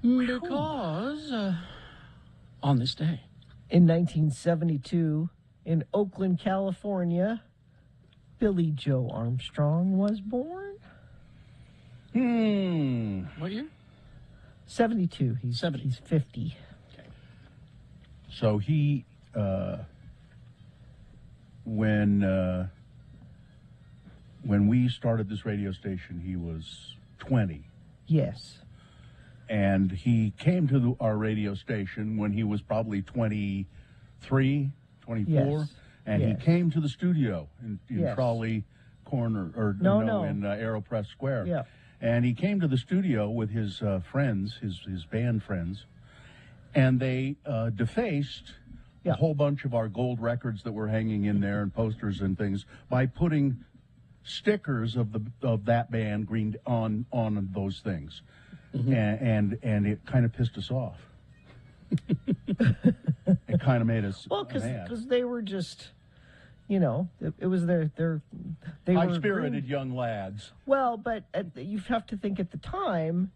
Because on this day. In 1972, in Oakland, California, Billy Joe Armstrong was born. What year? 72. He's 50. Okay. So he, when we started this radio station, he was 20. Yes. And he came to our radio station when he was probably 23, 24. Yes. And he came to the studio in Yes. Trolley Corner, or No. in Aeropress Square. Yeah. And he came to the studio with his friends, his band friends, and they defaced a whole bunch of our gold records that were hanging in there and posters and things by putting stickers of that band Green on those things. And it kind of pissed us off. It kind of made us Well, mad. because they were just, you know, it was they were high-spirited young lads. Well, but you have to think at the time,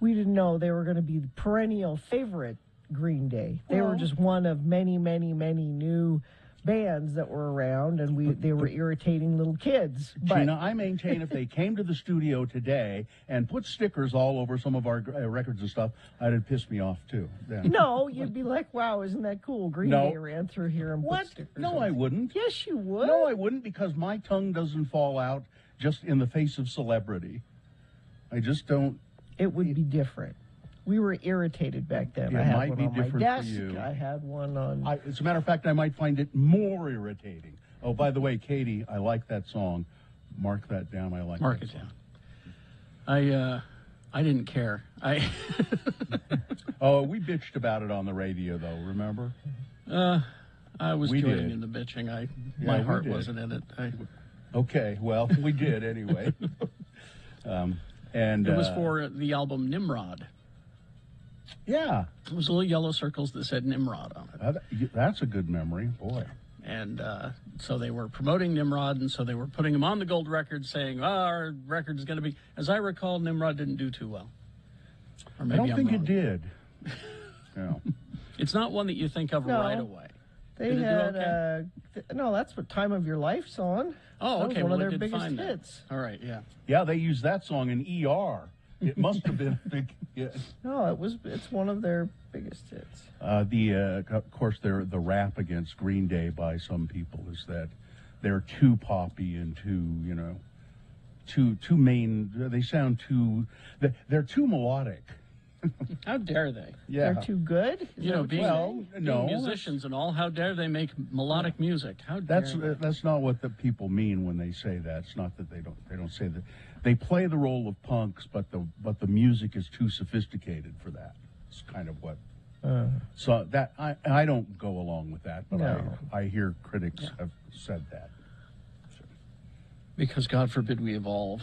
we didn't know they were going to be the perennial favorite Green Day. They were just one of many, many, many new bands that were around, and they were irritating little kids. But, Gina, I maintain if they came to the studio today and put stickers all over some of our records and stuff, it'd piss me off too. Then. No, you'd be like, wow, isn't that cool? Green Day ran through here and put stickers No, on. I wouldn't. Yes, you would. No, I wouldn't, because my tongue doesn't fall out just in the face of celebrity. I just don't. It would be different. We were irritated back then. It I had might one be on my different desk. for you. I had one on. As a matter of fact, I might find it more irritating. Oh, by the way, Katie, I like that song. Mark that down. I like Mark that it song. down. I didn't care. Oh, we bitched about it on the radio, though. Remember? I was We joining did. in the bitching. we My heart did. wasn't in it. Okay, well, we did anyway. And it was for the album Nimrod. Yeah, It was little yellow circles that said Nimrod on it. that's a good memory, boy. And so they were promoting Nimrod, and so they were putting him on the gold record, saying, our record is going to be... As I recall, Nimrod didn't do too well. Or I maybe don't think I'm wrong. it did. No. It's not one that you think of No. right away. They Did it do had okay? no. That's what Time of Your Life's on. Oh, That was okay. one Well, of I their did biggest find that. hits. All right, yeah. Yeah, they used that song in ER. It must have been a big hit. No, it's one of their biggest hits. Of course, the rap against Green Day by some people is that they're too poppy and too main. They sound too. They're too melodic. How dare they? Yeah. They're too good. Is You that know, what being, you're well, saying? being no, musicians and all, how dare they make melodic music? How dare they? That's not what the people mean when they say that. It's not that they don't say that. They play the role of punks, but the music is too sophisticated for that. It's kind of what. So that I don't go along with that, but No. I hear critics have said that. Because God forbid we evolve.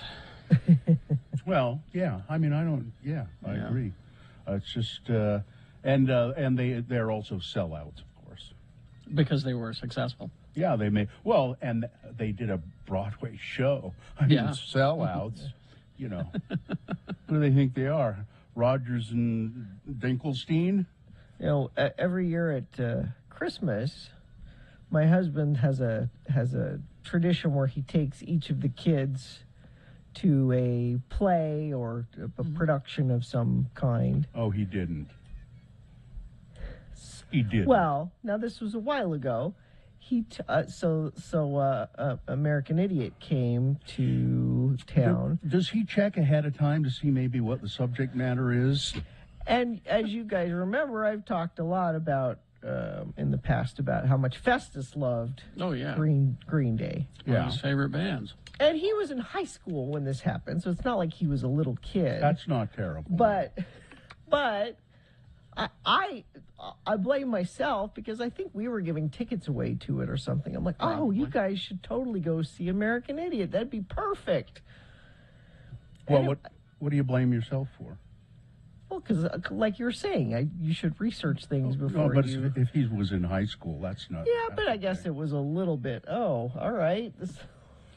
Well, yeah. I mean, I don't. Yeah, I Yeah. agree. It's just and they're also sellouts, of course. Because they were successful. Yeah, they made and they did a Broadway show. I mean, Yeah. sellouts. You know, who do they think they are? Rodgers and Dinkelstein? You know, every year at Christmas, my husband has a tradition where he takes each of the kids to a play or a production of some kind. Oh, he didn't. He did. Well, now this was a while ago. American Idiot came to town. Does he check ahead of time to see maybe what the subject matter is? And as you guys remember, I've talked a lot about in the past about how much Festus loved Oh, yeah. Green Day. One Yeah. of his favorite bands. And he was in high school when this happened, so it's not like he was a little kid. That's not terrible. But I blame myself because I think we were giving tickets away to it or something. I'm like, oh, you guys should totally go see American Idiot. That'd be perfect. Well, what do you blame yourself for? Well, because like you were saying, you should research things before No, but you... if he was in high school, that's not. Yeah, but I guess it was a little bit, all right. This,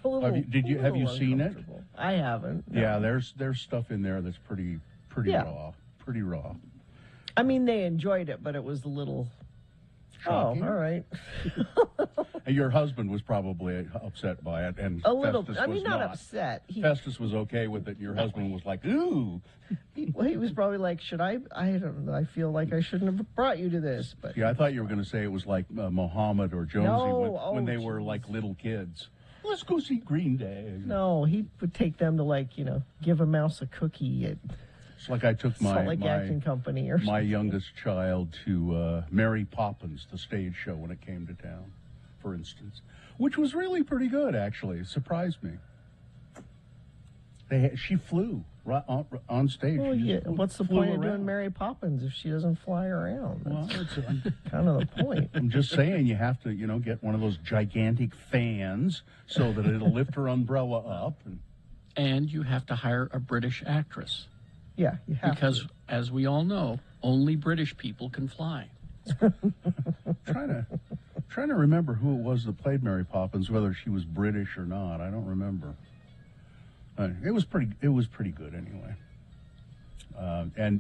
a little, Have you seen it? I haven't. No. Yeah, there's stuff in there that's pretty Yeah. raw. pretty raw. I mean, they enjoyed it, but it was a little. Shocking. Oh, all right. And your husband was probably upset by it, and A little. Festus I mean, was not upset. Festus was okay with it. Your husband was like, "Ooh." Well, he was probably like, "Should I? I don't know. I feel like I shouldn't have brought you to this." But Yeah, I thought you were going to say it was like Muhammad or Jonesy No, when oh, they were geez. like little kids. Let's go see Green Day. no, he would take them to, like, give a mouse a cookie at It's like I took Salt Lake Acting Company or my something. youngest child to Mary Poppins, the stage show, when it came to town, for instance, which was really pretty good, actually. It surprised me. She flew right on stage. Well, She yeah. just What's the flew point of around. doing Mary Poppins if she doesn't fly around? Well, That's it's, kind of the point. I'm just saying you have to, get one of those gigantic fans so that it'll lift her umbrella up. And you have to hire a British actress. Yeah, you have Because, to. as we all know, only British people can fly. Trying to remember who it was that played Mary Poppins, whether she was British or not. I don't remember. It was pretty good anyway.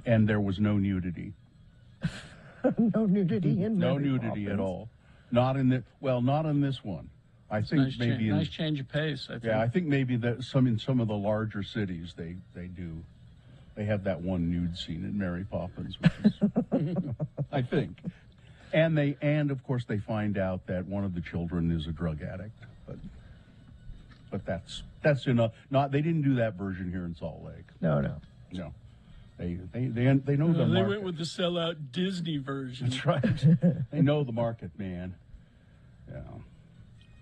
And there was no nudity. No nudity in No Mary nudity at Poppins. all. Not in this one. I think maybe nice change of pace. I think. I think maybe that in some of the larger cities they do. They have that one nude scene in Mary Poppins, which is, I think. And of course they find out that one of the children is a drug addict. But that's enough. They didn't do that version here in Salt Lake. No. No. They know the They market. went with the sellout Disney version. That's right. They know the market, man. Yeah.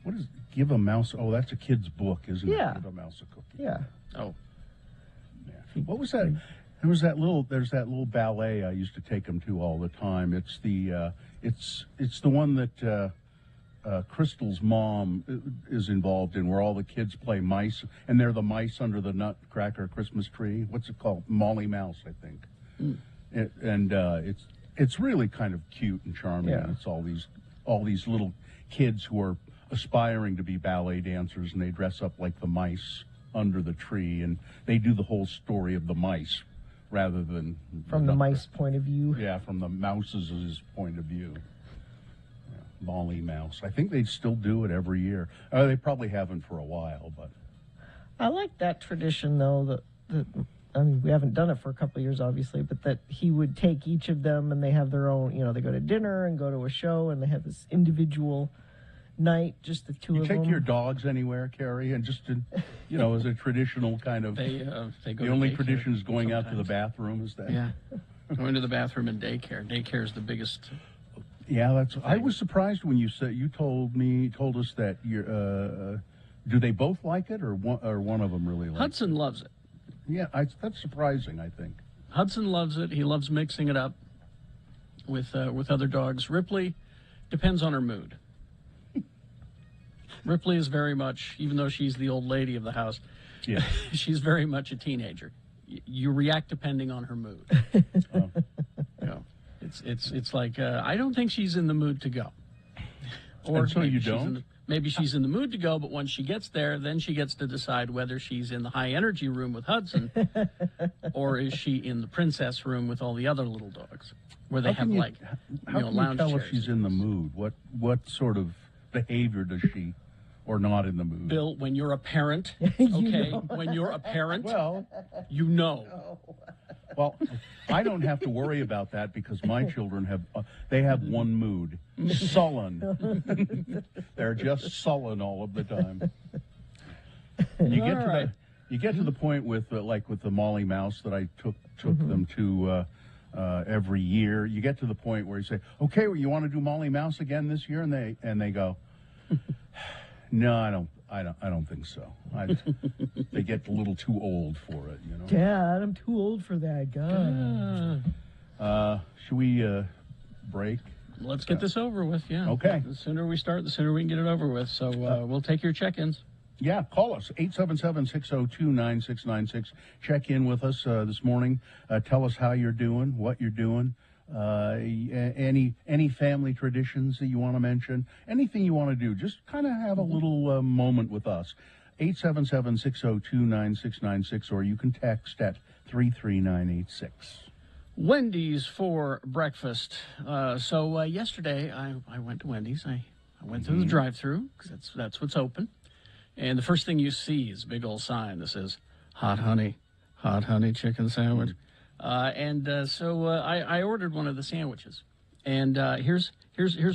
What is Give a Mouse? Oh, that's a kid's book, isn't Yeah. it? Give a Mouse a Cookie. Yeah. Oh, Yeah. What was that? There's that little ballet I used to take them to all the time. It's the one that Crystal's mom is involved in, where all the kids play mice, and they're the mice under the Nutcracker Christmas tree. What's it called? Molly Mouse, I think. It's really kind of cute and charming. Yeah. It's all these little kids who are aspiring to be ballet dancers, and they dress up like the mice under the tree, and they do the whole story of the mice rather than From the mice point of view. Yeah, from the mouse's point of view. Molly Mouse. I think they still do it every year. They probably haven't for a while, but I like that tradition, though. I mean, we haven't done it for a couple of years, obviously, but that he would take each of them and they have their own, they go to dinner and go to a show and they have this individual night, just the two you of them. take your dogs anywhere, Carrie, and just as a traditional kind of. they go. The to only daycare tradition is going out to the sometimes. bathroom. Is that? Yeah, going to the bathroom and daycare. Daycare is the biggest. Yeah, that's. I was surprised when you told us that you're. Do they both like it, or one of them really likes Hudson loves it. it? Yeah, that's surprising. I think. Hudson loves it. He loves mixing it up with other dogs. Ripley depends on her mood. Ripley is very much, even though she's the old lady of the house, Yeah. she's very much a teenager. You react depending on her mood. Oh. It's like I don't think she's in the mood to go. Or And so maybe you she's in don't? maybe she's in the mood to go, but once she gets there, then she gets to decide whether she's in the high energy room with Hudson, or is she in the princess room with all the other little dogs, where they How have can you- like How can you lounge tell chairs. if she's in the mood? What sort of behavior does she, or not in the mood? Bill, when you're a parent, You okay, know. when you're a parent, Well, you know. I don't have to worry about that because my children have one mood: sullen. They're just sullen all of the time. You get All to right. you get to the point with with the Molly Mouse that I took them to every year. You get to the point where you say, "Okay, well, you want to do Molly Mouse again this year?" And they go, "No, I don't think so. They get a little too old for it, Dad, I'm too old for that. God. Should we break? Let's get this over with, yeah. Okay. The sooner we start, the sooner we can get it over with. So we'll take your check-ins. Yeah, call us, 877-602-9696. Check in with us this morning. Tell us how you're doing, what you're doing, any family traditions that you want to mention, anything you want to do. Just kind of have a little moment with us. 877-602-9696, or you can text at 33986. Wendy's for breakfast. So yesterday I went to Wendy's. I went through the drive-through because that's what's open. And the first thing you see is a big old sign that says hot honey chicken sandwich. So I ordered one of the sandwiches. And here's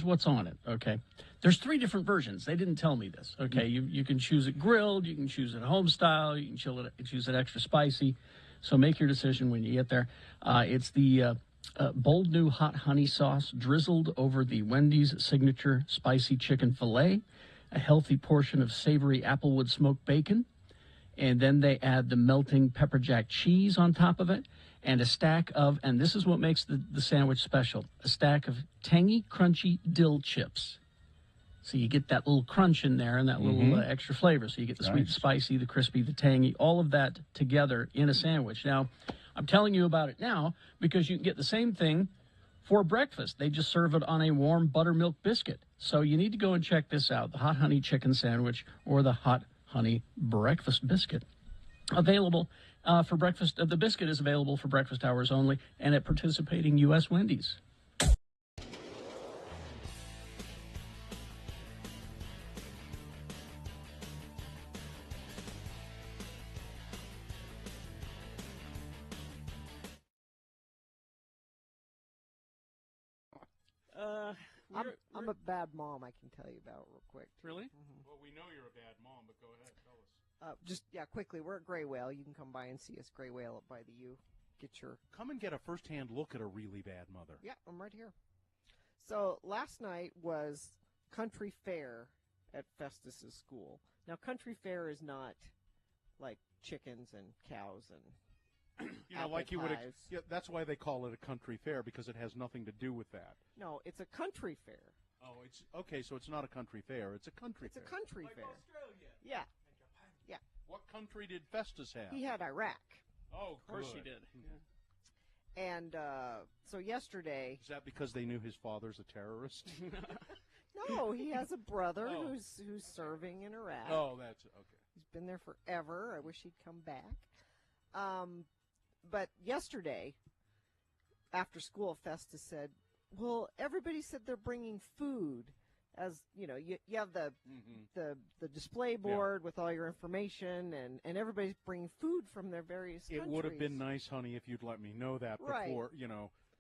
what's on it, okay? There's 3 different versions. They didn't tell me this, okay? You can choose it grilled, you can choose it home style, you can choose it extra spicy. So make your decision when you get there. It's the bold new hot honey sauce drizzled over the Wendy's signature spicy chicken filet, a healthy portion of savory applewood smoked bacon, and then they add the melting pepper jack cheese on top of it, and a stack of, and this is what makes the sandwich special, a stack of tangy, crunchy dill chips. So you get that little crunch in there and that little extra flavor. So you get the sweet, spicy, the crispy, the tangy, all of that together in a sandwich. Now, I'm telling you about it now because you can get the same thing for breakfast. They just serve it on a warm buttermilk biscuit. So you need to go and check this out, the hot honey chicken sandwich or the hot honey breakfast biscuit. Available for breakfast. The biscuit is available for breakfast hours only and at participating U.S. Wendy's. I'm a bad mom, I can tell you about real quick. Really? Mm-hmm. Well, we know you're a bad mom, but go ahead, tell us. Quickly, we're at Gray Whale. You can come by and see us, Gray Whale up by the U. Come and get a first-hand look at a really bad mother. Yeah, I'm right here. So last night was country fair at Festus's school. Now, country fair is not like chickens and cows and like you would. Yeah, that's why they call it a country fair, because it has nothing to do with that. No, it's a country fair. Oh, it's okay. So it's not a country fair; it's a country fair. It's a country fair. Australia. Yeah. Yeah. What country did Festus have? He had Iraq. Oh, Of course good. he did. And so yesterday. Is that because they knew his father's a terrorist? No, he has a brother who's serving in Iraq. Oh, that's okay. He's been there forever. I wish he'd come back. But yesterday, after school, Festus said, well, everybody said they're bringing food. As you know, you have the display board with all your information, and everybody's bringing food from their various countries. It would have been nice, honey, if you'd let me know that before,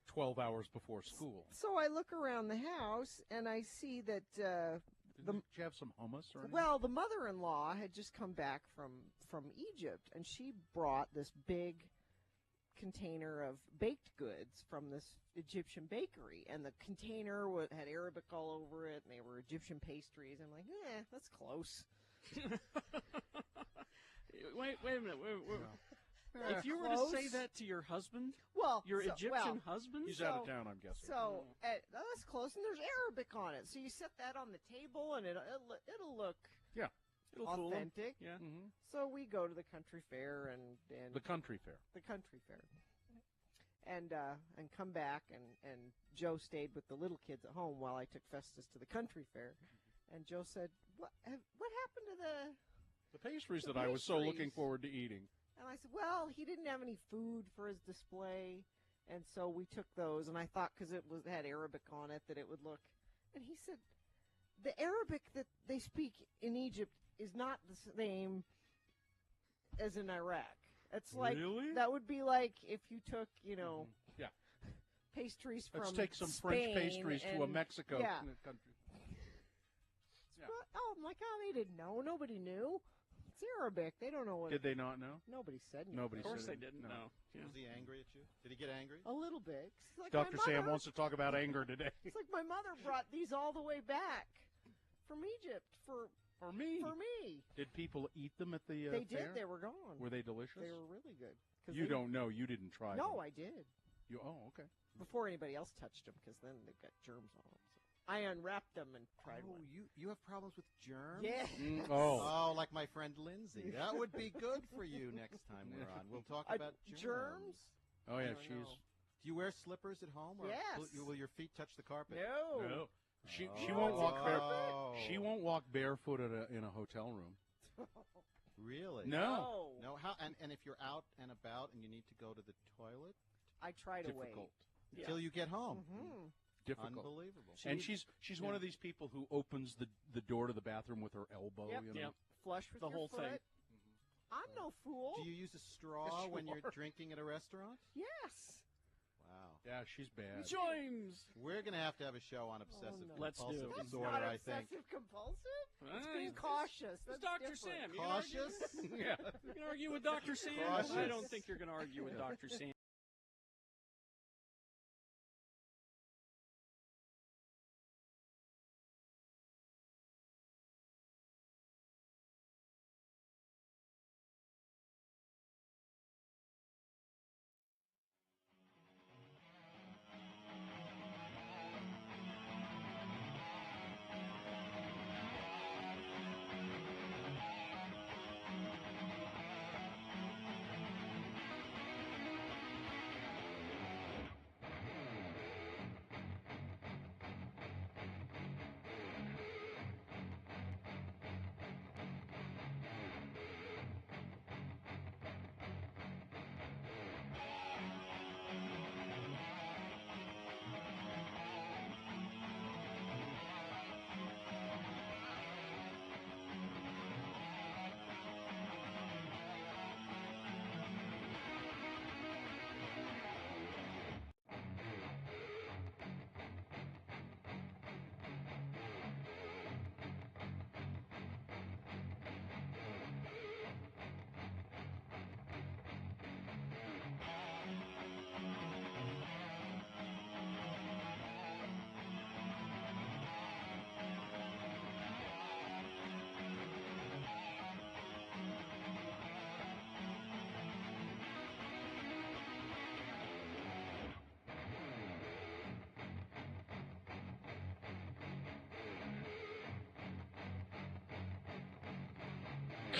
12 hours before school. So I look around the house, and I see that Did you have some hummus or anything? well, the mother-in-law had just come back from Egypt, and she brought this big container of baked goods from this Egyptian bakery, and the container had Arabic all over it, and they were Egyptian pastries. I'm like, that's close. Wait a minute. If you were to say that to your husband, your Egyptian husband? He's out of town, I'm guessing. So that's close, and there's Arabic on it. So you set that on the table, and it'll look It'll fool him. authentic. Yeah. Mm-hmm. So we go to the country fair and The country fair. and come back, and Joe stayed with the little kids at home while I took Festus to the country fair. And Joe said, what happened to The pastries that I was so looking forward to eating. And I said, well, he didn't have any food for his display, and so we took those, and I thought because it had Arabic on it that it would look. And he said, the Arabic that they speak in Egypt is not the same as in Iraq. It's like Really? that would be like if you took, Yeah. pastries from Let's take some Spain French pastries to a Mexico country. Yeah. I'm like, they didn't know. Nobody knew. It's Arabic. They don't know what. Did they not know? Nobody said anything. Nobody Of course said they didn't no. know. Yeah. Was he angry at you? Did he get angry? A little bit. It's like Dr. my Sam mother- wants to talk about anger today. It's like my mother brought these all the way back from Egypt for me. me. Did people eat them at the They fair? did. They were gone. Were they delicious? They were really good. You don't know. You didn't try No, them. I did. Okay. Before anybody else touched them, because then they've got germs on them. So I unwrapped them and tried one. You have problems with germs? Yeah. Oh, like my friend Lindsay. That would be good for you next time we're on. We'll talk about germs. Oh, yeah, I don't she's... know. Do you wear slippers at home? Or Yes. Will your feet touch the carpet? No. She won't walk Oh. She won't walk barefoot in a hotel room. Really? No. No. How? And if you're out and about and you need to go to the toilet, I try to wait. Difficult. Till you get home. Difficult. Unbelievable. And she's one of these people who opens the door to the bathroom with her elbow. Yep. You know? Yep. Flush with The your whole foot. thing. I'm no fool. Do you use a straw when you're drinking at a restaurant? Yes. Wow. Yeah, she's bad. James. We're going to have a show on obsessive no. Let's do compulsive it. That's disorder, not I think. obsessive compulsive. It's He's being cautious. That's Dr. different. Sam. You Cautious? Yeah. You can argue with Dr. Sam. Cautious. I don't think you're going to argue with Dr. Sam.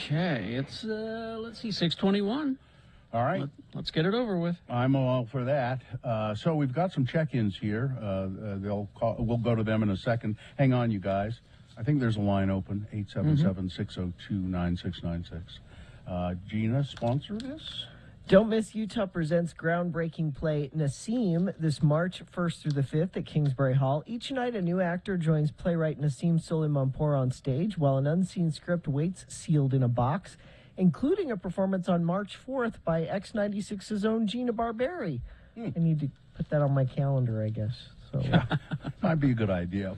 Okay, it's let's see, 6:21. All right. Let's get it over with. I'm all for that. So we've got some check-ins here. They'll call. We'll go to them in a second. Hang on, you guys. I think there's a line open, 877-602-9696. Gina, sponsor this? Don't miss Utah Presents groundbreaking play Nassim this March 1st through the 5th at Kingsbury Hall. Each night, a new actor joins playwright Nassim Soleimanpour on stage, while an unseen script waits sealed in a box, including a performance on March 4th by X96's own Gina Barberi. I need to put that on my calendar, I guess. So Might be a good idea.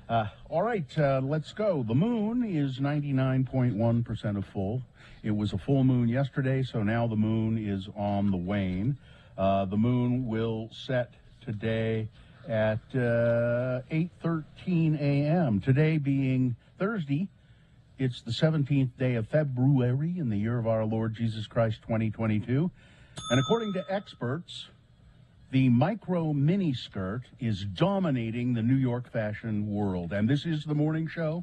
All right, let's go. The moon is 99.1% of full. It was a full moon yesterday, so now the moon is on the wane. The moon will set today at 8:13 a.m. Today being Thursday, it's the 17th day of February in the year of our Lord Jesus Christ 2022. And according to experts, the micro mini skirt is dominating the New York fashion world. And this is the morning show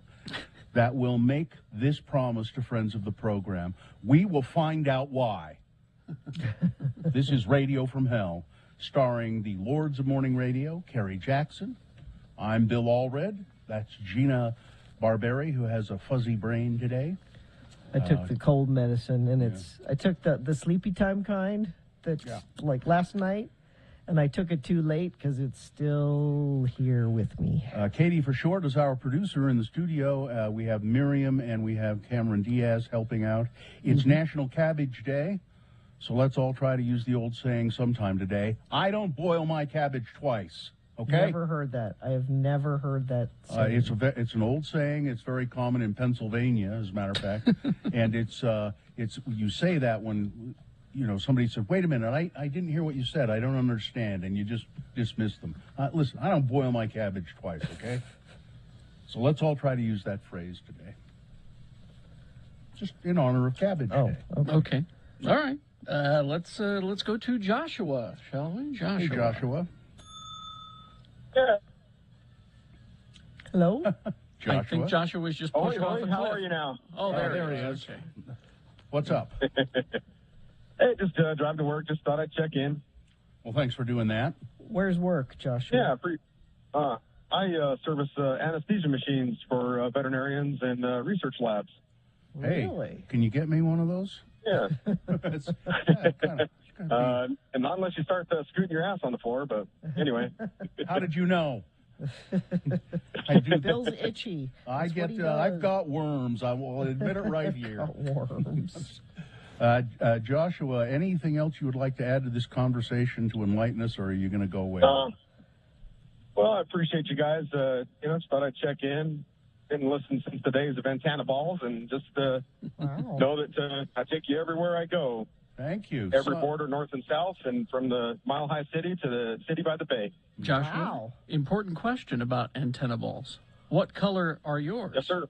that will make this promise to friends of the program. We will find out why. This is Radio from Hell, starring the Lords of Morning Radio, Kerry Jackson. I'm Bill Allred. That's Gina Barberi, who has a fuzzy brain today. I took the cold medicine, and I took the sleepy time kind that's like last night. And I took it too late because it's still here with me. Katie, for short, is our producer in the studio. We have Miriam and we have Cameron Diaz helping out. It's National Cabbage Day, so let's all try to use the old saying sometime today. I don't boil my cabbage twice. Okay? Never heard that. I have never heard that saying. It's an old saying. It's very common in Pennsylvania, as a matter of fact. And it's you say that when somebody said, wait a minute, I didn't hear what you said. I don't understand. And you just dismiss them. Listen, I don't boil my cabbage twice, okay? So let's all try to use that phrase today. Just in honor of Cabbage Day. Okay. All right. Let's go to Joshua, shall we? Joshua. Hey, Joshua. Hello? I think Joshua was just pushed off a cliff. How are you now? Oh, there he is. Okay. What's up? Hey, just driving to work. Just thought I'd check in. Well, thanks for doing that. Where's work, Joshua? Yeah, I service anesthesia machines for veterinarians and research labs. Hey, Really? can you get me one of those? Yeah. And not unless you start scooting your ass on the floor, but anyway. How did you know? Bill's itchy. I've got worms. I will admit it right here. Got worms. Joshua, anything else you would like to add to this conversation to enlighten us, or are you going to go away? Well, I appreciate you guys. Just thought I'd check in. Didn't listen since the days of antenna balls, and just know that I take you everywhere I go. Thank you. Every border, north and south, and from the Mile High City to the city by the bay. Joshua, important question about antenna balls. What color are yours? Yes, sir.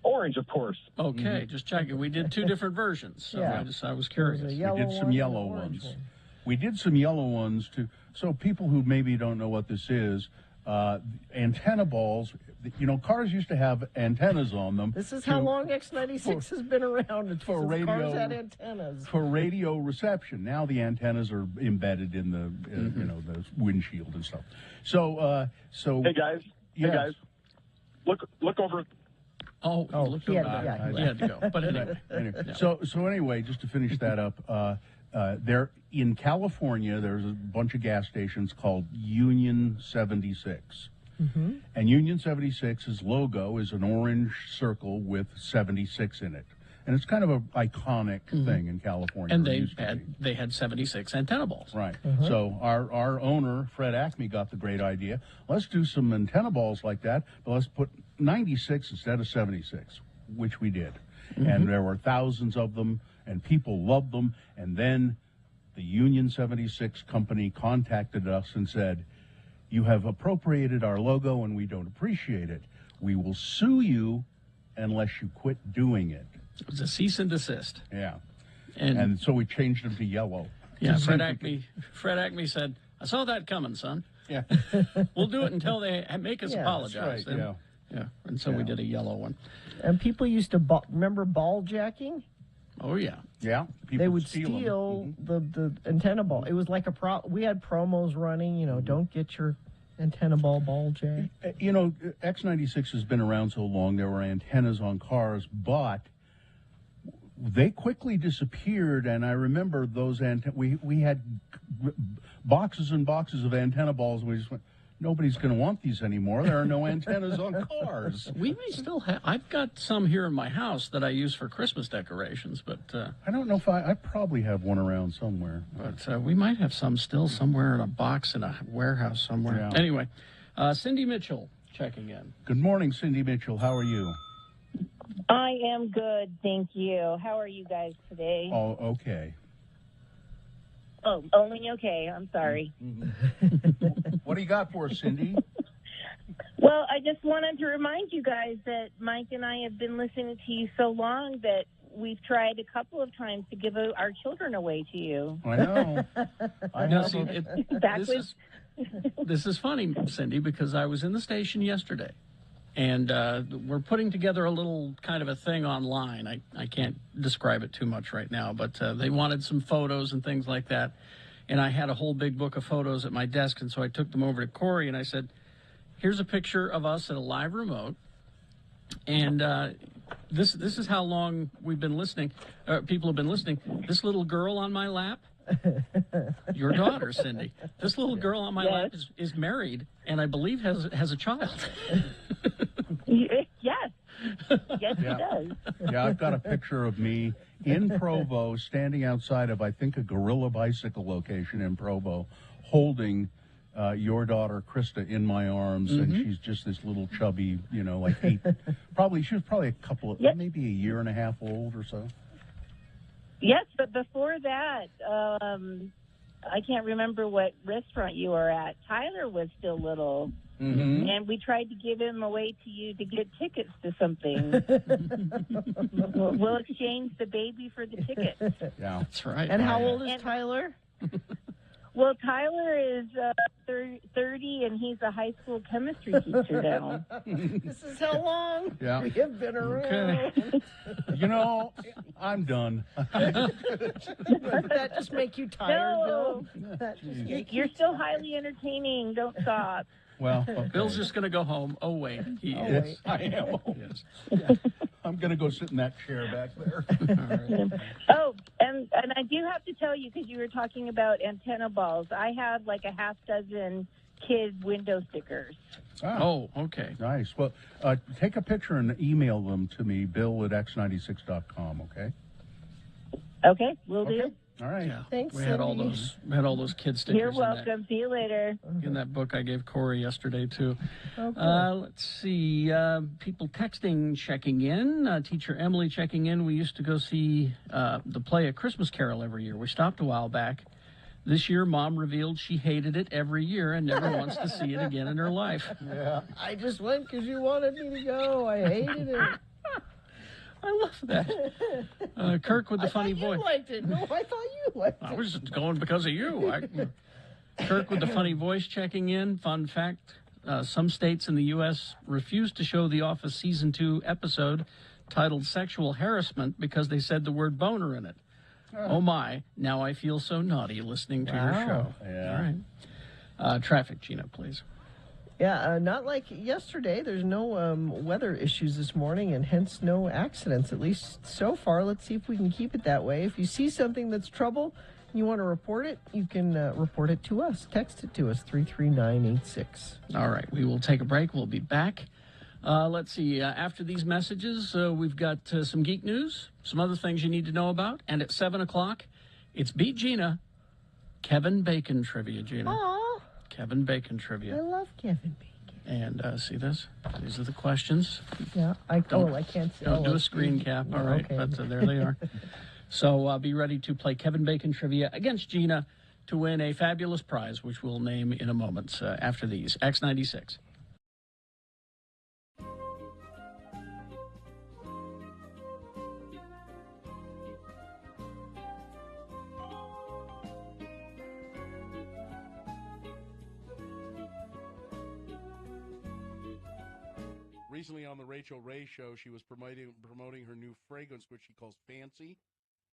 Orange, of course. Okay, just checking. We did 2 different versions, so I was curious. We did some yellow ones. We did some yellow ones too. So people who maybe don't know what this is, antenna balls. Cars used to have antennas on them. This is how long X96 has been around. For radio, cars had antennas. For radio reception. Now the antennas are embedded in the the windshield and stuff. So hey guys, yes. Hey guys, look over. He had to go. But anyway. Yeah. So anyway, just to finish that up, there in California, there's a bunch of gas stations called Union 76. Mm-hmm. And Union 76's logo is an orange circle with 76 in it. And it's kind of an iconic thing in California. And they had 76 antenna balls. Right. So our owner, Fred Acme, got the great idea. Let's do some antenna balls like that, but let's put 96 instead of 76, which we did. And there were thousands of them, and people loved them. And then the Union 76 company contacted us and said, "You have appropriated our logo and we don't appreciate it. We will sue you unless you quit doing it." It was a cease and desist. Yeah. And so we changed them to yellow. Yeah, Fred Acme said, "I saw that coming, son. Yeah. We'll do it until they make us apologize." That's right, Yeah. And so we did a yellow one. And people used to remember ball jacking? Oh, yeah. Yeah. They would steal the antenna ball. It was like we had promos running, don't get your antenna ball jack. X96 has been around so long, there were antennas on cars, but they quickly disappeared, and I remember those we had boxes and boxes of antenna balls, and we just went, nobody's going to want these anymore. There are no antennas on cars. We may still have. I've got some here in my house that I use for Christmas decorations, but I don't know if I probably have one around somewhere. But we might have some still somewhere in a box in a warehouse somewhere. Yeah. Anyway, Cindy Mitchell checking in. Good morning, Cindy Mitchell. How are you? I am good, thank you. How are you guys today? Oh, okay. Oh, only okay. I'm sorry. What do you got for us, Cindy? Well, I just wanted to remind you guys that Mike and I have been listening to you so long that we've tried a couple of times to give our children away to you. I know. This is funny, Cindy, because I was in the station yesterday, and we're putting together a little kind of a thing online. I can't describe it too much right now, but they wanted some photos and things like that. And I had a whole big book of photos at my desk, and so I took them over to Corey, and I said, here's a picture of us at a live remote. And this is how long we've been listening. People have been listening. This little girl on my lap, your daughter, Cindy. This little girl on my lap is married, and I believe has a child. Yes. Yes, yeah. It does. Yeah, I've got a picture of me in Provo standing outside of, I think, a Gorilla Bicycle location in Provo, holding your daughter, Krista, in my arms, and she's just this little chubby, like she was probably a couple of, maybe a year and a half old or so. Yes, but before that, I can't remember what restaurant you were at. Tyler was still little. Mm-hmm. And we tried to give him away to you to get tickets to something. We'll exchange the baby for the ticket. Yeah, that's right. And how old is Tyler? Well, Tyler is 30, and he's a high school chemistry teacher now. This is how long we have been around. Okay. I'm done. Does that just make you tired, No. Bill? You're still highly entertaining. Don't stop. Well, okay. Bill's just going to go home. Oh, wait. He is. I am. Yes. I'm going to go sit in that chair back there. Oh, and I do have to tell you, because you were talking about antenna balls, I have like a half dozen kid window stickers. Oh, okay. Nice. Well, take a picture and email them to me, bill@x96.com, okay? Okay, will do. All right. Yeah. Thanks, We had all those kid stickers. You're welcome. See you later. In that book I gave Corey yesterday too. Okay. Let's see. People texting, checking in. Teacher Emily checking in. We used to go see the play A Christmas Carol every year. We stopped a while back. This year, Mom revealed she hated it every year and never wants to see it again in her life. Yeah. I just went because you wanted me to go. I hated it. I love that. Kirk with the funny voice. You liked it. No, I thought you liked it. I was just going because of you. Kirk with the funny voice checking in. Fun fact, some states in the U.S. refused to show The Office Season 2 episode titled Sexual Harassment because they said the word boner in it. Oh, my. Now I feel so naughty listening to your show. Yeah. All right. Traffic, Gina, please. Yeah, not like yesterday. There's no weather issues this morning, and hence no accidents, at least so far. Let's see if we can keep it that way. If you see something that's trouble, you want to report it, you can report it to us. Text it to us, 33986. All right, we will take a break. We'll be back. Let's see. After these messages, we've got some geek news, some other things you need to know about, and at 7 o'clock, it's Beat Gina, Kevin Bacon trivia, Gina. Aw, Kevin Bacon I trivia. love Kevin Bacon. And see this? These are the questions. Yeah, I can't see. Don't do a screen cap, all right, okay. but there they are. So be ready to play Kevin Bacon trivia against Gina to win a fabulous prize, which we'll name in a moment after these. X96. Recently on the Rachel Ray show, she was promoting her new fragrance, which she calls Fancy.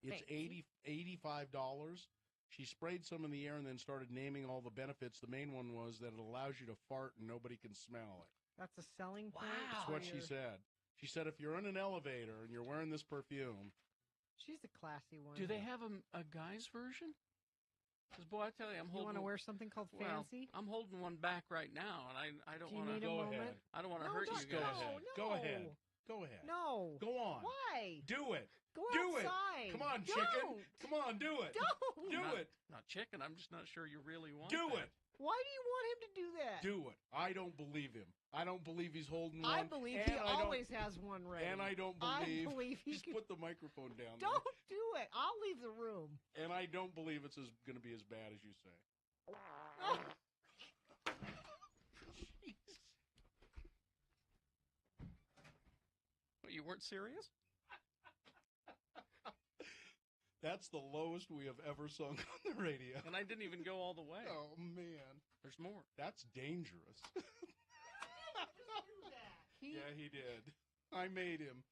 It's $85. She sprayed some in the air and then started naming all the benefits. The main one was that it allows you to fart and nobody can smell it. That's a selling point? That's what she said. She said if you're in an elevator and you're wearing this perfume. She's a classy one. Do they have a guy's version? Because, boy, I tell you, You want to wear something called Fancy? I'm holding one back right now, and I don't want to go ahead. I don't want to hurt you Go guys. ahead. No. Go ahead. Go ahead. No. Go on. Why? Do it. Go do outside. it. Come on, Don't. chicken. Come on, do it. Don't. Do it. Not chicken. I'm just not sure you really want Do that. it. Why do you want him to do that? Do it. I don't believe him. I don't believe he's holding one. I believe he always has one ready. And I don't I believe. believe he Just can. put the microphone down. Don't do it. I'll leave the room. And I don't believe it's going to be as bad as you say. You weren't serious? That's the lowest we have ever sung on the radio. And I didn't even go all the way. Oh, man. There's more. That's dangerous. Yeah, he did. I made him.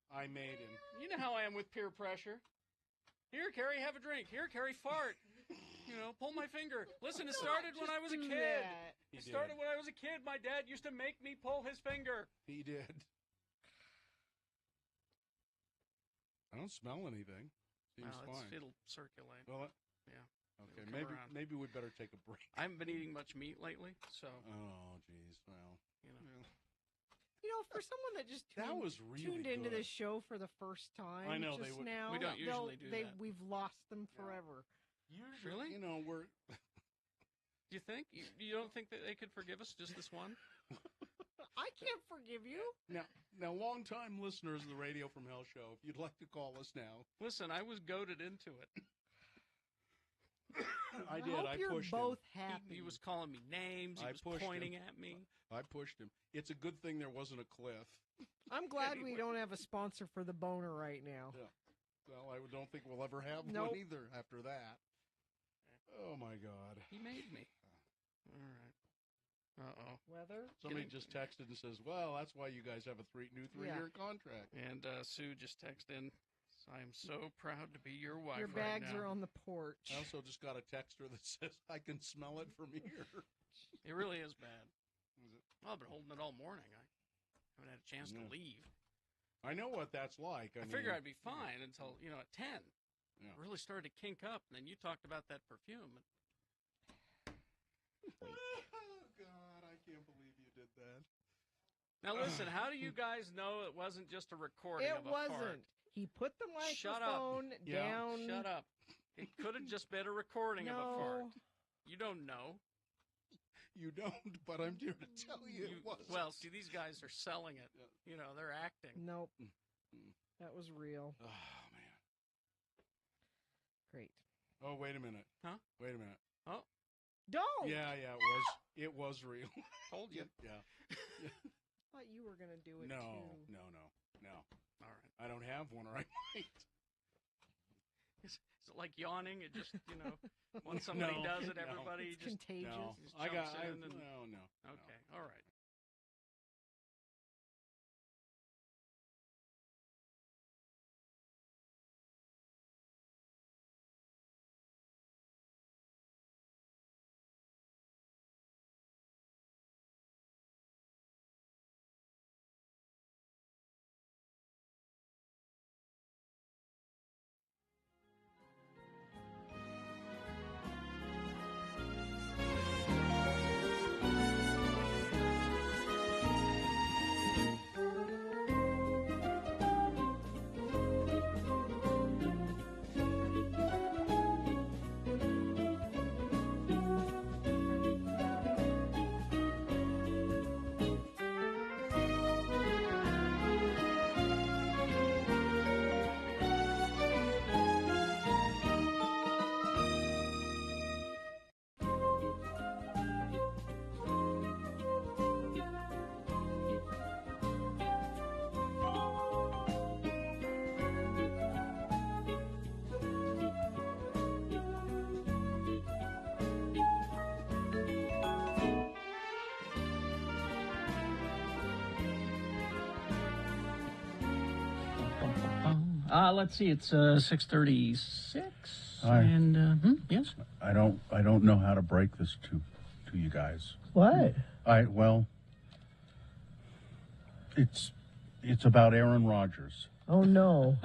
I made him. You know how I am with peer pressure. Here, Carrie, have a drink. Here, Carrie, fart. You know, pull my finger. Listen, it started when I was a kid. It started when I was a kid. My dad used to make me pull his finger. He did. I don't smell anything. Seems fine. It'll circulate. Well, yeah. Okay, maybe we better take a break. I haven't been eating much meat lately, so. Oh, jeez. Well, You know, for someone that just tuned into this show for the first time, I know just they would. Now, we don't usually do that. We've lost them forever. Usually, you know, we're. Do you think? You don't think that they could forgive us just this one? I can't forgive you. Now, long-time listeners of the Radio from Hell show, if you'd like to call us now. Listen, I was goaded into it. I did. I hope you're pushed both him. happy. He was calling me names. He was pointing at me. I pushed him. It's a good thing there wasn't a cliff. I'm glad we don't have a sponsor for the boner right now. Yeah. Well, I don't think we'll ever have one either after that. Oh, my God. He made me. All right. Uh-oh. Weather? Somebody just texted and says, well, that's why you guys have a new three-year contract. And Sue just texted in, I am so proud to be your wife. Your bags are on the porch. I also just got a texter that says, I can smell it from here. It really is bad. Well, I've been holding it all morning. haven't had a chance to leave. I know what that's like. I mean, figured I'd be fine until, at 10. Yeah. I really started to kink up, and then you talked about that perfume. Oh, God, I can't believe you did that. Now, listen, how do you guys know it wasn't just a recording of a fart? It wasn't. He put the microphone down. Shut up. It could have just been a recording of a fart. You don't know. You don't, but I'm here to tell you it wasn't. Well, see, these guys are selling it. They're acting. Nope. That was real. Oh, man. Great. Oh, wait a minute. Huh? Wait a minute. Oh. Don't. Yeah, it was real. Told you. Yeah. I thought you were going to do it, No. All right. I don't have one, or I might. Is it like yawning? It just, once somebody does it, everybody it's just contagious. No, just I got. jumps in and, No. Okay, all right. Let's see. It's 6:36. And yes, I don't know how to break this to you guys. What? It's about Aaron Rodgers. Oh no.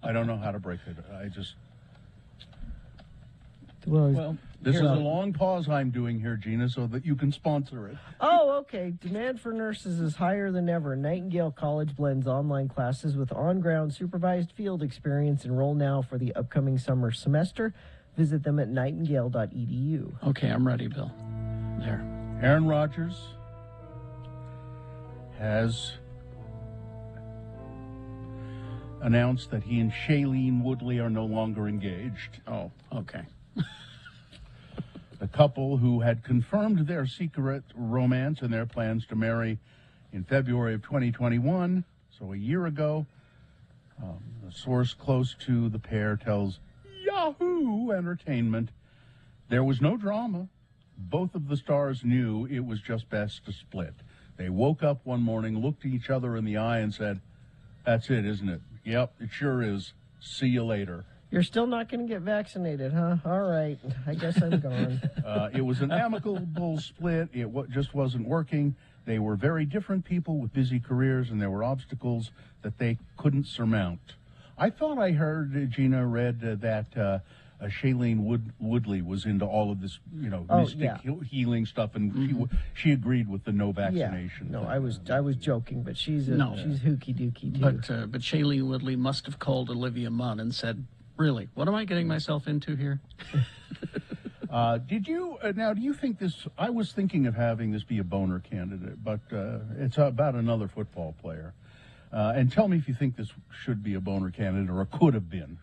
I don't know how to break it. This is a long pause I'm doing here, Gina, so that you can sponsor it. Oh, okay. Demand for nurses is higher than ever. Nightingale College blends online classes with on-ground supervised field experience. Enroll now for the upcoming summer semester. Visit them at nightingale.edu. Okay, I'm ready, Bill. There. Aaron Rodgers has announced that he and Shailene Woodley are no longer engaged. Oh, okay. The couple, who had confirmed their secret romance and their plans to marry in February of 2021, so a year ago, a source close to the pair tells Yahoo Entertainment there was no drama. Both of the stars knew it was just best to split. They woke up one morning, looked at each other in the eye, and said, "That's it, isn't it? Yep, it sure is. See you later." You're still not going to get vaccinated, huh? All right. I guess I'm gone. It was an amicable split. It just wasn't working. They were very different people with busy careers, and there were obstacles that they couldn't surmount. I thought I heard, Gina, read that Shailene Woodley was into all of this, mystic healing stuff, and she agreed with the no vaccination. Yeah. No, I was joking, but she's hooky dooky too. But Shailene Woodley must have called Olivia Munn and said, "Really, what am I getting myself into here?" Do you think this, I was thinking of having this be a boner candidate, but it's about another football player. And tell me if you think this should be a boner candidate or could have been.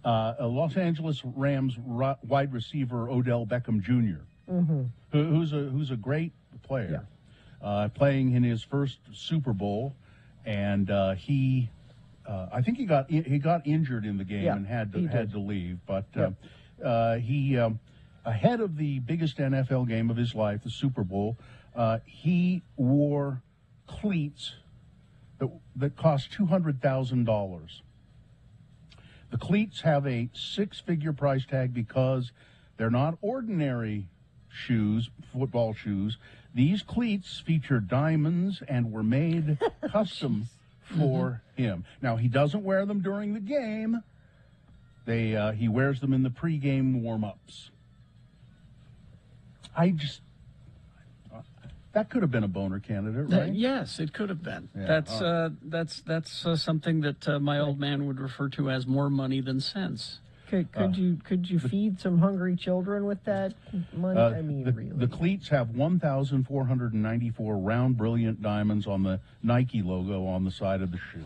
A Los Angeles Rams wide receiver, Odell Beckham Jr., who's a great player, playing in his first Super Bowl, and he I think he got injured in the game and had to leave. But he ahead of the biggest NFL game of his life, the Super Bowl, he wore cleats that cost $200,000. The cleats have a six-figure price tag because they're not ordinary shoes, football shoes. These cleats feature diamonds and were made custom for him. Now, he doesn't wear them during the game. He wears them in the pregame warm-ups. That could have been a boner candidate, right? Yes, it could have been. Yeah, That's something that my old man would refer to as more money than sense. Could you feed some hungry children with that money? I mean, really. The cleats have 1,494 round, brilliant diamonds on the Nike logo on the side of the shoe.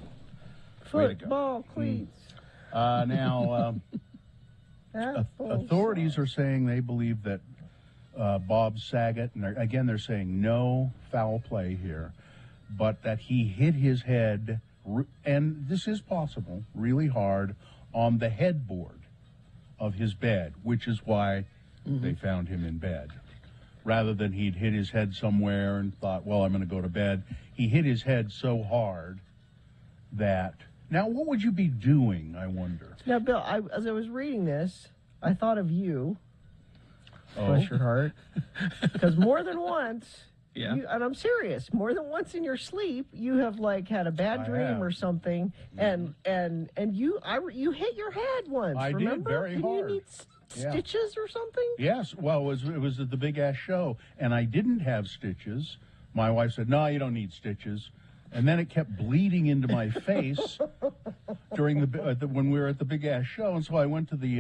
Football cleats. Now, authorities are saying they believe that Bob Saget, and again they're saying no foul play here, but that he hit his head, and this is possible, really hard on the headboard of his bed, which is why they found him in bed. Rather than he'd hit his head somewhere and thought, well, I'm going to go to bed. He hit his head so hard that... Now, what would you be doing, I wonder? Now, Bill, as I was reading this, I thought of you. Bless your heart. Because more than once... Yeah. And I'm serious. More than once in your sleep, you have had a bad dream or something, and you hit your head once. I remember? did very hard. You need stitches or something? Yes. Well, it was at the Big Ass Show, and I didn't have stitches. My wife said, "No, you don't need stitches." And then it kept bleeding into my face during when we were at the Big Ass Show, and so I went to the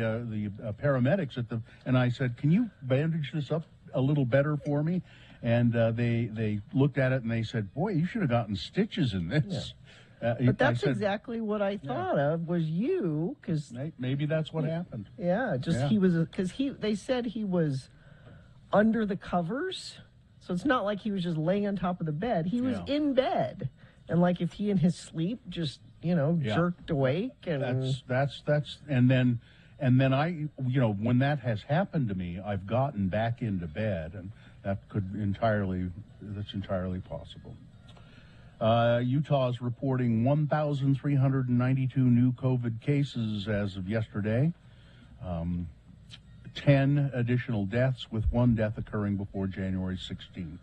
paramedics and I said, "Can you bandage this up a little better for me?" And they looked at it and they said, "Boy, you should have gotten stitches in this." Yeah. But that's exactly what I thought of was you, because maybe that's what happened. Yeah, he was because they said he was under the covers, so it's not like he was just laying on top of the bed. He was in bed, and if he in his sleep just jerked awake, and that's and then I when that has happened to me, I've gotten back into bed and. That's entirely possible. Utah is reporting 1,392 new COVID cases as of yesterday. 10 additional deaths, with one death occurring before January 16th.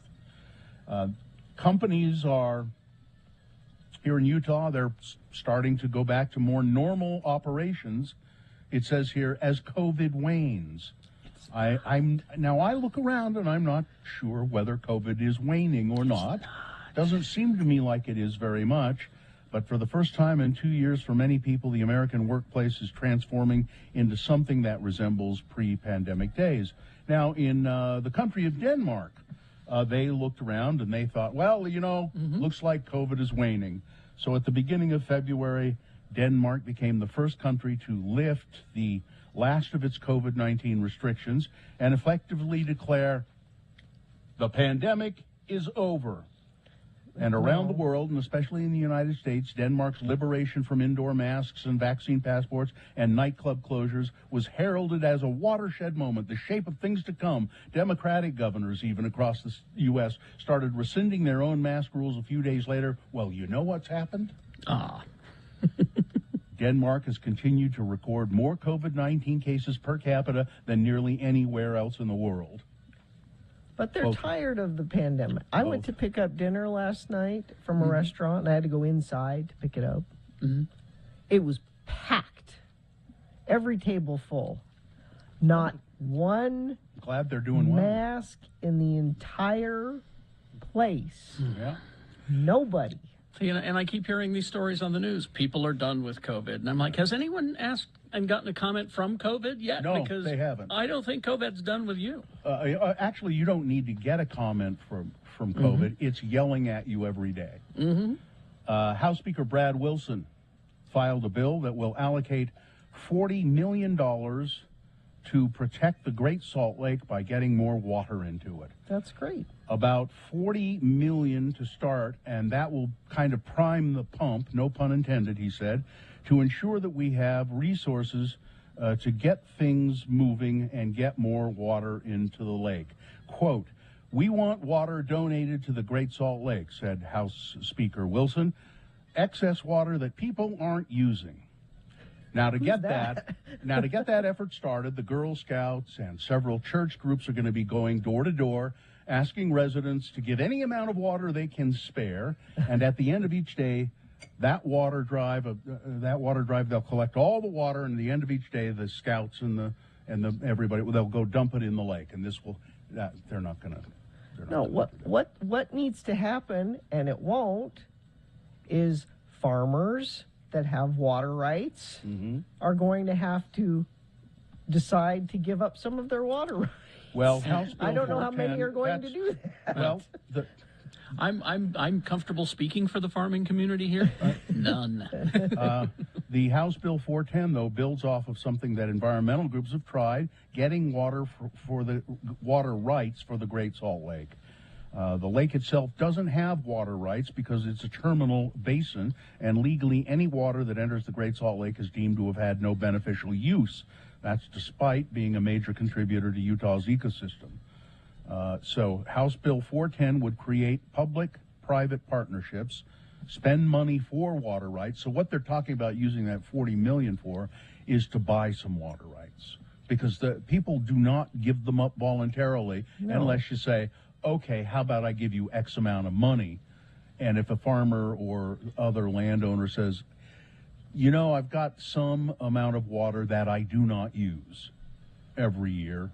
Companies are, here in Utah, they're starting to go back to more normal operations. It says here, as COVID wanes. I look around and I'm not sure whether COVID is waning or not. Doesn't seem to me like it is very much. But for the first time in 2 years, for many people, the American workplace is transforming into something that resembles pre-pandemic days. Now, in the country of Denmark, they looked around and they thought, well, looks like COVID is waning. So at the beginning of February, Denmark became the first country to lift the last of its COVID-19 restrictions and effectively declare the pandemic is over. And around the world, and especially in the United States, Denmark's liberation from indoor masks and vaccine passports and nightclub closures was heralded as a watershed moment, the shape of things to come. Democratic governors, even across the U.S., started rescinding their own mask rules a few days later. Well, you know what's happened? Denmark has continued to record more COVID-19 cases per capita than nearly anywhere else in the world. But they're tired of the pandemic. I went to pick up dinner last night from a restaurant, and I had to go inside to pick it up. It was packed. Every table full. Not one Glad they're doing mask in the entire place. Yeah. Nobody. And I keep hearing these stories on the news. People are done with COVID. And I'm like, has anyone asked and gotten a comment from COVID yet? No, because they haven't. I don't think COVID's done with you. Actually, you don't need to get a comment from COVID. It's yelling at you every day. House Speaker Brad Wilson filed a bill that will allocate $40 million to protect the Great Salt Lake by getting more water into it. That's great. About $40 million to start, and that will kind of prime the pump, no pun intended, he said, to ensure that we have resources to get things moving and get more water into the lake. Quote, "We want water donated to the Great Salt Lake," said House Speaker Wilson. "Excess water that people aren't using." Now to get that effort started, the Girl Scouts and several church groups are going to be going door to door, asking residents to give any amount of water they can spare, and at the end of each day, that water drive, they'll collect all the water, and at the end of each day, the scouts and everybody, they'll go dump it in the lake, and they're not going to. No, what needs to happen, and it won't, is farmers that have water rights are going to have to decide to give up some of their water rights. Well, House Bill I don't know how 410, many are going to do that. Well, I'm comfortable speaking for the farming community here. None. The House Bill 410, though, builds off of something that environmental groups have tried, getting water for the water rights for the Great Salt Lake. The lake itself doesn't have water rights because it's a terminal basin, and legally any water that enters the Great Salt Lake is deemed to have had no beneficial use. That's despite being a major contributor to Utah's ecosystem. So House Bill 410 would create public-private partnerships, spend money for water rights. So what they're talking about using that $40 million for is to buy some water rights, because the people do not give them up voluntarily unless you say, okay, how about I give you X amount of money? And if a farmer or other landowner says, I've got some amount of water that I do not use every year,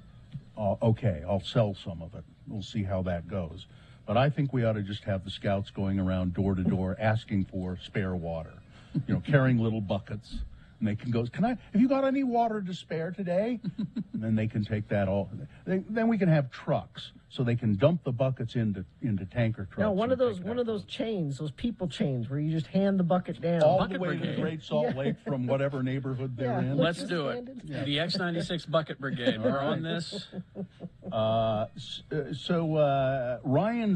okay, I'll sell some of it. We'll see how that goes. But I think we ought to just have the scouts going around door to door asking for spare water, carrying little buckets. And they can go, have you got any water to spare today? And then they can take that all. Then we can have trucks, so they can dump the buckets into tanker trucks. No, one of those chains, those people chains, where you just hand the bucket down. All the way to the Great Salt Lake from whatever neighborhood they're in. Let's do it. Yeah. The X96 Bucket Brigade. We're on this. Ryan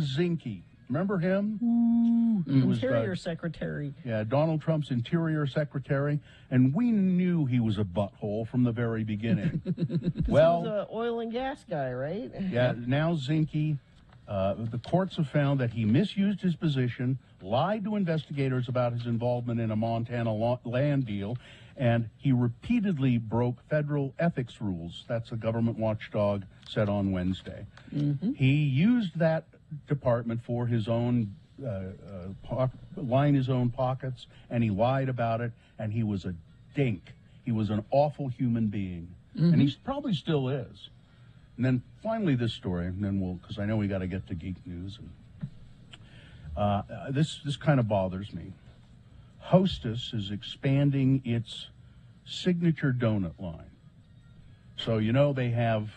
Zinke. Remember him? He was Interior Secretary. Yeah, Donald Trump's Interior Secretary, and we knew he was a butthole from the very beginning. Well, he was an oil and gas guy, right? Yeah, now Zinke, the courts have found that he misused his position, lied to investigators about his involvement in a Montana land deal, and he repeatedly broke federal ethics rules. That's a government watchdog said on Wednesday. He used that department for his own line his own pockets, and he lied about it, and he was a dink. He was an awful human being, and he probably still is. And then finally this story, and then because I know we got to get to geek news, and this kind of bothers me. Hostess is expanding its signature donut line. So they have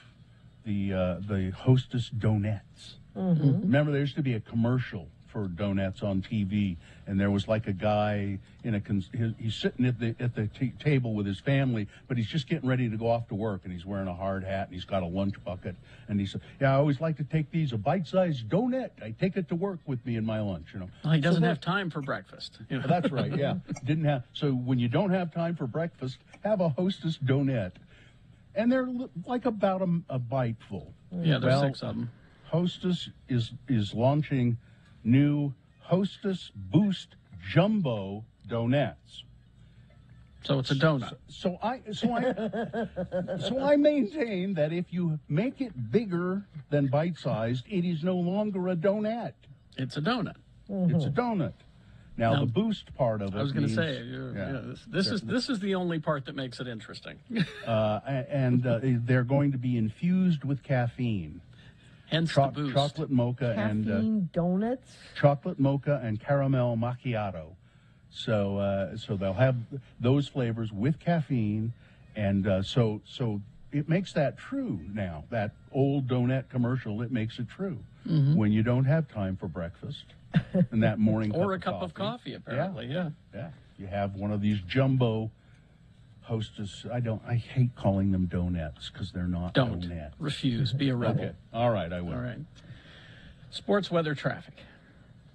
the Hostess donuts. Remember, there used to be a commercial for donuts on TV, and there was like a guy he's sitting at the table with his family, but he's just getting ready to go off to work, and he's wearing a hard hat, and he's got a lunch bucket, and he said, I always like to take these, a bite-sized donut. I take it to work with me in my lunch, Well, he doesn't have time for breakfast. That's right, yeah. So when you don't have time for breakfast, have a Hostess donut. And they're like about a bite full. Yeah, there's 6 of them. Hostess is launching new Hostess Boost Jumbo Donuts. So it's a donut. So I maintain that if you make it bigger than bite-sized, it is no longer a donut. It's a donut. It's a donut. Now, the boost part of it. I was going to say, this is the only part that makes it interesting. They're going to be infused with caffeine. Hence the boost. Chocolate mocha caffeine donuts. Chocolate mocha and caramel macchiato. So they'll have those flavors with caffeine, and so it makes that true now. That old donut commercial, it makes it true. When you don't have time for breakfast and that morning or a cup of coffee, apparently. Yeah. You have one of these jumbo Hostess. I hate calling them donuts because they're not donuts. Refuse. Be a rebel. Okay. All right, I will. All right. Sports, weather, traffic.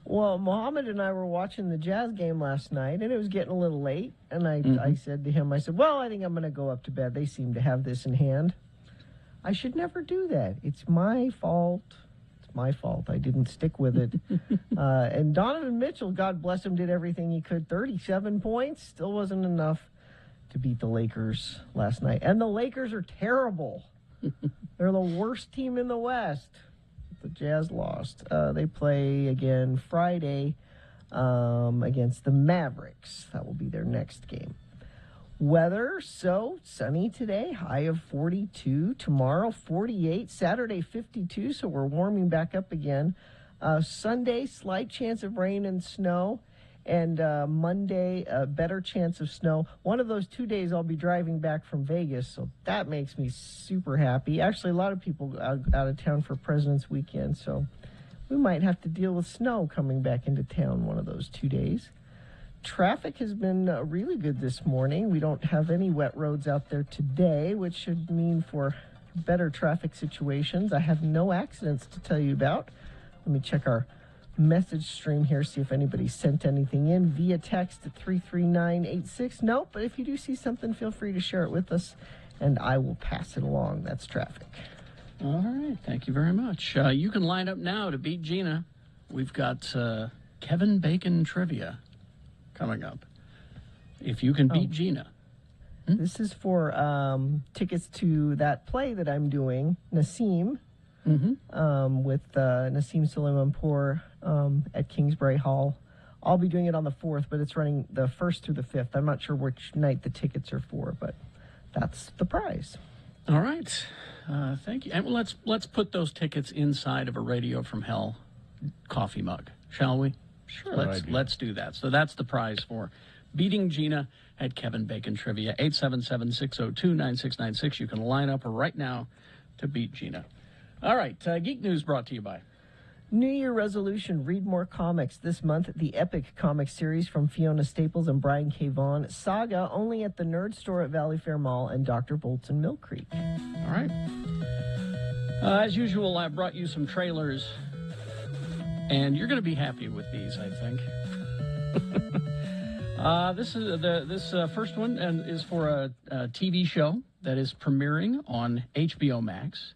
Well, Mohammed and I were watching the Jazz game last night, and it was getting a little late. And I said to him, I think I'm going to go up to bed. They seem to have this in hand. I should never do that. It's my fault. It's my fault. I didn't stick with it. And Donovan Mitchell, God bless him, did everything he could. 37 points. Still wasn't enough to beat the Lakers last night. And the Lakers are terrible. They're the worst team in the West. The Jazz lost. They play again Friday against the Mavericks. That will be their next game. Weather, so sunny today, high of 42. Tomorrow, 48. Saturday, 52, so we're warming back up again. Sunday, slight chance of rain and snow. And Monday, a better chance of snow. One of those 2 days I'll be driving back from Vegas, so that makes me super happy. Actually, a lot of people out of town for President's Weekend, so we might have to deal with snow coming back into town one of those 2 days. Traffic has been really good this morning. We don't have any wet roads out there today, which should mean for better traffic situations. I have no accidents to tell you about. Let me check our message stream here, see if anybody sent anything in via text at 33986. Nope, but if you do see something, feel free to share it with us, and I will pass it along. That's traffic. All right, thank you very much. You can line up now to beat Gina. We've got Kevin Bacon trivia coming up. If you can beat Gina. This is for tickets to that play that I'm doing, Nassim, with Nassim Suleimanpour at Kingsbury Hall. I'll be doing it on the 4th, but it's running the 1st through the 5th. I'm not sure which night the tickets are for, but that's the prize. All right. Thank you. And let's put those tickets inside of a Radio from Hell coffee mug, shall we? Sure. Let's do that. So that's the prize for beating Gina at Kevin Bacon Trivia. 877-602-9696. You can line up right now to beat Gina. All right. Geek News brought to you by New Year resolution, read more comics. This month, the epic comic series from Fiona Staples and Brian K. Vaughan. Saga, only at the Nerd Store at Valley Fair Mall and Dr. Bolt's in Mill Creek. All right. As usual, I brought you some trailers, and you're going to be happy with these, I think. This first one is for a TV show that is premiering on HBO Max.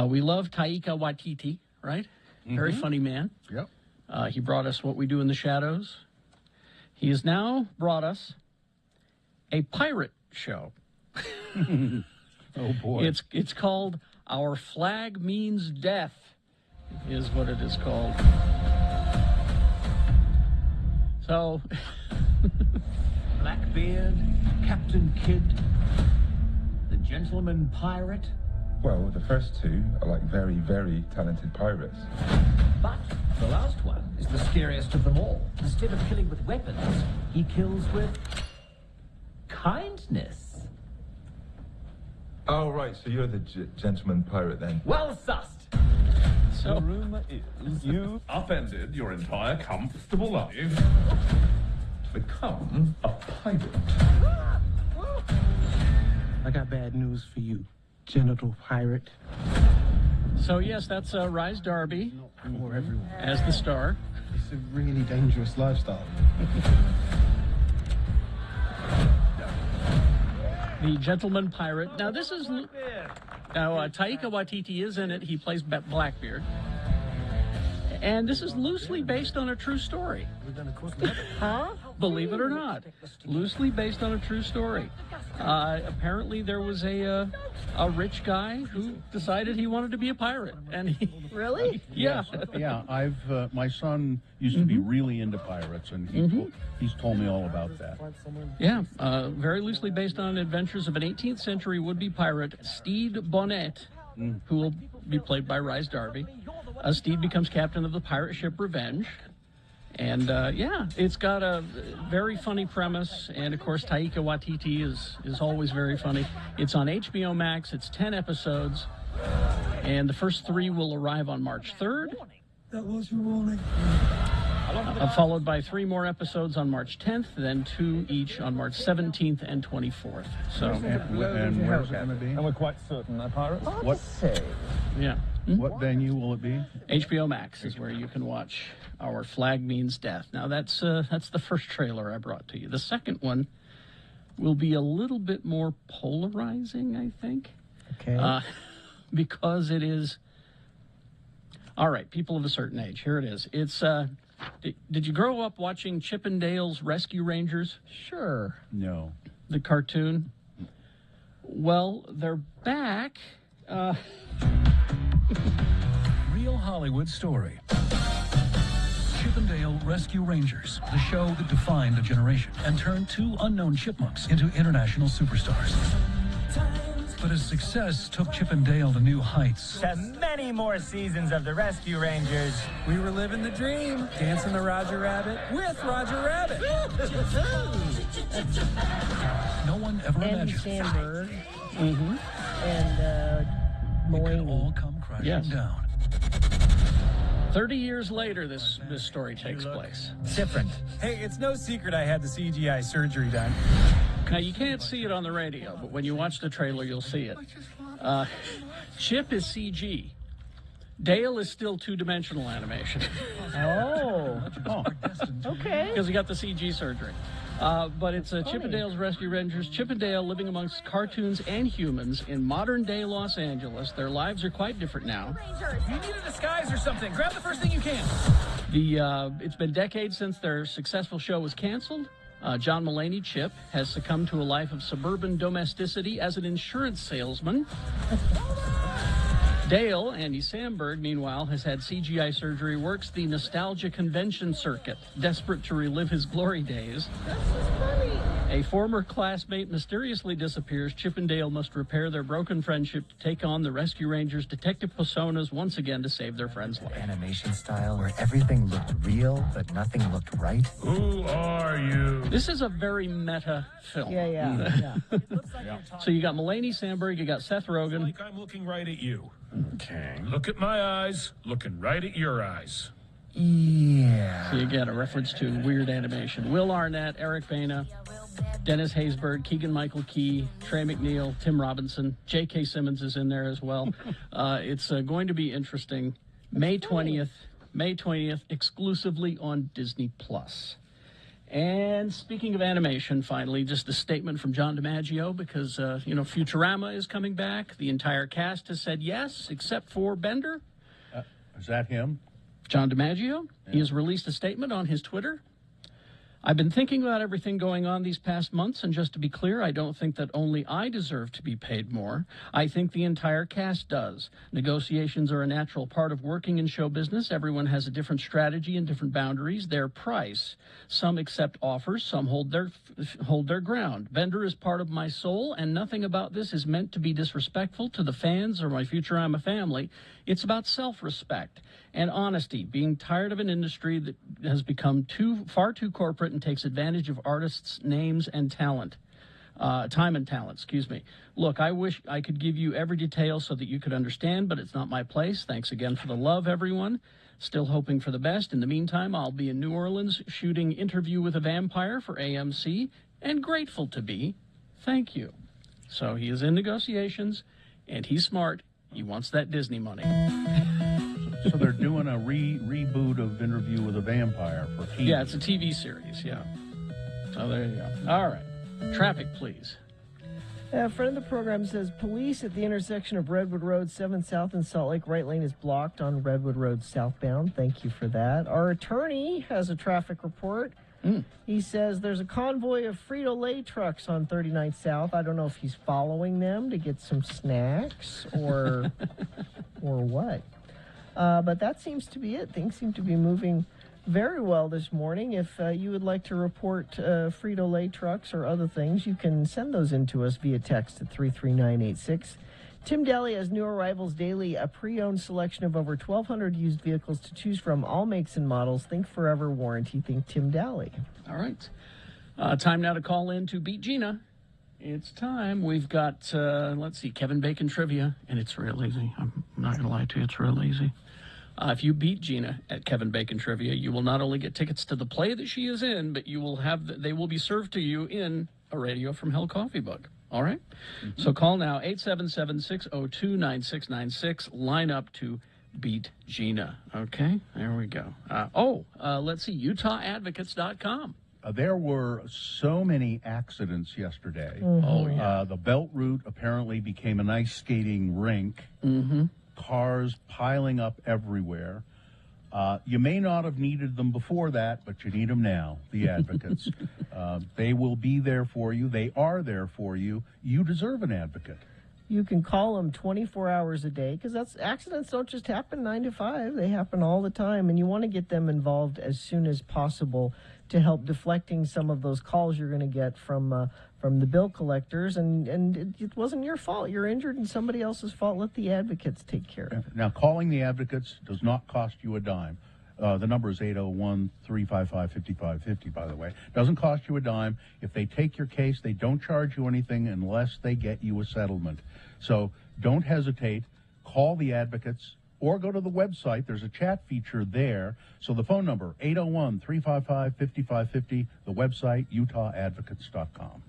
We love Taika Waititi, right? Very funny man. Yep. He brought us What We Do in the Shadows. He has now brought us a pirate show. Oh, boy. It's called Our Flag Means Death, is what it is called. So... Blackbeard, Captain Kidd, the Gentleman Pirate. Well, the first two are like very, very talented pirates. But the last one is the scariest of them all. Instead of killing with weapons, he kills with kindness. Oh, right, so you're the Gentleman Pirate then. Well sussed. So, the rumor is you've upended your entire comfortable life. Become a pirate. I got bad news for you, genital pirate. So yes, that's Rise Darby For everyone. as the star. It's a really dangerous lifestyle. The Gentleman Pirate. Now this is Taika Waititi is in it. He plays Blackbeard. And this is loosely based on a true story. Huh? Believe it or not. Loosely based on a true story. Apparently there was a rich guy who decided he wanted to be a pirate. And he... Really? Yeah. Yeah, my son used to be really into pirates, and he's told me all about that. Yeah, very loosely based on adventures of an 18th century would-be pirate, Stede Bonnet, who will be played by Rise Darby. Stede becomes captain of the pirate ship Revenge. And, it's got a very funny premise. And, of course, Taika Waititi is always very funny. It's on HBO Max. It's 10 episodes. And the first 3 will arrive on March 3rd. That was your warning. Followed by 3 more episodes on March 10th, then 2 each on March 17th and 24th. So, And where's it going to be? And we're quite certain they're pirates. What? yeah. What venue will it be? HBO Max is where you can watch Our Flag Means Death. Now, that's the first trailer I brought to you. The second one will be a little bit more polarizing, I think. Okay. Because it is... All right, people of a certain age. Here it is. It's... Did you grow up watching Chip and Dale's Rescue Rangers? Sure. No. the cartoon. Well, they're back. Real Hollywood story. Chippendale Rescue Rangers, the show that defined a generation and turned two unknown chipmunks into international superstars. But his success took Chippendale to new heights. To many more seasons of the Rescue Rangers. We were living the dream, dancing the Roger Rabbit with Roger Rabbit. No one ever Andy imagined. Samberg. Mm-hmm. And it could all come crashing down. 30 years later, this story takes place. Different. Hey, it's no secret I had the CGI surgery done. Now, you can't see it on the radio, but when you watch the trailer, you'll see it. Chip is CG. Dale is still two-dimensional animation. Oh. Okay. Because he got the CG surgery. But it's Chippendale's Rescue Rangers. Chippendale living amongst cartoons and humans in modern-day Los Angeles. Their lives are quite different now. You need a disguise or something. Grab the first thing you can. It's been decades since their successful show was canceled. John Mulaney, Chip, has succumbed to a life of suburban domesticity as an insurance salesman. Dale, Andy Samberg, meanwhile, has had CGI surgery, works the nostalgia convention circuit, desperate to relive his glory days. A former classmate mysteriously disappears. Chip and Dale must repair their broken friendship to take on the Rescue Rangers' detective personas once again to save their friend's life. Animation style where everything looked real, but nothing looked right. Who are you? This is a very meta film. Yeah. So you got Mulaney, Samberg, you got Seth Rogen. Like I'm looking right at you. Okay. Look at my eyes, looking right at your eyes. Yeah. So you get a reference to weird animation. Will Arnett, Eric Bana, Dennis Haysbert, Keegan-Michael Key, Trey McNeil, Tim Robinson, J.K. Simmons is in there as well. It's going to be interesting. May 20th, exclusively on Disney+. And speaking of animation, finally, just a statement from John DiMaggio, because, Futurama is coming back. The entire cast has said yes, except for Bender. Is that him? John DiMaggio. Yeah. He has released a statement on his Twitter. I've been thinking about everything going on these past months, and just to be clear, I don't think that only I deserve to be paid more. I think the entire cast does. Negotiations are a natural part of working in show business. Everyone has a different strategy and different boundaries. Their price. Some accept offers, some hold their ground. Bender is part of my soul, and nothing about this is meant to be disrespectful to the fans or my Futurama family. It's about self-respect and honesty, being tired of an industry that has become far too corporate and takes advantage of artists' names and talent. Time and talent, excuse me. Look, I wish I could give you every detail so that you could understand, but it's not my place. Thanks again for the love, everyone. Still hoping for the best. In the meantime, I'll be in New Orleans shooting Interview with a Vampire for AMC, and grateful to be. Thank you. So he is in negotiations, and he's smart. He wants that Disney money. So they're doing a reboot of Interview with a Vampire for TV. Yeah, it's a TV series, yeah. So there you go. All right. Traffic, please. A friend of the program says police at the intersection of Redwood Road 7 South and Salt Lake right lane is blocked on Redwood Road southbound. Thank you for that. Our attorney has a traffic report. He says there's a convoy of Frito-Lay trucks on 39th South. I don't know if he's following them to get some snacks or what. But that seems to be it. Things seem to be moving very well this morning. If you would like to report Frito-Lay trucks or other things, you can send those in to us via text at 33986. Tim Daly has new arrivals daily, a pre-owned selection of over 1,200 used vehicles to choose from, all makes and models. Think forever warranty. Think Tim Daly. All right. Time now to call in to Beat Gina. It's time. We've got, Kevin Bacon trivia, and it's real easy. I'm not going to lie to you. It's real easy. If you beat Gina at Kevin Bacon trivia, you will not only get tickets to the play that she is in, but you will they will be served to you in a Radio from Hell coffee mug. All right? Mm-hmm. So call now, 877-602-9696. Line up to beat Gina. Okay? There we go. Let's see, UtahAdvocates.com. There were so many accidents yesterday. Mm-hmm. Oh, yeah. The Belt Route apparently became an ice skating rink. Mm-hmm. Cars piling up everywhere. You may not have needed them before that, but you need them now, the advocates. They will be there for you. They are there for you. You deserve an advocate. You can call them 24 hours a day, because accidents don't just happen 9 to 5. They happen all the time, and you want to get them involved as soon as possible to help deflecting some of those calls you're going to get from the bill collectors. And it wasn't your fault. You're injured and somebody else's fault. Let the advocates take care of it. Now, calling the advocates does not cost you a dime. The number is 801-355-5550, by the way. Doesn't cost you a dime. If they take your case, they don't charge you anything unless they get you a settlement. So don't hesitate. Call the advocates or go to the website. There's a chat feature there. So the phone number, 801-355-5550. The website, utahadvocates.com.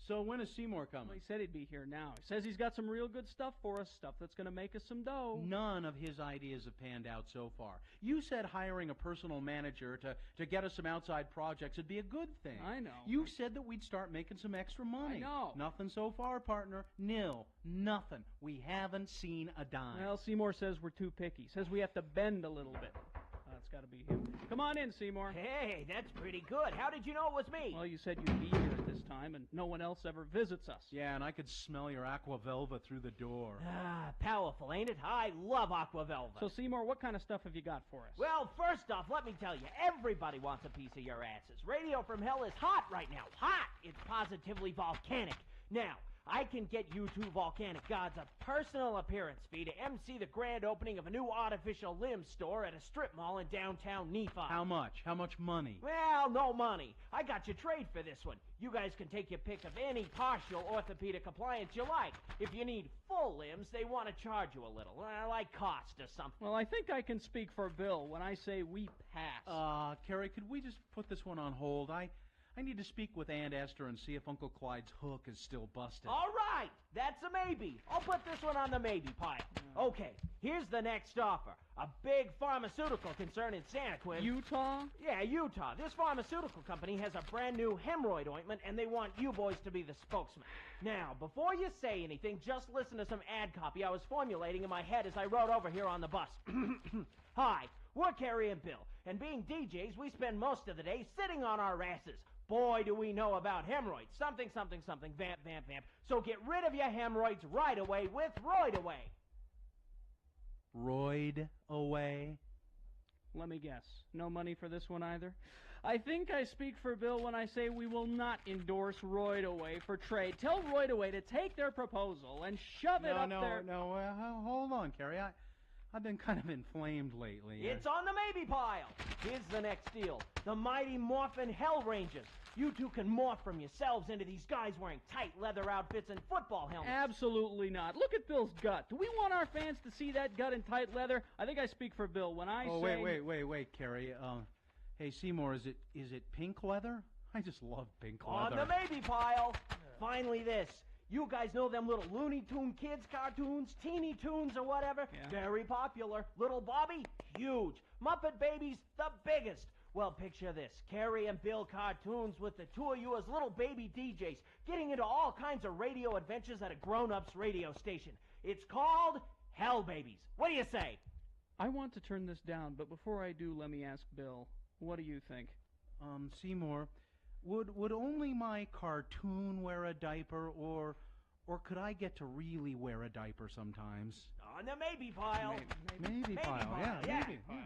So when is Seymour coming? Well, he said he'd be here now. He says he's got some real good stuff for us, stuff that's going to make us some dough. None of his ideas have panned out so far. You said hiring a personal manager to get us some outside projects would be a good thing. I know. You said that we'd start making some extra money. I know. Nothing so far, partner. Nil. Nothing. We haven't seen a dime. Well, Seymour says we're too picky. Says we have to bend a little bit. That's got to be him. Come on in, Seymour. Hey, that's pretty good. How did you know it was me? Well, you said you'd be here at this time, and no one else ever visits us. Yeah, and I could smell your aqua velva through the door. Ah, powerful, ain't it? I love aqua velva. So, Seymour, what kind of stuff have you got for us? Well, first off, let me tell you, everybody wants a piece of your asses. Radio from Hell is hot right now. Hot! It's positively volcanic. Now, I can get you two volcanic gods a personal appearance fee to MC the grand opening of a new artificial limb store at a strip mall in downtown Nephi. How much? How much money? Well, no money. I got you trade for this one. You guys can take your pick of any partial orthopedic appliance you like. If you need full limbs, they want to charge you a little, like cost or something. Well, I think I can speak for Bill when I say we pass. Carrie, could we just put this one on hold? I need to speak with Aunt Esther and see if Uncle Clyde's hook is still busted. All right, that's a maybe. I'll put this one on the maybe pile. Okay, here's the next offer. A big pharmaceutical concern in Santa Quinn. Utah? Yeah, Utah. This pharmaceutical company has a brand new hemorrhoid ointment, and they want you boys to be the spokesman. Now, before you say anything, just listen to some ad copy I was formulating in my head as I rode over here on the bus. Hi, we're Carrie and Bill, and being DJs, we spend most of the day sitting on our asses. Boy, do we know about hemorrhoids. Something, something, something, vamp, vamp, vamp. So get rid of your hemorrhoids right away with Roid Away. Roid Away? Let me guess. No money for this one either? I think I speak for Bill when I say we will not endorse Roid Away for trade. Tell Roid Away to take their proposal and shove it up there. No, hold on, Carrie. I've been kind of inflamed lately. It's on the maybe pile. Here's the next deal. The Mighty Morphin Hell Rangers. You two can morph from yourselves into these guys wearing tight leather outfits and football helmets. Absolutely not. Look at Bill's gut. Do we want our fans to see that gut in tight leather? I think I speak for Bill when I say... Wait, Carrie. Hey, Seymour, is it pink leather? I just love pink leather. On the maybe pile. Finally this. You guys know them little Looney Tune kids cartoons, Teeny Toons or whatever? Yeah. Very popular. Little Bobby? Huge. Muppet Babies? The biggest. Well, picture this. Carrie and Bill cartoons with the two of you as little baby DJs, getting into all kinds of radio adventures at a grown-ups radio station. It's called Hell Babies. What do you say? I want to turn this down, but before I do, let me ask Bill. What do you think? Seymour, would only my cartoon wear a diaper, or could I get to really wear a diaper sometimes? On the maybe pile. Maybe pile. Yeah, maybe. Yeah.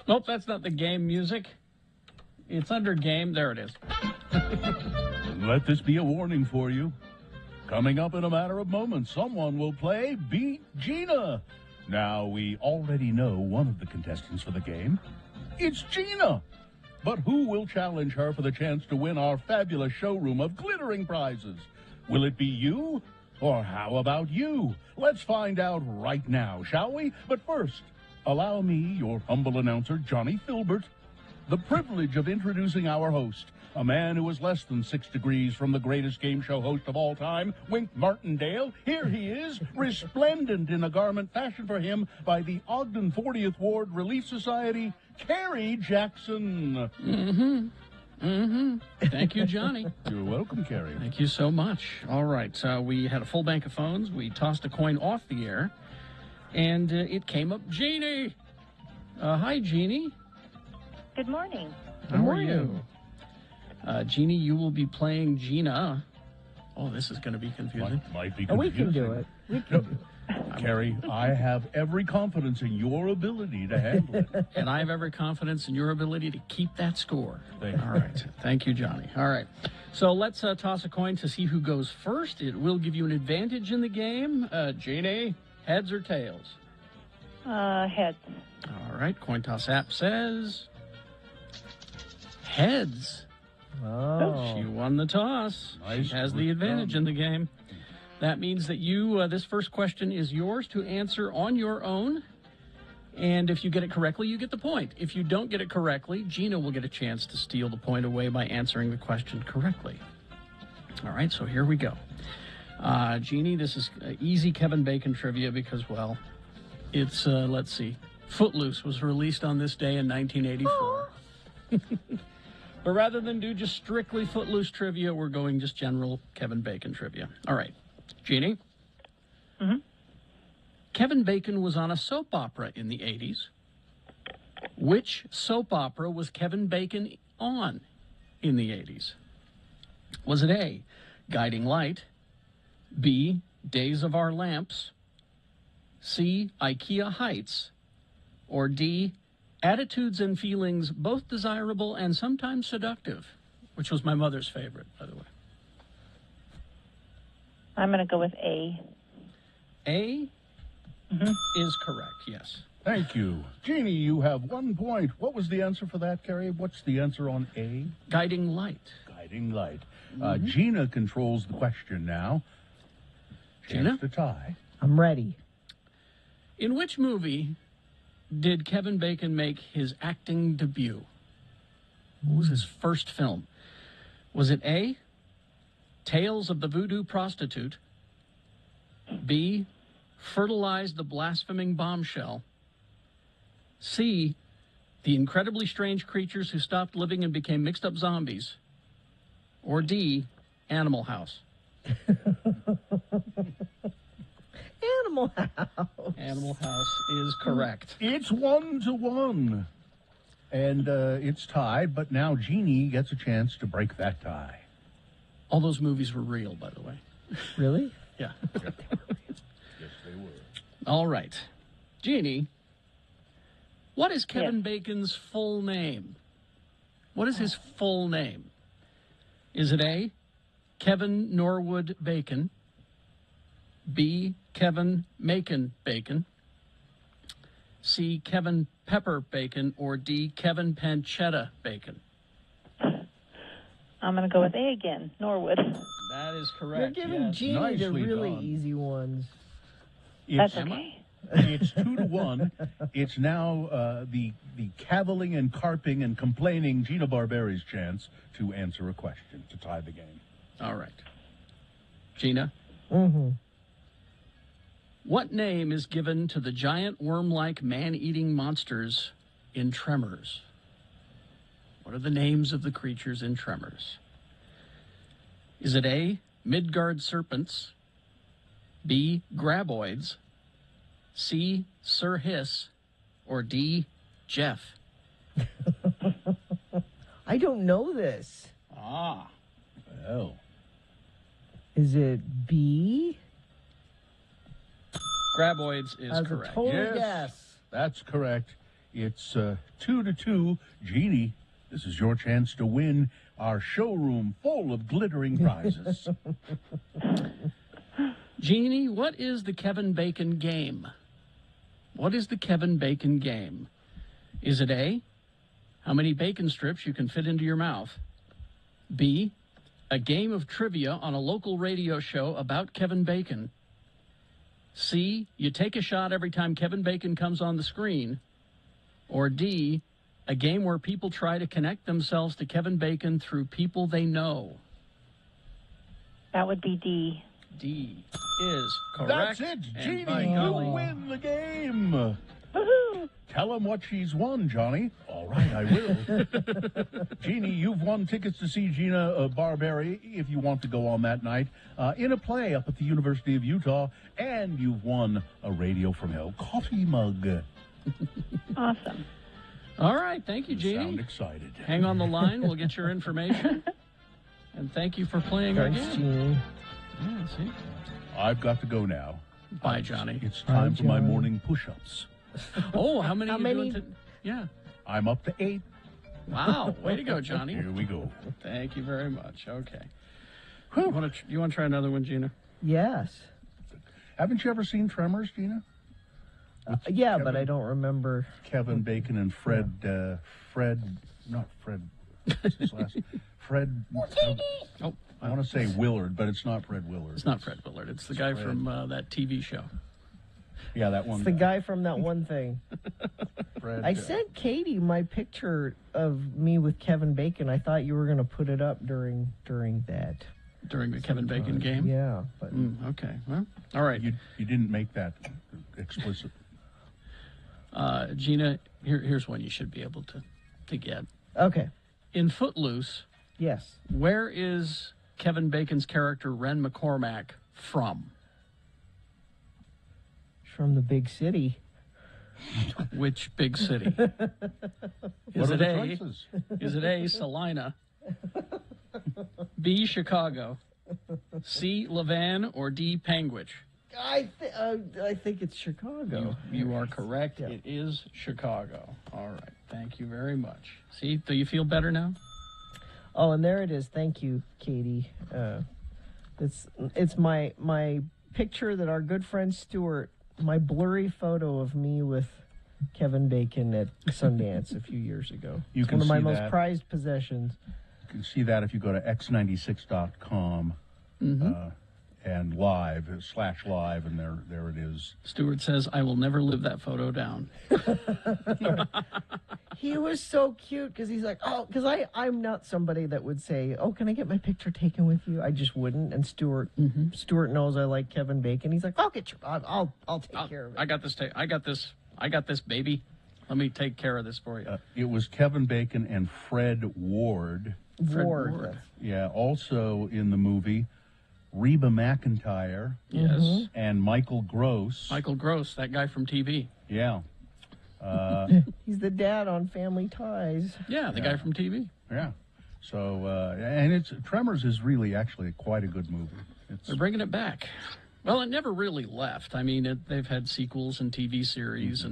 Nope, that's not the game music. It's under game. There it is. Let this be a warning for you. Coming up in a matter of moments, someone will play Beat Gina. Now, we already know one of the contestants for the game. It's Gina. But who will challenge her for the chance to win our fabulous showroom of glittering prizes? Will it be you? Or how about you? Let's find out right now, shall we? But first, allow me, your humble announcer, Johnny Filbert, the privilege of introducing our host, a man who is less than 6 degrees from the greatest game show host of all time, Wink Martindale. Here he is, resplendent in a garment fashioned for him by the Ogden 40th Ward Relief Society, Carrie Jackson. Thank you, Johnny. You're welcome, Carrie. Thank you so much. All right, we had a full bank of phones. We tossed a coin off the air, and it came up Jeannie. Hi, Jeannie. Good morning. How are you? Jeannie, you will be playing Gina. Oh, this is going to be confusing. Might be Oh, confusing. we can do it. We can do it. Carrie, I have every confidence in your ability to handle it. And I have every confidence in your ability to keep that score. Thank you. All right. Thank you, Johnny. All right. So let's toss a coin to see who goes first. It will give you an advantage in the game. Jeannie, heads or tails? Heads. All right. Coin toss app says heads. Oh. She won the toss. Nice. She has the advantage in the game. That means that you, this first question is yours to answer on your own. And if you get it correctly, you get the point. If you don't get it correctly, Gina will get a chance to steal the point away by answering the question correctly. All right, so here we go. Jeannie, this is easy Kevin Bacon trivia because, well, it's, let's see, Footloose was released on this day in 1984. But rather than do just strictly Footloose trivia, we're going just general Kevin Bacon trivia. All right. Jeannie? Mm-hmm. Kevin Bacon was on a soap opera in the 80s. Which soap opera was Kevin Bacon on in the 80s? Was it A, Guiding Light, B, Days of Our Lamps, C, IKEA Heights, or D, Attitudes and Feelings, both desirable and sometimes seductive, which was my mother's favorite, by the way? I'm going to go with A. A is correct, yes. Thank you. Jeannie, you have 1 point. What was the answer for that, Carrie? What's the answer on A? Guiding Light. Guiding Light. Gina controls the question now. Gina? Chance to tie. I'm ready. In which movie did Kevin Bacon make his acting debut? What was his first film? Was it A, Tales of the Voodoo Prostitute, B, Fertilize the Blaspheming Bombshell, C, The Incredibly Strange Creatures Who Stopped Living and Became Mixed Up Zombies, or D, Animal House? Animal House. Animal House is correct. It's 1-1. And it's tied, but now Jeannie gets a chance to break that tie. All those movies were real, by the way. Really? Yeah. Yes, they were. All right. Jeannie, what is Kevin Bacon's full name? What is his full name? Is it A, Kevin Norwood Bacon, B, Kevin Macon Bacon, C, Kevin Pepper Bacon, or D, Kevin Pancetta Bacon? I'm going to go with A again, Norwood. That is correct. You're giving yes. Jeannie the Nicely really done. easy ones. That's okay. It's 2-1. It's now the cavilling and carping and complaining Gina Barberi's chance to answer a question to tie the game. All right. Gina? Mm-hmm. What name is given to the giant worm-like man-eating monsters in Tremors? What are the names of the creatures in Tremors? Is it A, Midgard serpents, B, graboids, C, Sir Hiss, or D, Jeff? I don't know this. Ah. Well. Is it B? Graboids is As correct. A total guess. That's correct. It's 2-2. Jeannie, this is your chance to win our showroom full of glittering prizes. Jeannie, what is the Kevin Bacon game? What is the Kevin Bacon game? Is it A, how many bacon strips you can fit into your mouth? B, a game of trivia on a local radio show about Kevin Bacon? C, you take a shot every time Kevin Bacon comes on the screen? Or D, a game where people try to connect themselves to Kevin Bacon through people they know? That would be D. D is correct. That's it, And Jeannie. by You golly, win the game. Woohoo! Tell him what she's won, Johnny. All right, I will. Jeannie, you've won tickets to see Gina Barberi, if you want to go on that night, in a play up at the University of Utah, and you've won a Radio from Hell coffee mug. Awesome. All right, thank you, Jeannie. Sound excited. Hang on the line. We'll get your information. And thank you for playing our Thanks, game. Jeannie. Yeah, see? I've got to go now. Bye, Johnny. It's time Bye, for my Johnny. morning push-ups. Oh, how many How are you many? doing? Yeah. I'm up to 8. Wow. Way to go, Johnny. Here we go. Thank you very much. Okay. You want to try another one, Gina? Yes. Haven't you ever seen Tremors, Gina? Yeah, but I don't remember. Kevin Bacon and Fred, not Fred, what's his last? Fred, Oh, I want to say Willard, but it's not Fred Willard. it's not Fred Willard. It's the guy Fred. from that TV show. Yeah, that one. It's the guy from that one thing. Fred, I sent Katie my picture of me with Kevin Bacon. I thought you were going to put it up during that. During the Kevin Bacon game? Yeah. But Okay. Well, all right. You didn't make that explicit. Gina, here's one you should be able to get. Okay. In Footloose, Yes. where is Kevin Bacon's character Ren McCormack from? From the big city. Which big city? What are the choices? Is it A, Salina, B, Chicago, C, Levan, or D, Panguitch? I think it's Chicago. You are correct. Yeah. It is Chicago. All right. Thank you very much. See, do you feel better now? Oh, and there it is. Thank you, Katie. It's my picture that our good friend Stuart, my blurry photo of me with Kevin Bacon at Sundance a few years ago. You It's can one of my see most that. prized possessions. You can see that if you go to x96.com and live, /live, and there it is. Stuart says, I will never live that photo down. He was so cute because he's like, oh, because I'm not somebody that would say, oh, can I get my picture taken with you? I just wouldn't. And Stuart knows I like Kevin Bacon. He's like, I'll get you. I'll take care of it. I got this, baby. Let me take care of this for you. It was Kevin Bacon and Fred Ward. Ward. Yeah, also in the movie, Reba McEntire. Yes. And Michael Gross. Michael Gross, that guy from TV. Yeah. He's the dad on Family Ties. Yeah, the guy from TV. Yeah. So, and Tremors is really actually quite a good movie. They're bringing it back. Well, it never really left. I mean, they've had sequels and TV series,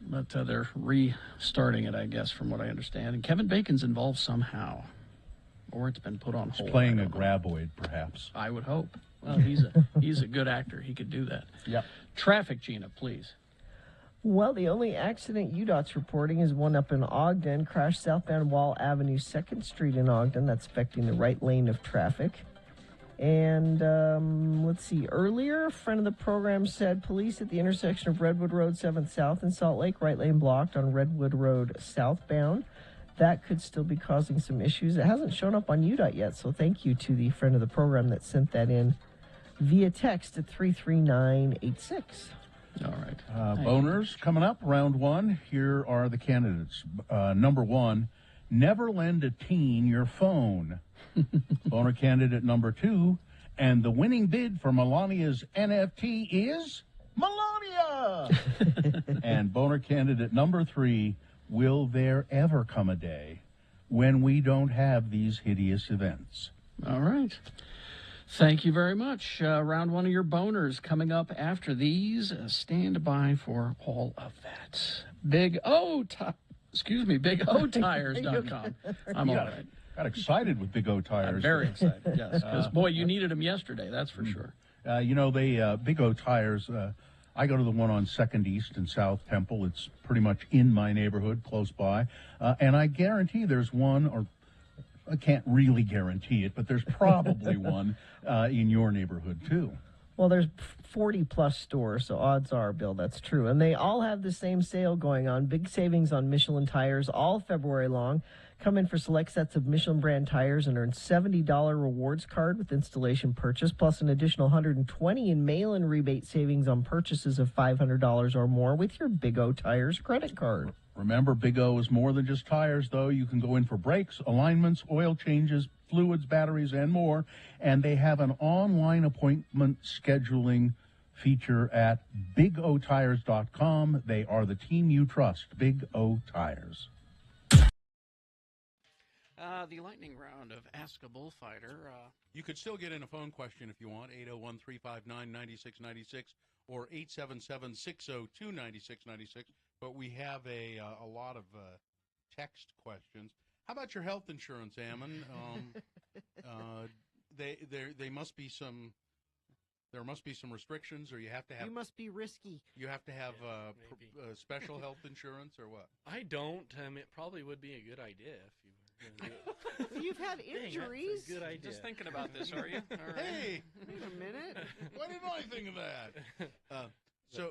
but they're restarting it, I guess, from what I understand. And Kevin Bacon's involved somehow, or it's been put on hold. He's playing a graboid, perhaps. I would hope. Well, he's a good actor. He could do that. Yep. Traffic, Gina, please. Well, the only accident UDOT's reporting is one up in Ogden. Crashed southbound Wall Avenue, 2nd Street in Ogden. That's affecting the right lane of traffic. And let's see, earlier, a friend of the program said police at the intersection of Redwood Road 7th South and Salt Lake, right lane blocked on Redwood Road southbound. That could still be causing some issues. It hasn't shown up on UDOT yet, so thank you to the friend of the program that sent that in via text at 33986. All right. Boners coming up, round one. Here are the candidates. Number one, never lend a teen your phone. Boner candidate number two, and the winning bid for Melania's NFT is Melania. And boner candidate number three, will there ever come a day when we don't have these hideous events? All right. Thank you very much. Round one of your boners coming up after these. Stand by for all of that. BigOTires.com. I'm all right. Got excited with Big O Tires. I'm very excited, yes. Because, boy, you needed them yesterday, that's for sure. Big O Tires, I go to the one on 2nd East and South Temple. It's pretty much in my neighborhood, close by. And I guarantee there's one, or I can't really guarantee it, but there's probably one in your neighborhood, too. Well, there's 40-plus stores, so odds are, Bill, that's true. And they all have the same sale going on. Big savings on Michelin tires all February long. Come in for select sets of Michelin brand tires and earn $70 rewards card with installation purchase, plus an additional $120 in mail-in rebate savings on purchases of $500 or more with your Big O Tires credit card. Remember, Big O is more than just tires, though. You can go in for brakes, alignments, oil changes, fluids, batteries, and more. And they have an online appointment scheduling feature at BigOTires.com. They are the team you trust, Big O Tires. The lightning round of Ask a Bullfighter. You could still get in a phone question if you want, 801-359-9696 or 877-602-9696. But we have a lot of text questions. How about your health insurance, Ammon? They must be some. There must be some restrictions, or you have to have. You must be risky. You have to have special health insurance, or what? I don't. It probably would be a good idea if you. You've had injuries. Good idea. Just thinking about this, are you? All right. Hey, wait a minute. Why didn't I think of that?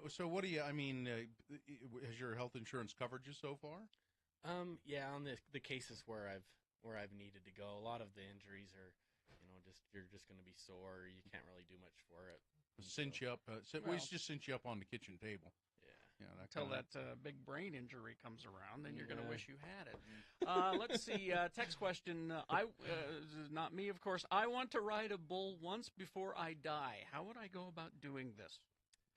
So what do you? I mean, has your health insurance covered you so far? Yeah, on the cases where I've needed to go, a lot of the injuries are, you're just going to be sore. You can't really do much for it. Cinch you up. We just cinch you up on the kitchen table. Yeah, until that big brain injury comes around, then you're going to wish you had it. Let's see. Text question. This is not me, of course. I want to ride a bull once before I die. How would I go about doing this?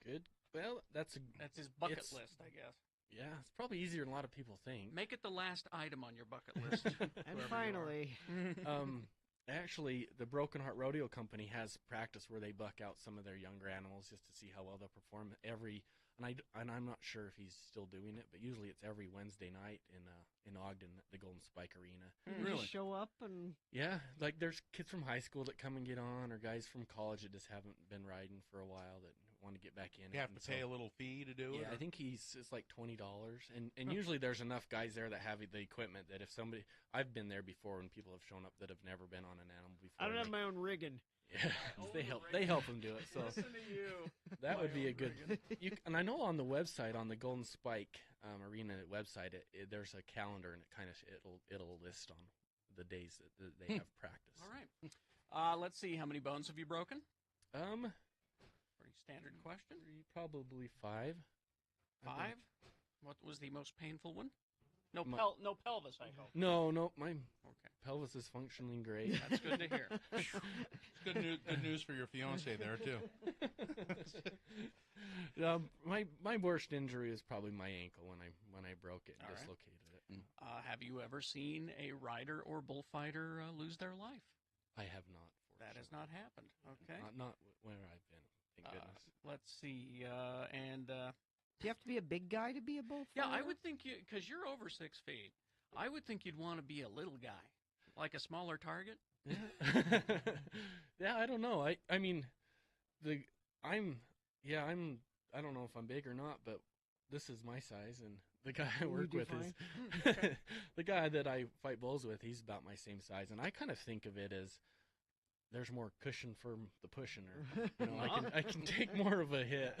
Good. Well, that's his bucket list, I guess. Yeah, it's probably easier than a lot of people think. Make it the last item on your bucket list. And finally, actually, the Broken Heart Rodeo Company has practice where they buck out some of their younger animals just to see how well they'll perform. And I'm not sure if he's still doing it, but usually it's every Wednesday night in Ogden at the Golden Spike Arena. Really? Just show up and yeah, like there's kids from high school that come and get on, or guys from college that just haven't been riding for a while that want to get back in. You have to pay a little fee to do it. Yeah, I think it's like $20, and usually there's enough guys there that have the equipment that if somebody, I've been there before when people have shown up that have never been on an animal before. I don't have my own rigging. Yeah, they help them do it. So listen to you. That would be a good. And I know on the website, on the Golden Spike Arena website, there's a calendar, and it'll list on the days that they have practice. All right. Let's see. How many bones have you broken? Pretty standard question. Probably 5. 5. What was the most painful one? No pelvis, I hope. No, my pelvis is functioning great. That's good to hear. Good news for your fiance there too. My worst injury is probably my ankle when I broke it and dislocated it. Have you ever seen a rider or bullfighter lose their life? I have not. That has not happened. Okay. Not where I've been. Thank goodness. Let's see. Do you have to be a big guy to be a bullfighter? Yeah, I would think because you're over 6 feet. I would think you'd want to be a little guy, like a smaller target. Yeah, I don't know. I mean, I don't know if I'm big or not, but this is my size, and the guy I work with is the guy that I fight bulls with. He's about my same size, and I kind of think of it as there's more cushion for the pushing her. You know, I can take more of a hit.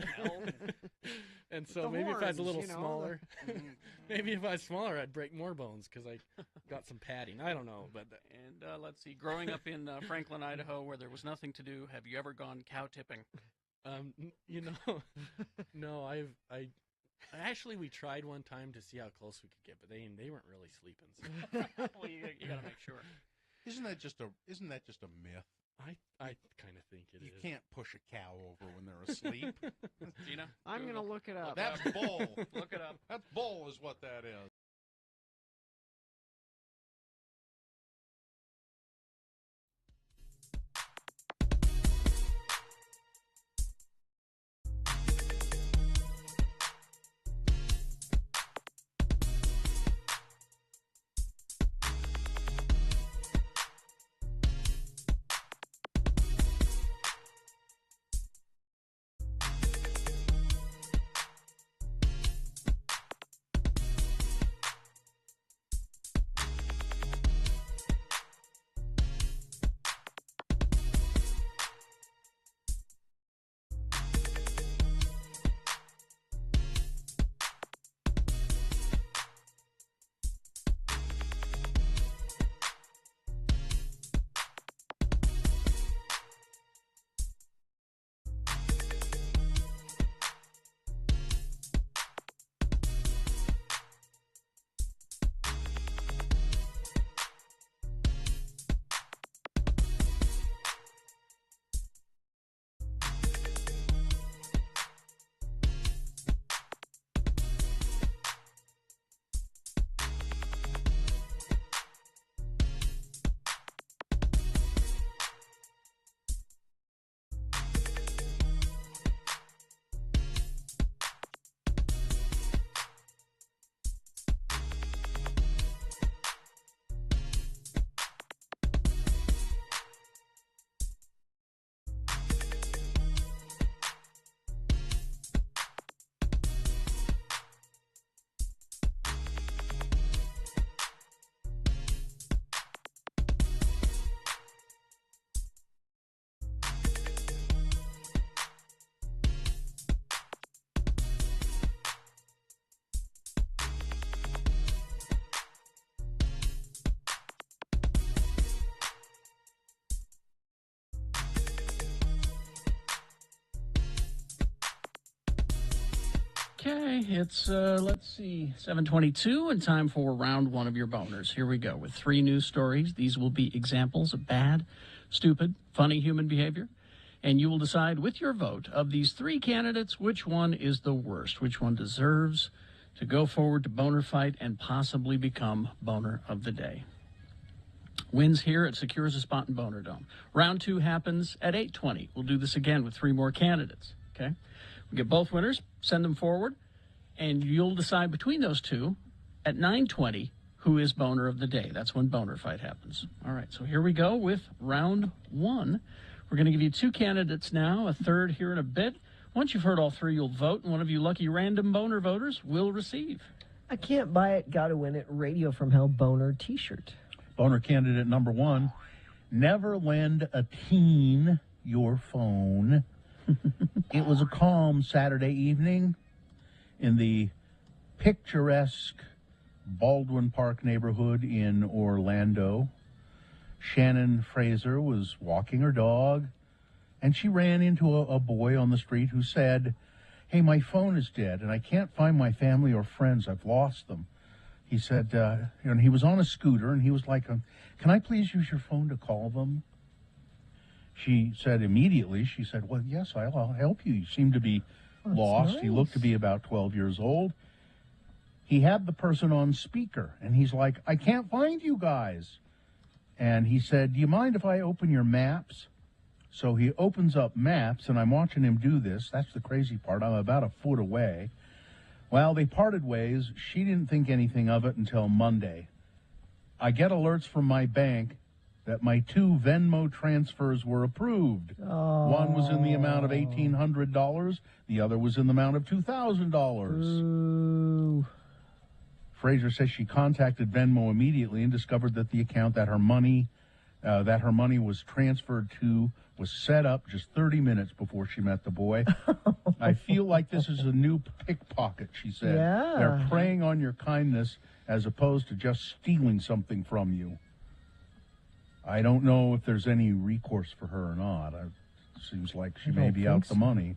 And so The maybe if I was a little horns, you know, smaller, maybe if I was smaller, I'd break more bones because I got some padding. I don't know, but And let's see, growing up in Franklin, Idaho, where there was nothing to do, have you ever gone cow tipping? You know, no, I actually we tried one time to see how close we could get, but they weren't really sleeping. So. Well, you got to make sure. Isn't that just a myth? I kind of think it is. You can't push a cow over when they're asleep. Gina, I'm going to look it up. That's bull. Look it up. That's bull is what that is. Okay, it's, let's see, 7:22 and time for round one of your boners. Here we go with 3 news stories. These will be examples of bad, stupid, funny human behavior. And you will decide with your vote of these 3 candidates which one is the worst, which one deserves to go forward to boner fight and possibly become boner of the day. Wins here, it secures a spot in Boner Dome. Round 2 happens at 8:20. We'll do this again with 3 more candidates, okay? We get both winners, send them forward, and you'll decide between those 2 at 9:20 who is boner of the day. That's when boner fight happens. All right, so here we go with round 1. We're going to give you 2 candidates now, a third here in a bit. Once you've heard all 3, you'll vote, and one of you lucky random boner voters will receive. I can't buy it, gotta win it. Radio from Hell boner t-shirt. Boner candidate number 1, never lend a teen your phone. It was a calm Saturday evening in the picturesque Baldwin Park neighborhood in Orlando. Shannon Fraser was walking her dog, and she ran into a boy on the street who said, "Hey, my phone is dead, and I can't find my family or friends. I've lost them." He said, and he was on a scooter, and he was like, "Can I please use your phone to call them?" She said immediately, she said, "Well, yes, I'll help you. You seem to be lost." nice. He looked to be about 12 years old. He had the person on speaker, and he's like, "I can't find you guys." And he said, "Do you mind if I open your maps?" So he opens up maps, and I'm watching him do this. That's the crazy part. I'm about a foot away. Well, they parted ways. She didn't think anything of it until Monday. I get alerts from my bank that my 2 Venmo transfers were approved. One was in the amount of $1,800. The other was in the amount of $2,000. Fraser says she contacted Venmo immediately and discovered that the account that her money that her money was transferred to was set up just 30 minutes before she met the boy. I feel like this is a new pickpocket, she said. Yeah. They're preying on your kindness as opposed to just stealing something from you. I don't know if there's any recourse for her or not. It seems like she may be out the money.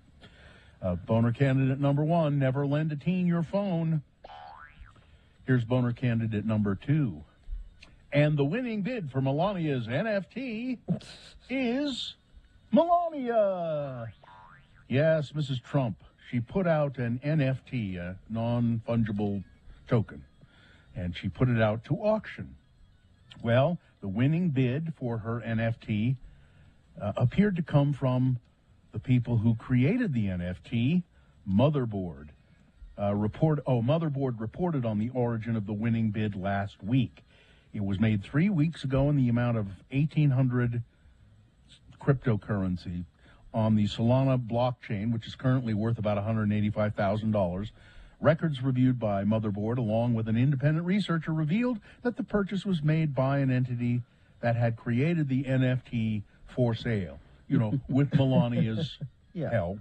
Boner candidate number 1, never lend a teen your phone. Here's boner candidate number 2. And the winning bid for Melania's NFT is Melania. Yes, Mrs. Trump. She put out an NFT, a non-fungible token, and she put it out to auction. Well, the winning bid for her NFT appeared to come from the people who created the NFT, Motherboard. Motherboard reported on the origin of the winning bid last week. It was made 3 weeks ago in the amount of 1,800 cryptocurrency on the Solana blockchain, which is currently worth about $185,000. Records reviewed by Motherboard, along with an independent researcher, revealed that the purchase was made by an entity that had created the NFT for sale, with Melania's help.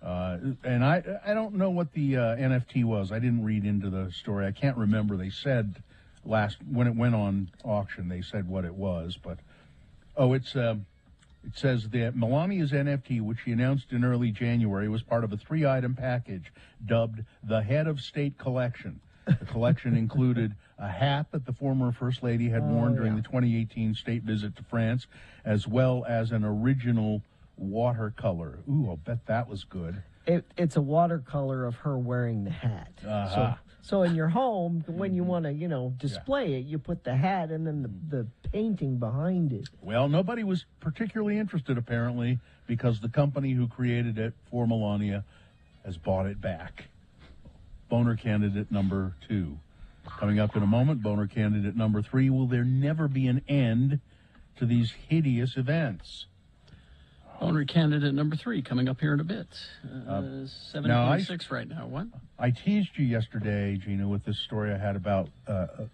And I don't know what the NFT was. I didn't read into the story. I can't remember. They said when it went on auction, they said what it was. But, it says that Melania's NFT, which she announced in early January, was part of a 3-item package dubbed the Head of State Collection. The collection included a hat that the former First Lady had worn during the 2018 state visit to France, as well as an original watercolor. Ooh, I'll bet that was good. It's a watercolor of her wearing the hat. So in your home, when you want to, display it, you put the hat and then the painting behind it. Well, nobody was particularly interested, apparently, because the company who created it for Melania has bought it back. Boner candidate number 2. Coming up in a moment, boner candidate number 3. Will there never be an end to these hideous events? Boner candidate number 3 coming up here in a bit. 7:26 right now. What? I teased you yesterday, Gina, with this story I had about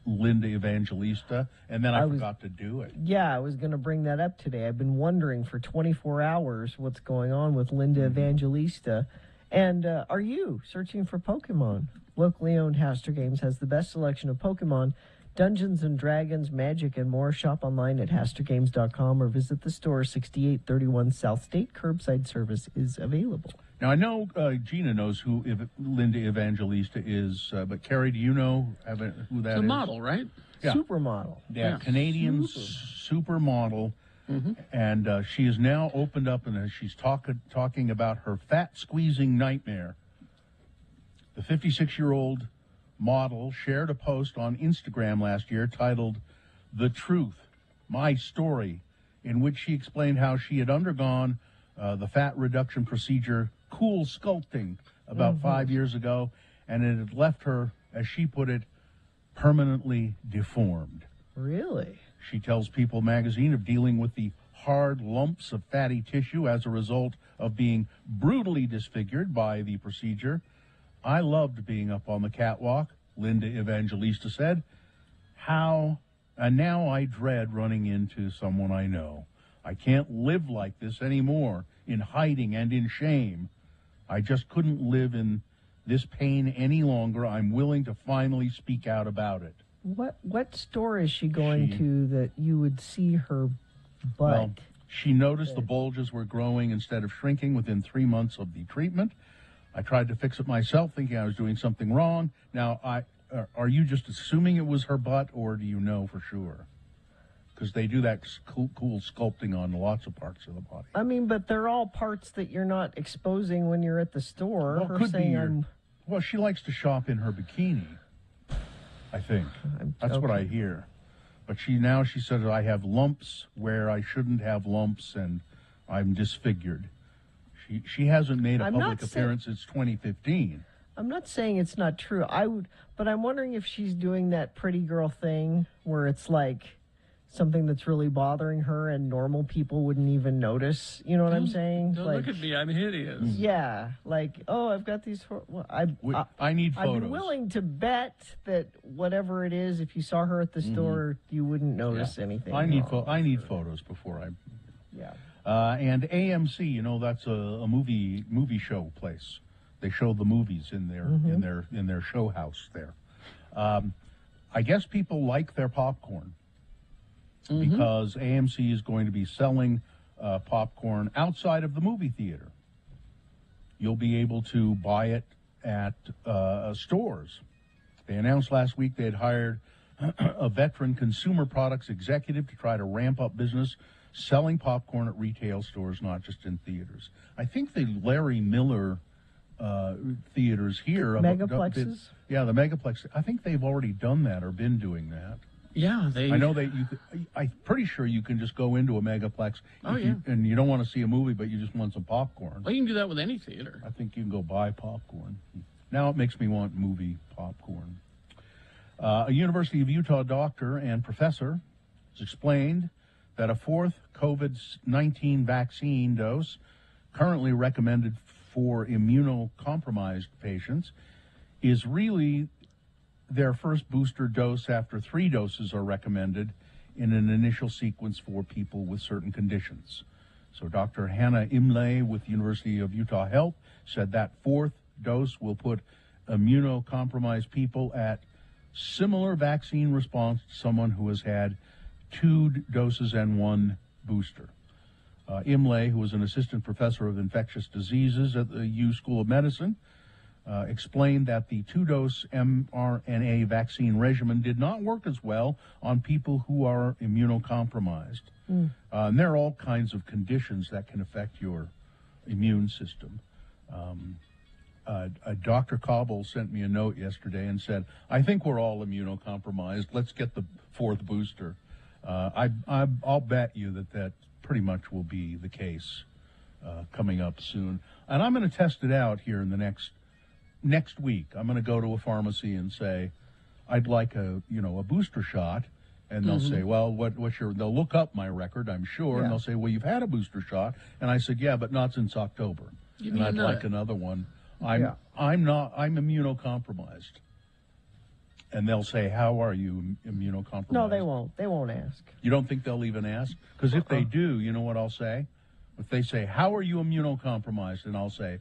Linda Evangelista, and then I forgot to do it. Yeah, I was going to bring that up today. I've been wondering for 24 hours what's going on with Linda Evangelista. And are you searching for Pokemon? Locally owned Hostess Games has the best selection of Pokemon, Dungeons and Dragons, Magic, and more. Shop online at HostessGames.com or visit the store, 6831 South State. Curbside service is available. Now, I know Gina knows who Linda Evangelista is, but Carrie, do you know who that is? It's a model, right? Yeah. Supermodel. Yeah, Canadian supermodel. Mm-hmm. And she is now opened up, and she's talking about her fat-squeezing nightmare. The 56-year-old model shared a post on Instagram last year titled "The Truth, My Story," in which she explained how she had undergone the fat reduction procedure Cool Sculpting about 5 years ago, and it had left her, as she put it, permanently deformed. Really? She tells People magazine of dealing with the hard lumps of fatty tissue as a result of being brutally disfigured by the procedure. "I loved being up on the catwalk," Linda Evangelista said. And now I dread running into someone I know. I can't live like this anymore, in hiding and in shame. I just couldn't live in this pain any longer. I'm willing to finally speak out about it. What store is she going to that you would see her butt? Well, she noticed the bulges were growing instead of shrinking within 3 months of the treatment. I tried to fix it myself, thinking I was doing something wrong. Now, are you just assuming it was her butt, or do you know for sure? Because they do that cool sculpting on lots of parts of the body. I mean, but they're all parts that you're not exposing when you're at the store. Well, could be well, she likes to shop in her bikini, I think. That's what I hear. But she says, I have lumps where I shouldn't have lumps, and I'm disfigured. She hasn't made a public appearance since 2015. I'm not saying it's not true. But I'm wondering if she's doing that pretty girl thing where it's like something that's really bothering her and normal people wouldn't even notice. You know what I'm saying? Don't look at me, I'm hideous. Yeah, like, oh, I've got these. Well, I need photos. I'd be willing to bet that whatever it is, if you saw her at the store, you wouldn't notice anything. I need photos before I. Yeah. And AMC, you know, that's a movie show place. They show the movies in their show house there. I guess people like their popcorn because AMC is going to be selling popcorn outside of the movie theater. You'll be able to buy it at stores. They announced last week they had hired a veteran consumer products executive to try to ramp up business selling popcorn at retail stores, not just in theaters. I think the Larry Miller theaters here. Megaplexes? The Megaplex. I think they've already done that or been doing that. Yeah, I know that I'm pretty sure you can just go into a Megaplex and you don't want to see a movie, but you just want some popcorn. Well, you can do that with any theater. I think you can go buy popcorn. Now it makes me want movie popcorn. A University of Utah doctor and professor has explained that a fourth COVID-19 vaccine dose currently recommended for immunocompromised patients is really their first booster dose after 3 doses are recommended in an initial sequence for people with certain conditions. So Dr. Hannah Imlay with the University of Utah Health said that 4th dose will put immunocompromised people at similar vaccine response to someone who has had 2 doses and 1 booster. Imlay, who was an assistant professor of infectious diseases at the U School of Medicine, explained that the 2-dose mRNA vaccine regimen did not work as well on people who are immunocompromised. And there are all kinds of conditions that can affect your immune system. Dr. Cobble sent me a note yesterday and said, I think we're all immunocompromised. Let's get the 4th booster. I'll bet you that pretty much will be the case coming up soon. And I'm going to test it out here in the next week. I'm going to go to a pharmacy and say, I'd like a booster shot. And they'll say, well, what's your, they'll look up my record, I'm sure, and they'll say, well, you've had a booster shot. And I said, yeah, but not since October. And I'd like another one. I'm immunocompromised. And they'll say, how are you immunocompromised? No, they won't. They won't ask. You don't think they'll even ask? Because if they do, you know what I'll say? If they say, how are you immunocompromised? And I'll say,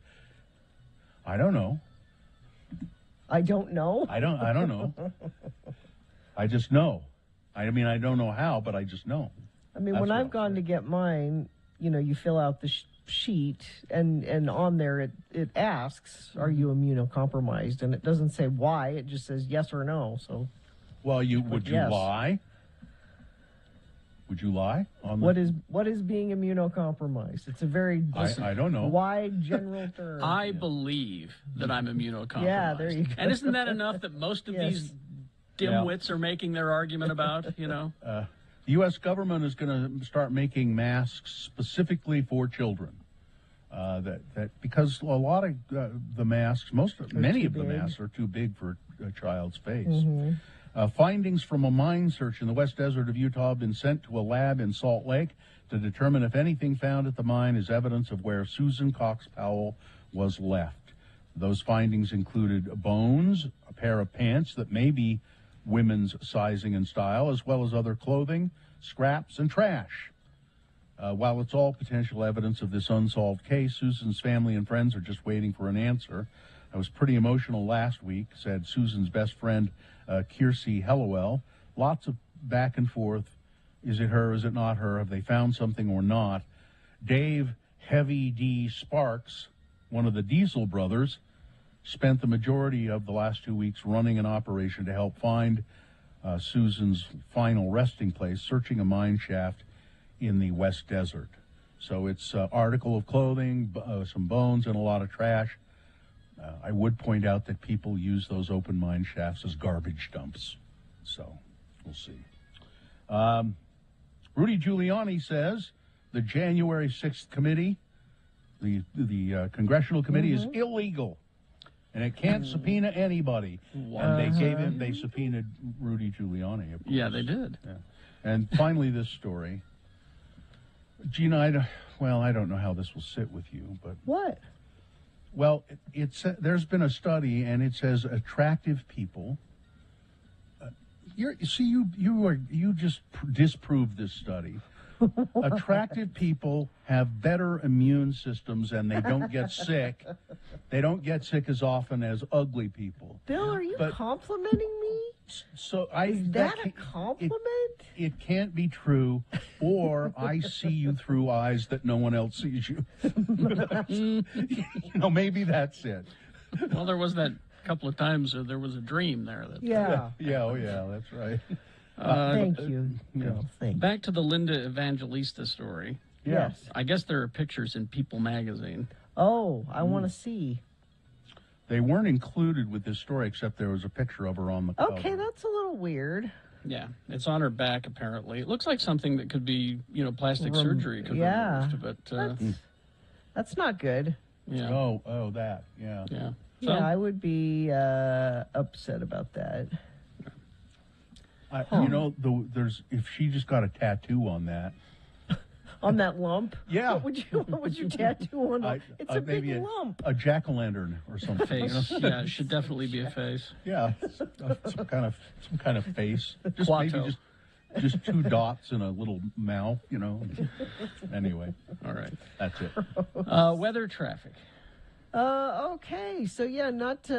I don't know. I don't know? I don't know. I just know. I mean, I don't know how, but I just know. I mean, when I've gone to get mine, you fill out the sheet, and on there it asks, are you immunocompromised? And it doesn't say why, it just says yes or no. So, well, would you lie? Would you lie? What is being immunocompromised? It's a very I don't know. wide general term. I believe that I'm immunocompromised. Yeah, there you go. And isn't that enough that most of these dimwits are making their argument about, The U.S. government is going to start making masks specifically for children. That because a lot of the masks, many of the masks are too big for a child's face. Findings from a mine search in the West Desert of Utah have been sent to a lab in Salt Lake to determine if anything found at the mine is evidence of where Susan Cox Powell was left. Those findings included bones, a pair of pants that may be women's sizing and style, as well as other clothing, scraps, and trash. While it's all potential evidence of this unsolved case, Susan's family and friends are just waiting for an answer. I was pretty emotional last week, said Susan's best friend, Kiersey Hellowell. Lots of back and forth. Is it her? Is it not her? Have they found something or not? Dave Heavy D. Sparks, one of the Diesel brothers, spent the majority of the last 2 weeks running an operation to help find Susan's final resting place, searching a mine shaft in the West Desert. So it's an article of clothing, some bones, and a lot of trash. I would point out that people use those open mine shafts as garbage dumps. So we'll see. Rudy Giuliani says the January 6th committee, the congressional committee, is illegal. And it can't subpoena anybody. And they subpoenaed Rudy Giuliani, of course. Yeah, they did. Yeah. And finally, this story. Gina, I don't know how this will sit with you, but... What? Well, there's been a study, and it says attractive people... you just disproved this study. Attractive people have better immune systems and they don't get sick. They don't get sick as often as ugly people. Bill, are you complimenting me? So Is that a compliment? It can't be true, or I see you through eyes that no one else sees you. Maybe that's it. Well, there was that couple of times there was a dream there. Yeah, that's right. Thank you. Back to the Linda Evangelista story. Yes. I guess there are pictures in People magazine. Oh, I want to see. They weren't included with this story, except there was a picture of her on the cover. Okay, that's a little weird. Yeah, it's on her back, apparently. It looks like something that could be, plastic surgery could be removed, but... that's not good. Yeah. Oh, that, yeah. Yeah. So, yeah, I would be upset about that. If she just got a tattoo on that. On that lump? Yeah. What would you tattoo on? It's a big lump. A jack-o'-lantern or something. Face. Yeah, it should definitely be a face. Yeah. Some kind of face. Maybe just two dots and a little mouth, Anyway. All right. That's it. Weather, traffic. Okay, so yeah, not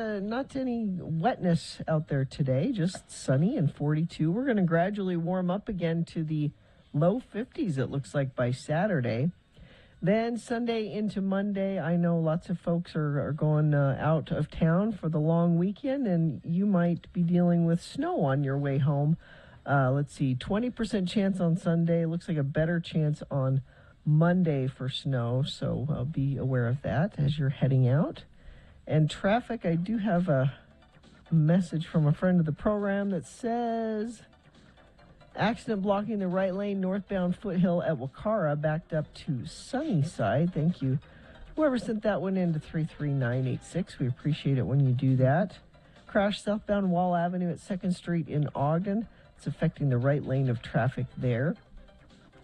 any wetness out there today, just sunny and 42. We're going to gradually warm up again to the low 50s, it looks like, by Saturday. Then Sunday into Monday, I know lots of folks are going out of town for the long weekend, and you might be dealing with snow on your way home. Let's see, 20% chance on Sunday, looks like a better chance on Monday for snow, so be aware of that as you're heading out. And traffic, I do have a message from a friend of the program that says accident blocking the right lane northbound Foothill at Wakara, backed up to Sunnyside. Thank you, whoever sent that one in to 33986. We appreciate it when you do that. Crash southbound Wall Avenue at 2nd Street in Ogden. It's affecting the right lane of traffic there.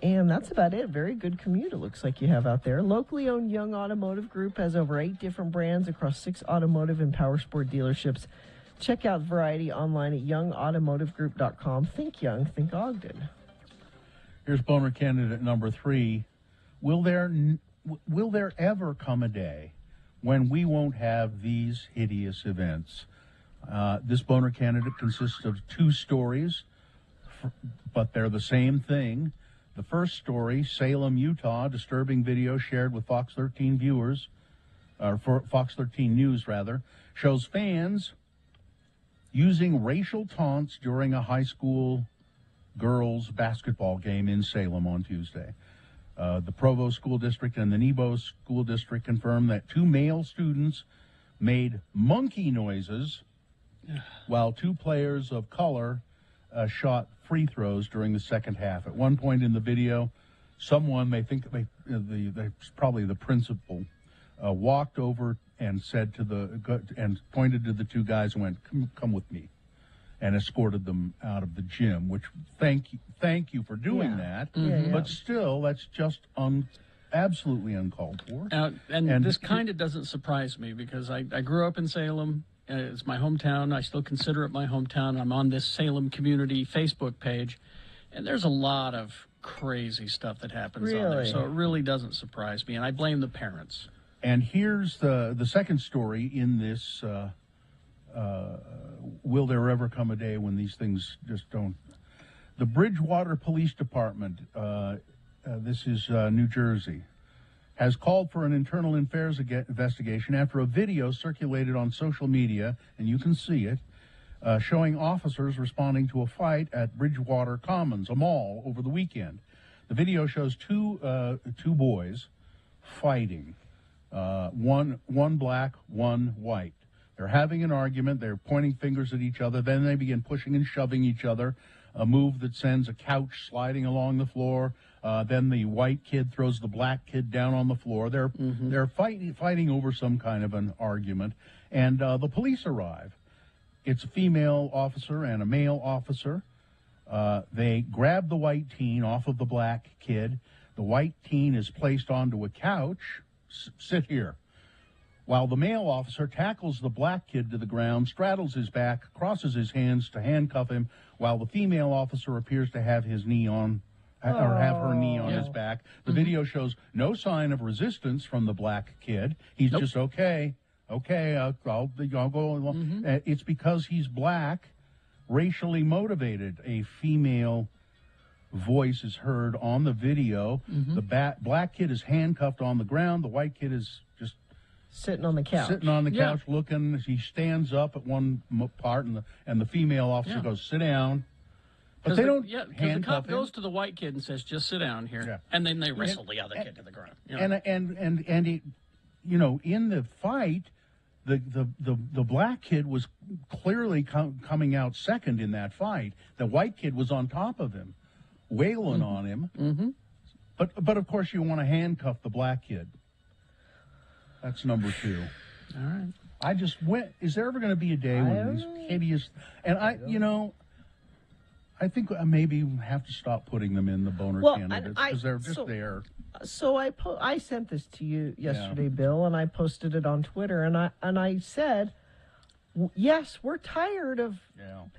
And that's about it. Very good commute, it looks like you have out there. Locally owned Young Automotive Group has over 8 different brands across 6 automotive and power sport dealerships. Check out variety online at youngautomotivegroup.com. Think Young, think Ogden. Here's boner candidate number 3. Will there ever come a day when we won't have these hideous events? This boner candidate consists of 2 stories, but they're the same thing. The first story, Salem, Utah, disturbing video shared with Fox 13 viewers, or for Fox 13 News, rather, shows fans using racial taunts during a high school girls basketball game in Salem on Tuesday. The Provo School District and the Nebo School District confirmed that 2 male students made monkey noises while 2 players of color shot free throws during the second half. At one point in the video, someone, probably the principal, walked over and said and pointed to the 2 guys and went, come with me, and escorted them out of the gym, which thank you for doing that. But still, that's just absolutely uncalled for. And this kind of doesn't surprise me because I grew up in Salem. It's my hometown. I still consider it my hometown. I'm on this Salem community Facebook page, and there's a lot of crazy stuff that happens on there. So it really doesn't surprise me, and I blame the parents. And here's the second story in this, will there ever come a day when these things just don't... The Bridgewater Police Department, this is New Jersey, has called for an internal affairs investigation after a video circulated on social media, and you can see it, showing officers responding to a fight at Bridgewater Commons, a mall, over the weekend. The video shows two boys fighting, one black, one white. They're having an argument. They're pointing fingers at each other. Then they begin pushing and shoving each other, a move that sends a couch sliding along the floor. Then the white kid throws the black kid down on the floor. They're fighting over some kind of an argument. And the police arrive. It's a female officer and a male officer. They grab the white teen off of the black kid. The white teen is placed onto a couch. Sit here. While the male officer tackles the black kid to the ground, straddles his back, crosses his hands to handcuff him, while the female officer appears to have his knee on, or have her knee on his back. The video shows no sign of resistance from the black kid. He's just, okay, I'll go along. It's because he's black, racially motivated. A female voice is heard on the video. The black kid is handcuffed on the ground. The white kid is just sitting on the couch. Sitting on the couch looking. He stands up at one part, and the female officer goes, sit down. But they don't because the handcuff cop him. goes to the white kid and says, just sit down here. And then they wrestle the other kid to the ground. And it, you know, in the fight, the black kid was clearly coming out second in that fight. The white kid was on top of him, wailing on him. But of course you want to handcuff the black kid. That's number 2. All right. I just went. Is there ever going to be a day when these hideous? And I think I maybe have to stop putting them in the boner candidates because they're just there. So I sent this to you yesterday, Bill, and I posted it on Twitter, and I said, yes, we're tired of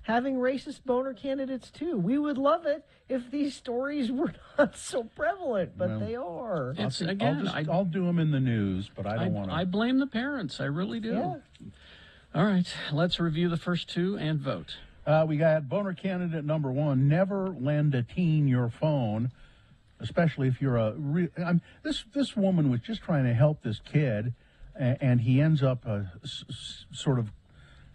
having racist boner candidates too. We would love it if these stories were not so prevalent, but they are. I'll do them in the news, but I don't want to. I blame the parents. I really do. Yeah. All right, let's review the first 2 and vote. We got boner candidate number 1, never lend a teen your phone, especially if you're this woman was just trying to help this kid, and he ends up sort of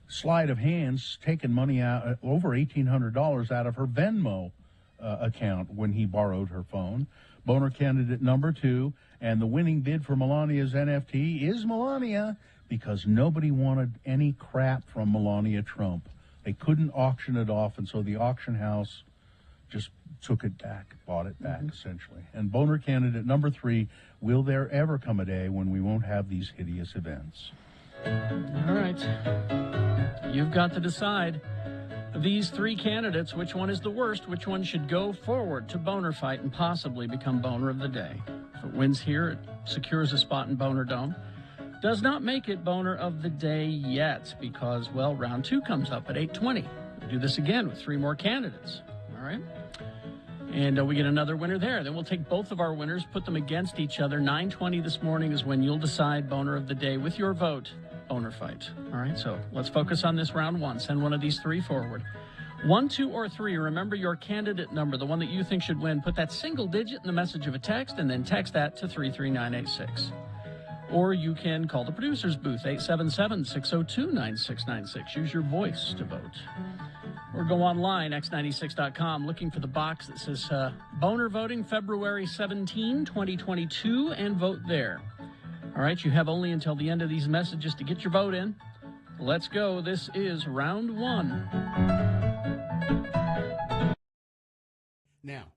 sleight of hands taking money out, over $1,800 out of her Venmo account when he borrowed her phone. Boner candidate number 2, and the winning bid for Melania's NFT is Melania, because nobody wanted any crap from Melania Trump. They couldn't auction it off, and so the auction house just took it back, bought it back, essentially. And boner candidate number 3, will there ever come a day when we won't have these hideous events? All right. You've got to decide. These 3 candidates, which one is the worst, which one should go forward to boner fight and possibly become boner of the day. If it wins here, it secures a spot in Boner Dome. Does not make it boner of the day yet because, well, round 2 comes up at 8:20. We'll do this again with 3 more candidates. All right? And we get another winner there. Then we'll take both of our winners, put them against each other. 9:20 this morning is when you'll decide boner of the day with your vote. Boner fight. All right, so let's focus on this round 1. Send one of these 3 forward. 1, 2, or 3. Remember your candidate number, the one that you think should win. Put that single digit in the message of a text and then text that to 33986. Or you can call the producer's booth, 877-602-9696. Use your voice to vote. Or go online, x96.com, looking for the box that says Boner Voting February 17, 2022, and vote there. All right, you have only until the end of these messages to get your vote in. Let's go. This is round 1. Now,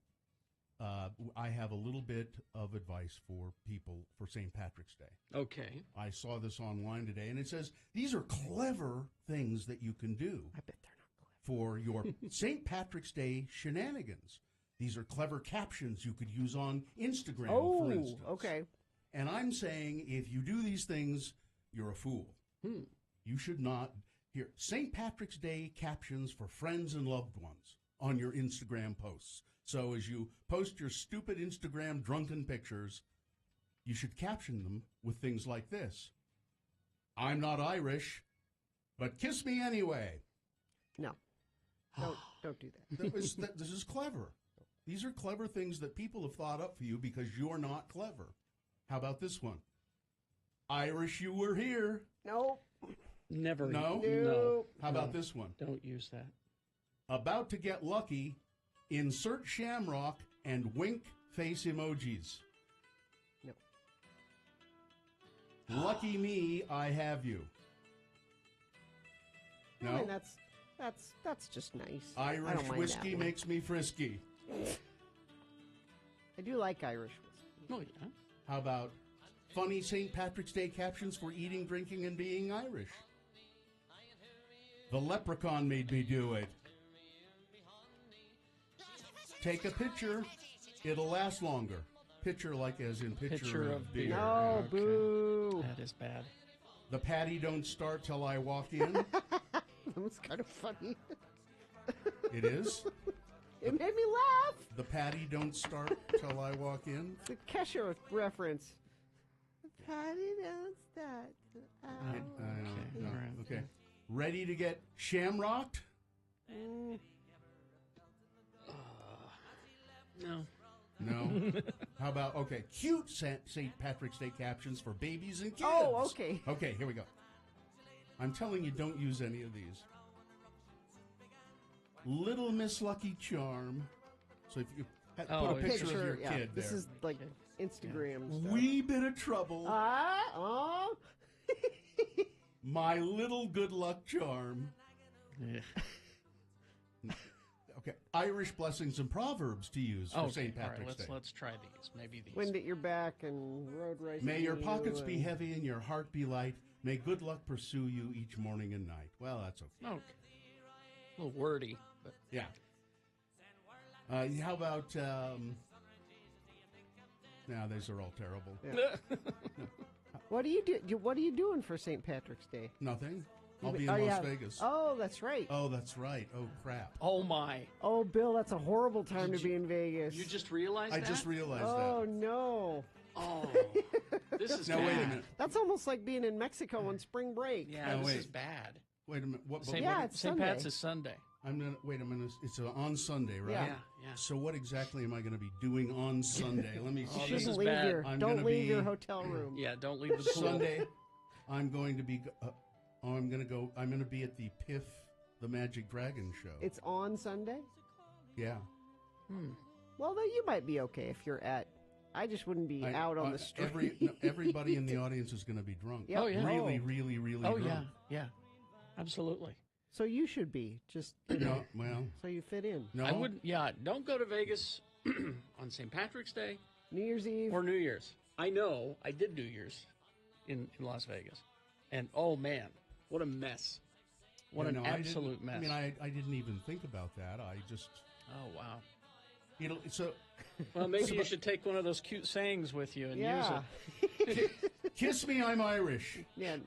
I have a little bit of advice for people for St. Patrick's Day. Okay. I saw this online today, and it says these are clever things that you can do. I bet they're not clever. For your St. Patrick's Day shenanigans. These are clever captions you could use on Instagram, for instance. Okay. And I'm saying if you do these things, you're a fool. You should not. Here, St. Patrick's Day captions for friends and loved ones on your Instagram posts. So as you post your stupid Instagram drunken pictures, you should caption them with things like this. I'm not Irish, but kiss me anyway. No. Don't do that. This is clever. These are clever things that people have thought up for you because you're not clever. How about this one? Irish, you were here. No. Never. No? How about this one? Don't use that. About to get lucky. Insert shamrock and wink face emojis. No. Lucky me, I have you. No? I mean, that's just nice. Irish whiskey makes me frisky. I do like Irish whiskey. Oh, yeah. How about funny St. Patrick's Day captions for eating, drinking, and being Irish? The leprechaun made me do it. Take a picture. It'll last longer. Picture like as in picture of beer. No, boo. That is bad. The patty don't start till I walk in. That was kind of funny. It is? It made me laugh. The patty don't start till I walk in. It's a Kesher reference. The patty don't start. Okay. Ready to get shamrocked? No. No. How about, okay, cute St. Patrick's Day captions for babies and kids. Oh, okay. Okay, here we go. I'm telling you, don't use any of these. Little Miss Lucky Charm. So if you put a picture of your kid there. This is like Instagram stuff. Wee bit of trouble. My little good luck charm. Yeah. Okay, Irish blessings and proverbs to use for St. Patrick's Day. Let's try these. Maybe these. Wind at your back and road racing. May your pockets be heavy and your heart be light. May good luck pursue you each morning and night. Well, that's okay. Okay. A little wordy, but yeah. How about? Now these are all terrible. Yeah. What do you do? What are you doing for St. Patrick's Day? Nothing. I'll be in Las Vegas. Oh, that's right. Oh, that's right. Oh, crap. Oh, my. Oh, Bill, that's a horrible time to be in Vegas. You just realized that? I just realized that. Oh, no. Oh. This is now, bad. wait a minute. That's almost like being in Mexico on spring break. Yeah, this is bad. Wait a minute. It's St. Pat's is Sunday. Wait a minute. It's on Sunday, right? Yeah. So what exactly am I going to be doing on Sunday? Let me see. This is bad. Don't leave your hotel room. Yeah, don't leave the pool. Sunday, I'm going to be... I'm going to be at the Piff, the Magic Dragon show. It's on Sunday? Yeah. Well, then you might be okay if you're at... I just wouldn't be out on the street. Everybody in the audience is going to be drunk. Yep. Oh, yeah. Really, really, really drunk. Yeah. Absolutely. So you should be. Just, no, well... So you fit in. No. I wouldn't... Yeah, don't go to Vegas on St. Patrick's Day. New Year's Eve. Or New Year's. I know. I did New Year's in Las Vegas. And, oh, man. What a mess. What an absolute mess. I mean, I didn't even think about that. I just... Oh, wow. So... Well, maybe you should take one of those cute sayings with you and use it. Kiss me, I'm Irish. Yeah,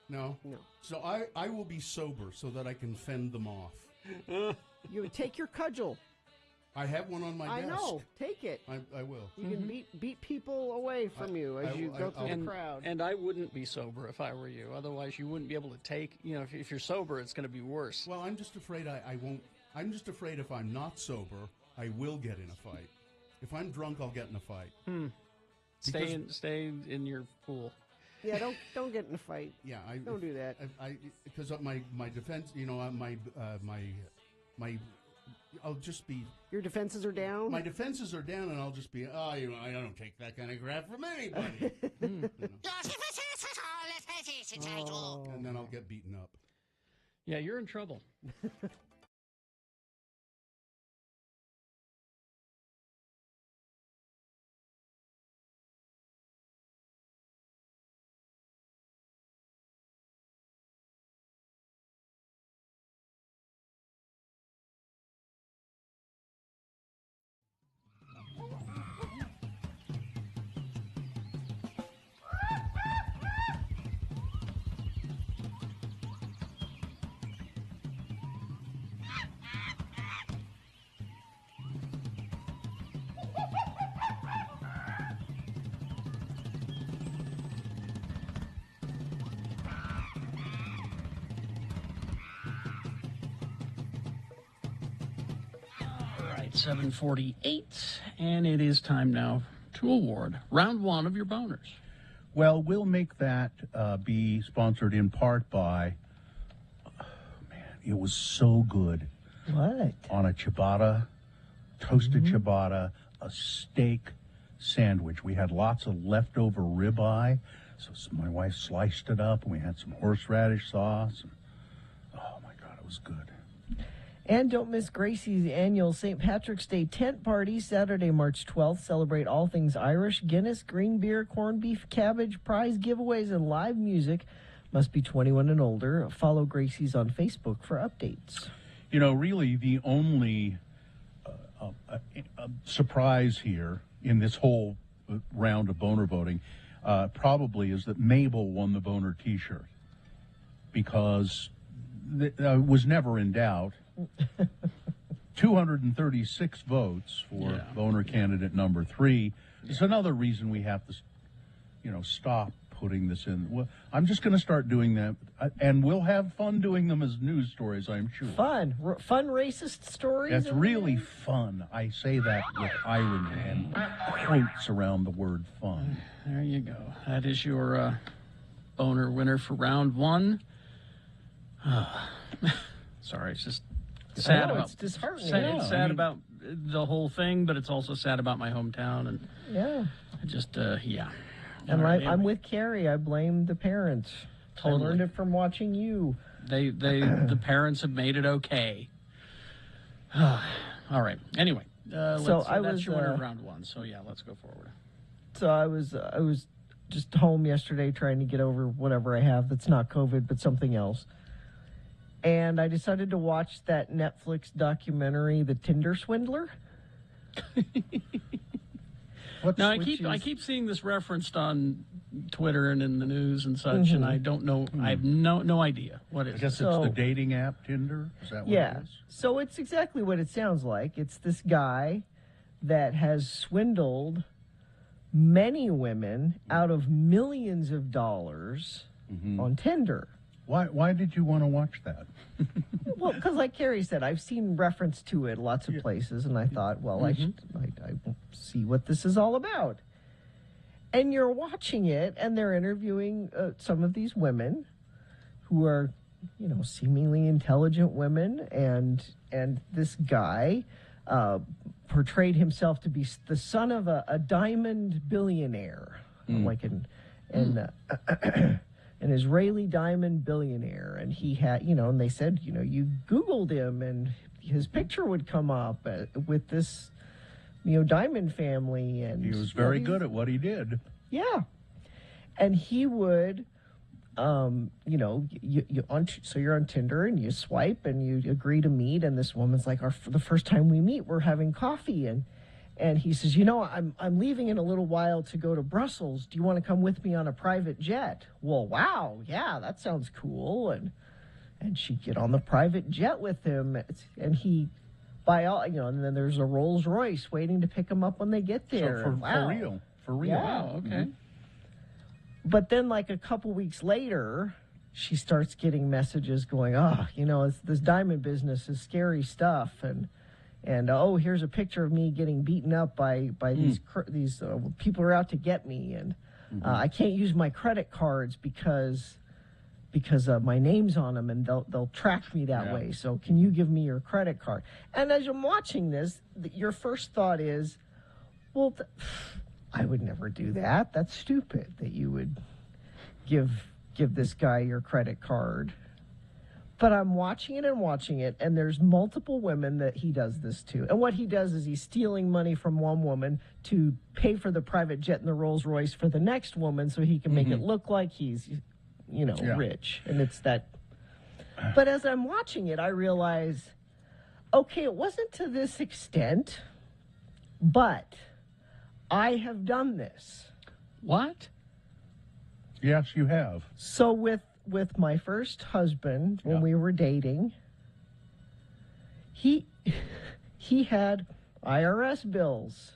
no. No. So I will be sober so that I can fend them off. You would take your cudgel. I have one on my desk. I know. Take it. I will. You can beat people away from you as you go through the crowd. And I wouldn't be sober if I were you. Otherwise, you wouldn't be able to take, if you're sober, it's going to be worse. Well, I'm just afraid I won't. I'm just afraid if I'm not sober, I will get in a fight. If I'm drunk, I'll get in a fight. Stay in your pool. Yeah, don't get in a fight. Yeah, don't do that. Because my defense, I'll just be. Your defenses are down. My defenses are down, and I'll just be. I don't take that kind of crap from anybody. And then I'll get beaten up. Yeah, you're in trouble. Right, 7:48, and it is time now to award round one of your boners. Well, we'll make that be sponsored in part by, it was so good. What? On a ciabatta, toasted ciabatta, a steak sandwich. We had lots of leftover ribeye, so my wife sliced it up, and we had some horseradish sauce. And, oh, my God, it was good. And don't miss Gracie's annual St. Patrick's Day tent party, Saturday, March 12th. Celebrate all things Irish, Guinness, green beer, corned beef, cabbage, prize giveaways, and live music. Must be 21 and older. Follow Gracie's on Facebook for updates. You know, really the only surprise here in this whole round of boner voting probably is that Mabel won the boner T-shirt, because it was never in doubt. 236 votes for boner candidate number 3. It's another reason we have to, stop putting this in. Well, I'm just going to start doing that, and we'll have fun doing them as news stories, I'm sure. Fun racist stories? That's really fun. I say that with irony and quotes around the word fun. There you go. That is your boner winner for round 1. Sorry, it's just sad about. It's disheartening. It's sad about the whole thing, but it's also sad about my hometown, and just And I'm with Carrie. I blame the parents. Totally. I learned it from watching you. The parents have made it okay. All right. Anyway, that's your winner of round 1. So let's go forward. So I was just home yesterday trying to get over whatever I have that's not COVID but something else. And I decided to watch that Netflix documentary, The Tinder Swindler. Now I keep seeing this referenced on Twitter and in the news and such, and I don't know. I have no idea what it is. I guess it's the dating app Tinder. Is that what it is? So it's exactly what it sounds like. It's this guy that has swindled many women out of millions of dollars on Tinder. Why did you want to watch that? Well, because like Carrie said, I've seen reference to it lots of places, and I thought, well, I see what this is all about. And you're watching it, and they're interviewing some of these women who are, seemingly intelligent women, and this guy portrayed himself to be the son of a diamond billionaire, like an Israeli diamond billionaire, and he had, and they said, you Googled him, and his picture would come up with this, diamond family, and he was very good at what he did. Yeah, and he would, so you're on Tinder and you swipe and you agree to meet, and this woman's like, the first time we meet, we're having coffee, and he says, I'm leaving in a little while to go to Brussels. Do you want to come with me on a private jet? Well, wow, yeah, that sounds cool. And she'd get on the private jet with him, and he, and then there's a Rolls Royce waiting to pick him up when they get there. So for real. Yeah. Oh, okay. But then, like a couple weeks later, she starts getting messages going, this diamond business is scary stuff, and here's a picture of me getting beaten up by these people who are out to get me, and I can't use my credit cards because my name's on them, and they'll track me that way. So can you give me your credit card? And as I'm watching this, your first thought is, well, I would never do that. That's stupid that you would give this guy your credit card. But I'm watching it, and there's multiple women that he does this to. And what he does is he's stealing money from one woman to pay for the private jet and the Rolls Royce for the next woman so he can make it look like he's, rich. And it's that. But as I'm watching it, I realize, okay, it wasn't to this extent, but I have done this. What? Yes, you have. So with my first husband, when we were dating, he had IRS bills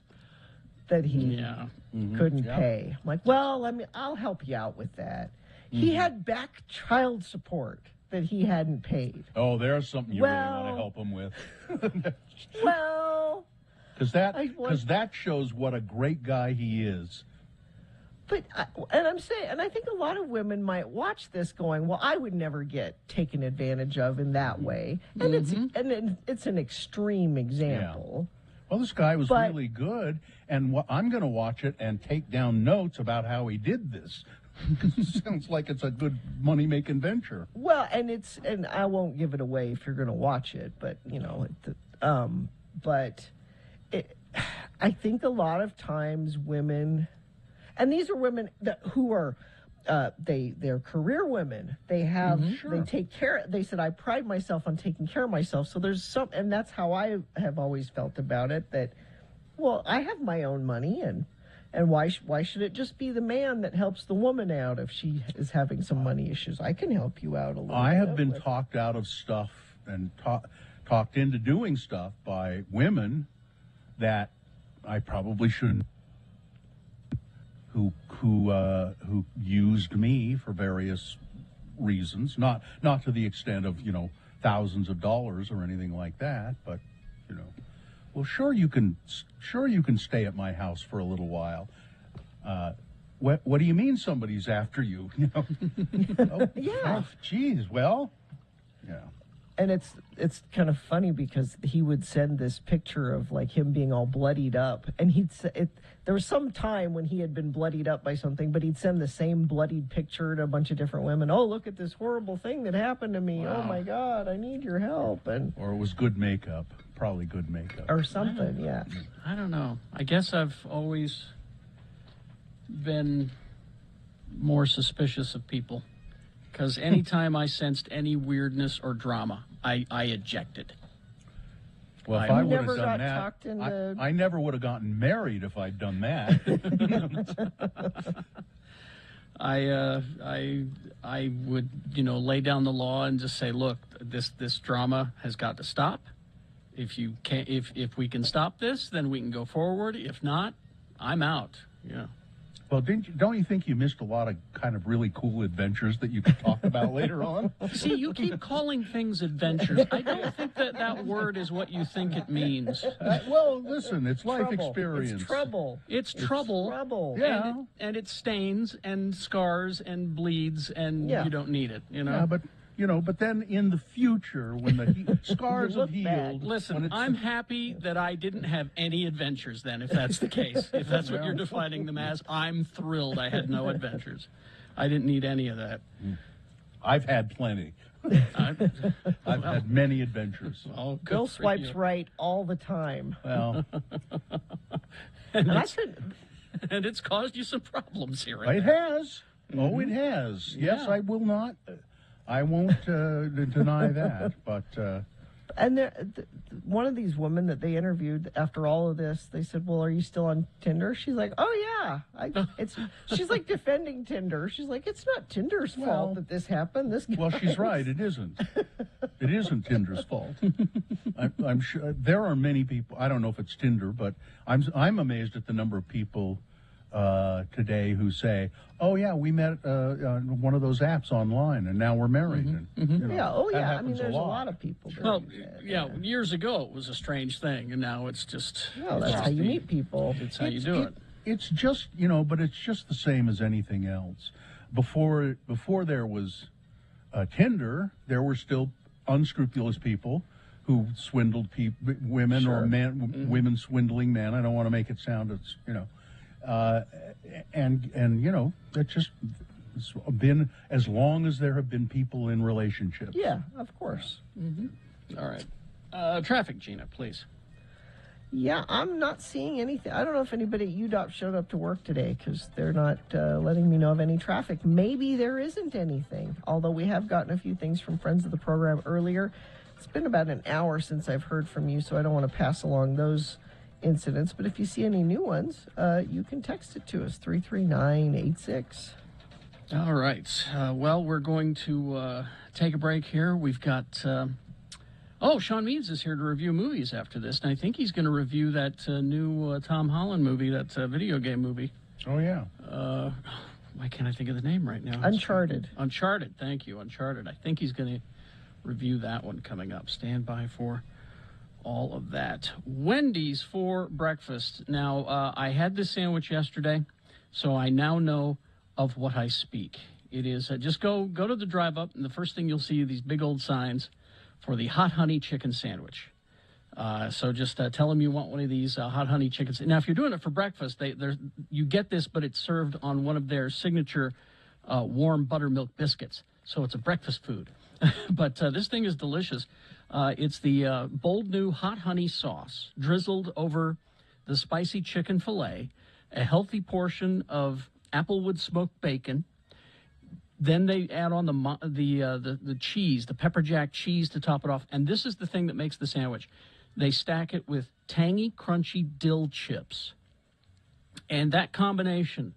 that he couldn't pay. I'm like, well, I'll help you out with that. He had back child support that he hadn't paid. Oh, there's something you really want to help him with. Well, because that shows what a great guy he is. But I think a lot of women might watch this going, well, I would never get taken advantage of in that way, and it's an extreme example. Yeah. Well, this guy was really good, and I'm going to watch it and take down notes about how he did this. It sounds like it's a good money-making venture. Well, and I won't give it away if you're going to watch it, but I think a lot of times women. And these are women who are they're career women. They have Sure. they take care. They said, I pride myself on taking care of myself. So there's some, and that's how I have always felt about it. That, well, I have my own money, and why should it just be the man that helps the woman out if she is having some money issues? I can help you out a little. I have been with- talked out of stuff and talked into doing stuff by women that I probably shouldn't. Who used me for various reasons, not to the extent of thousands of dollars or anything like that, but well, sure you can stay at my house for a little while. What do you mean somebody's after you? Yeah. Geez, well, yeah. And it's kind of funny because he would send this picture of like him being all bloodied up, and there was some time when he had been bloodied up by something, but he'd send the same bloodied picture to a bunch of different women. Oh, look at this horrible thing that happened to me. Wow. Oh my God, I need your help. Or it was good makeup, probably good makeup. Or something, yeah. I don't know. I guess I've always been more suspicious of people. Because anytime I sensed any weirdness or drama, I ejected. Well, if I would have never done got that, talked into- I never would have gotten married if I'd done that. I would, lay down the law and just say, look, this drama has got to stop. If you can't, if we can stop this, then we can go forward. If not, I'm out. Yeah. Well, don't you think you missed a lot of kind of really cool adventures that you could talk about later on? See, you keep calling things adventures. I don't think that word is what you think it means. Well, listen, it's life Trouble. experience. It's trouble. It's trouble. Trouble. Yeah. And it stains and scars and bleeds, and you don't need it, Yeah, but then in the future, when the scars have healed. Listen, I'm happy that I didn't have any adventures then, if that's the case. If that's what you're defining them as, I'm thrilled I had no adventures. I didn't need any of that. I've had plenty. I've had many adventures. Oh, good Bill for swipes you. right all the time. Well, and I it's, and it's caused you some problems here. it has. Oh, it has. Yes, Yeah. I will not. I won't deny that, but And one of these women that they interviewed after all of this, they said, "Well, are you still on Tinder?" She's like, "Oh yeah." She's like defending Tinder. She's like, "It's not Tinder's fault that this happened." Well, she's right. It isn't. It isn't Tinder's fault. I'm sure there are many people. I don't know if it's Tinder, but I'm amazed at the number of people today who say, "Oh yeah, we met on one of those apps online, and now we're married." And, Yeah. Oh that yeah. I happens mean, there's a lot of people. Well, years ago it was a strange thing, and now it's just. Well, that's how you meet people. It's how you do it. It's just but it's just the same as anything else. Before there was Tinder, there were still unscrupulous people who swindled women or men, women swindling men. I don't want to make it sound it's it's been as long as there have been people in relationships. Yeah, of course. All right. Traffic, Gina, please. Yeah, I'm not seeing anything. I don't know if anybody at UDOT showed up to work today because they're not letting me know of any traffic. Maybe there isn't anything, although we have gotten a few things from friends of the program earlier. It's been about an hour since I've heard from you, so I don't want to pass along those incidents. But if you see any new ones, you can text it to us, 33986. All right. Well, we're going to take a break here. We've got... Sean Meads is here to review movies after this, and I think he's going to review that new Tom Holland movie, that video game movie. Oh, yeah. Why can't I think of the name right now? Uncharted. Uncharted, thank you, Uncharted. I think he's going to review that one coming up. Stand by for all of that. Wendy's for breakfast. Now, I had this sandwich yesterday, so I now know of what I speak. It is, just go to the drive-up, and the first thing you'll see are these big old signs for the hot honey chicken sandwich. So just tell them you want one of these hot honey chickens. Now, if you're doing it for breakfast, you get this, but it's served on one of their signature warm buttermilk biscuits. So it's a breakfast food. But this thing is delicious. It's the bold new hot honey sauce drizzled over the spicy chicken filet, a healthy portion of applewood smoked bacon, Then they add on the cheese, the pepper jack cheese to top it off. And this is the thing that makes the sandwich. They stack it with tangy, crunchy dill chips. And that combination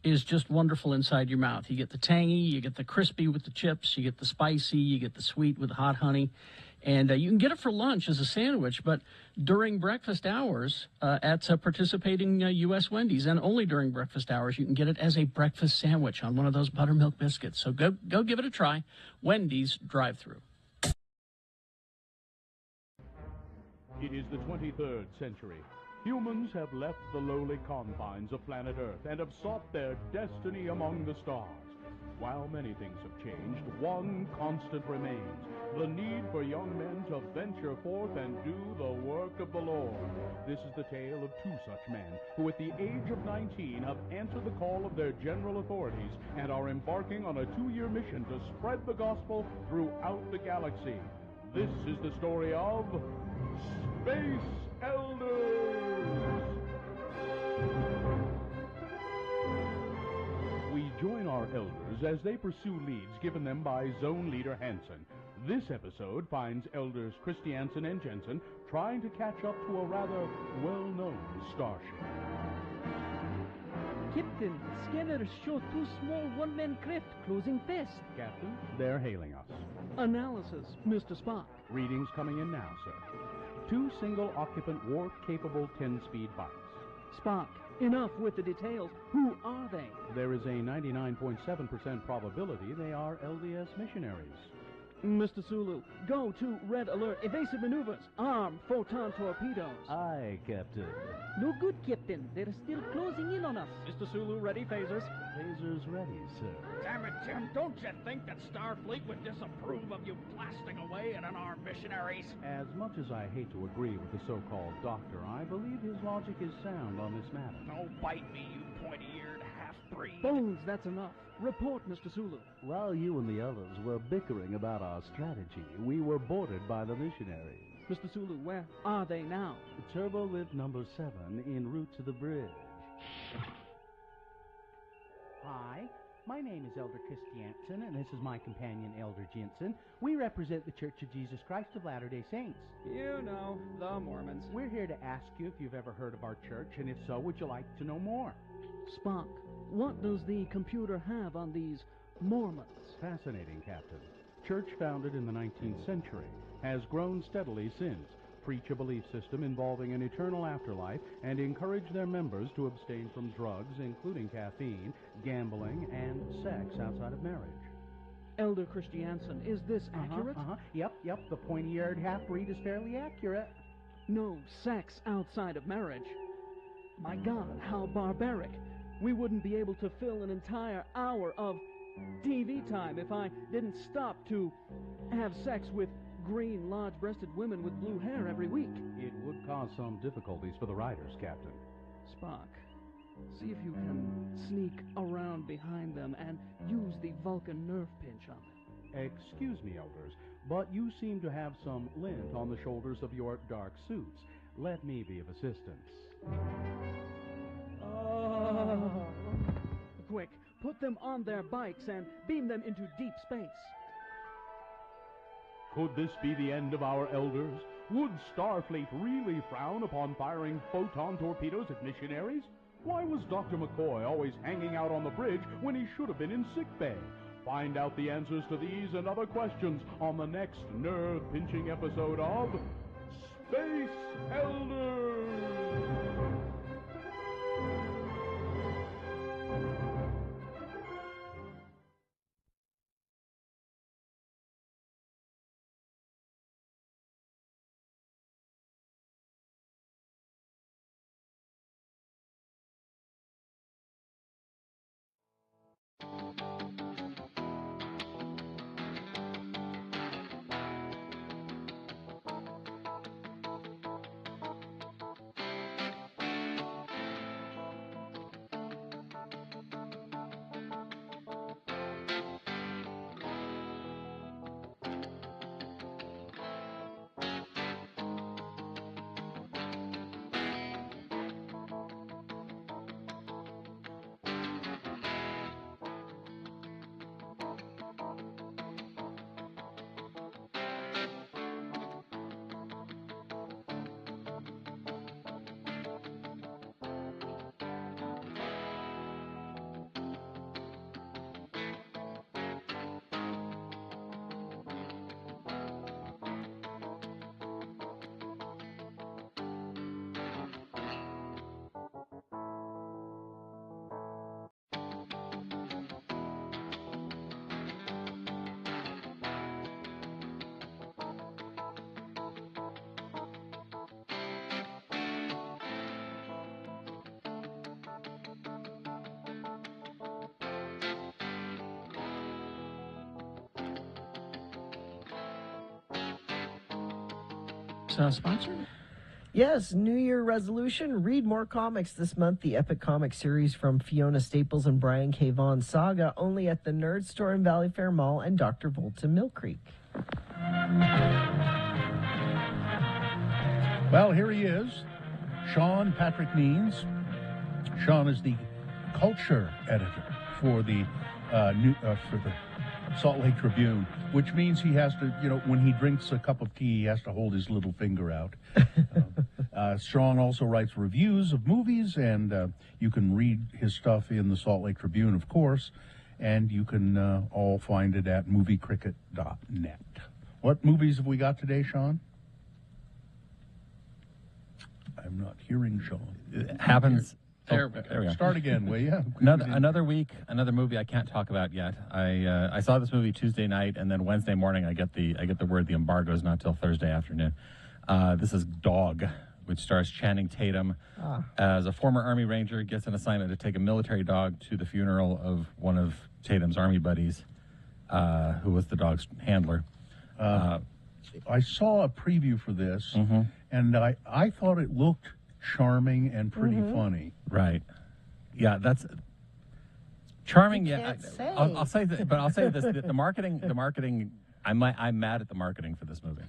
is just wonderful inside your mouth. You get the tangy, you get the crispy with the chips, you get the spicy, you get the sweet with the hot honey. And you can get it for lunch as a sandwich, but during breakfast hours at participating U.S. Wendy's, and only during breakfast hours, you can get it as a breakfast sandwich on one of those buttermilk biscuits. So go give it a try. Wendy's drive-thru. It is the 23rd century. Humans have left the lowly confines of planet Earth and have sought their destiny among the stars. While many things have changed, one constant remains: the need for young men to venture forth and do the work of the Lord. This is the tale of two such men who at the age of 19 have answered the call of their general authorities and are embarking on a 2-year mission to spread the gospel throughout the galaxy. This is the story of Space Elders! We join our elders as they pursue leads given them by Zone Leader Hansen. This episode finds elders Christiansen and Jensen trying to catch up to a rather well-known starship. Captain, scanners show 2 small one-man craft closing fast. Captain, they're hailing us. Analysis, Mr. Spock. Readings coming in now, sir. 2 single-occupant warp-capable 10-speed bikes. Spock, enough with the details. Who are they? There is a 99.7% probability they are LDS missionaries. Mr. Sulu, go to red alert. Evasive maneuvers. Arm photon torpedoes. Aye, Captain. No good, Captain. They're still closing in on us. Mr. Sulu, ready phasers? Phasers ready, sir. Damn it, Tim. Don't you think that Starfleet would disapprove of you blasting away at unarmed missionaries? As much as I hate to agree with the so-called doctor, I believe his logic is sound on this matter. Don't bite me, you pointy-eared half-breed. Bones, that's enough. Report, Mr. Sulu. While you and the others were bickering about our strategy, we were boarded by the missionaries. Mr. Sulu, where are they now? Turbo lift number 7 en route to the bridge. Hi, my name is Elder Christiansen, and this is my companion, Elder Jensen. We represent the Church of Jesus Christ of Latter-day Saints. You know, the Mormons. We're here to ask you if you've ever heard of our church, and if so, would you like to know more? Spock, what does the computer have on these Mormons? Fascinating, Captain. Church founded in the 19th century, has grown steadily since, preach a belief system involving an eternal afterlife, and encourage their members to abstain from drugs, including caffeine, gambling, and sex outside of marriage. Elder Christiansen, is this accurate? Yep, the pointy-eared half-breed is fairly accurate. No sex outside of marriage. My God, how barbaric. We wouldn't be able to fill an entire hour of TV time if I didn't stop to have sex with green, large-breasted women with blue hair every week. It would cause some difficulties for the riders, Captain. Spock, see if you can sneak around behind them and use the Vulcan nerve pinch on them. Excuse me, elders, but you seem to have some lint on the shoulders of your dark suits. Let me be of assistance. Quick, put them on their bikes and beam them into deep space. Could this be the end of our elders? Would Starfleet really frown upon firing photon torpedoes at missionaries? Why was Dr. McCoy always hanging out on the bridge when he should have been in sickbay? Find out the answers to these and other questions on the next nerve-pinching episode of Space Elders! sponsor? Yes, New Year resolution. Read more comics this month. The epic comic series from Fiona Staples and Brian K. Vaughan Saga, only at the Nerd Store in Valley Fair Mall and Dr. Volta Mill Creek. Well, here he is, Sean Patrick Means. Sean is the culture editor for the Salt Lake Tribune, which means he has to, when he drinks a cup of tea, he has to hold his little finger out. Sean also writes reviews of movies, and you can read his stuff in the Salt Lake Tribune, of course, and you can all find it at moviecricket.net. What movies have we got today, Sean? I'm not hearing Sean. It happens. There we go. Start again, will you? Another week, another movie I can't talk about yet. I saw this movie Tuesday night, and then Wednesday morning I get the word the embargo is not till Thursday afternoon. This is Dog, which stars Channing Tatum as a former Army Ranger, gets an assignment to take a military dog to the funeral of one of Tatum's Army buddies, who was the dog's handler. I saw a preview for this, and I thought it looked charming and pretty funny. Right. Yeah, that's charming. Yeah, I'll say that, but I'll say this: the marketing. I'm mad at the marketing for this movie.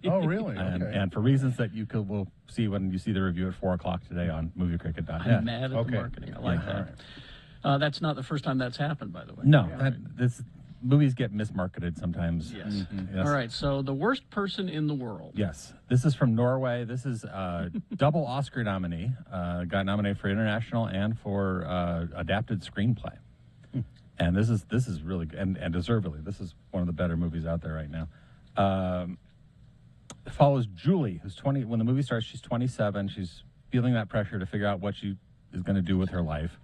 Oh, really? And for reasons that we'll see when you see the review at 4:00 today on moviecricket.net. I'm mad at the marketing. I like that. Right. That's not the first time that's happened, by the way. No, movies get mismarketed sometimes. Yes. Yes. All right, so the worst person in the world. Yes. This is from Norway. This is a double Oscar nominee. Got nominated for international and for adapted screenplay. And this is really good, and deservedly. This is one of the better movies out there right now. It follows Julie, who's 20. When the movie starts, she's 27. She's feeling that pressure to figure out what she is going to do with her life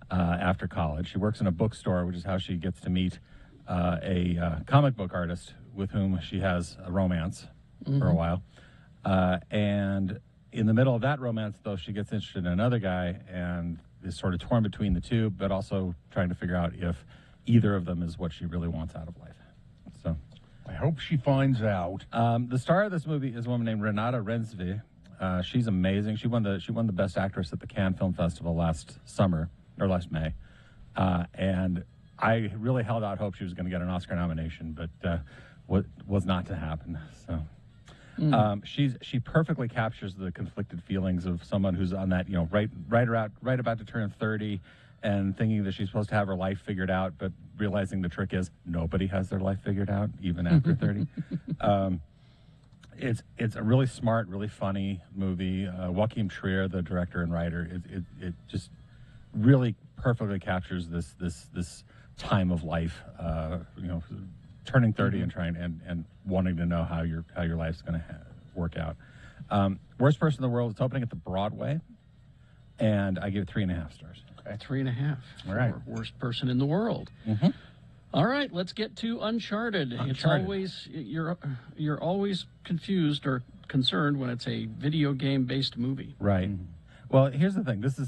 after college. She works in a bookstore, which is how she gets to meet a comic book artist with whom she has a romance for a while. And in the middle of that romance, though, she gets interested in another guy and is sort of torn between the two, but also trying to figure out if either of them is what she really wants out of life. So I hope she finds out. The star of this movie is a woman named Renata Rensve. She's amazing. She won the Best Actress at the Cannes Film Festival last May. And I really held out hope she was going to get an Oscar nomination, but was not to happen. So she perfectly captures the conflicted feelings of someone who's on that, right about to turn 30 and thinking that she's supposed to have her life figured out, but realizing the trick is nobody has their life figured out, even after 30. It's a really smart, really funny movie. Joachim Trier, the director and writer, it just really perfectly captures this time of life, turning 30 and trying and wanting to know how your life's going to work out. Worst Person in the World. It's opening at the Broadway, and I give it 3.5 stars. Okay. 3.5. All right. Worst Person in the World. All right, let's get to Uncharted. It's always you're always confused or concerned when it's a video game based movie. Right. Well, here's the thing. This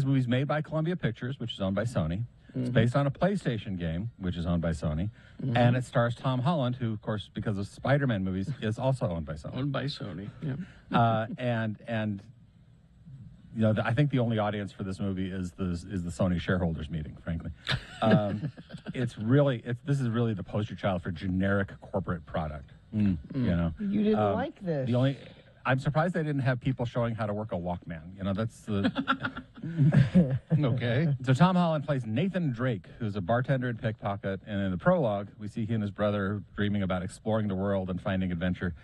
movie's made by Columbia Pictures, which is owned by Sony. It's based on a PlayStation game, which is owned by Sony, and it stars Tom Holland, who, of course, because of Spider-Man movies, is also owned by Sony. Owned by Sony, yeah. And I think the only audience for this movie is the Sony shareholders meeting. Frankly, this is really the poster child for generic corporate product. You didn't like this. I'm surprised they didn't have people showing how to work a Walkman. That's the... Okay. So Tom Holland plays Nathan Drake, who's a bartender and pickpocket, and in the prologue, we see he and his brother dreaming about exploring the world and finding adventure.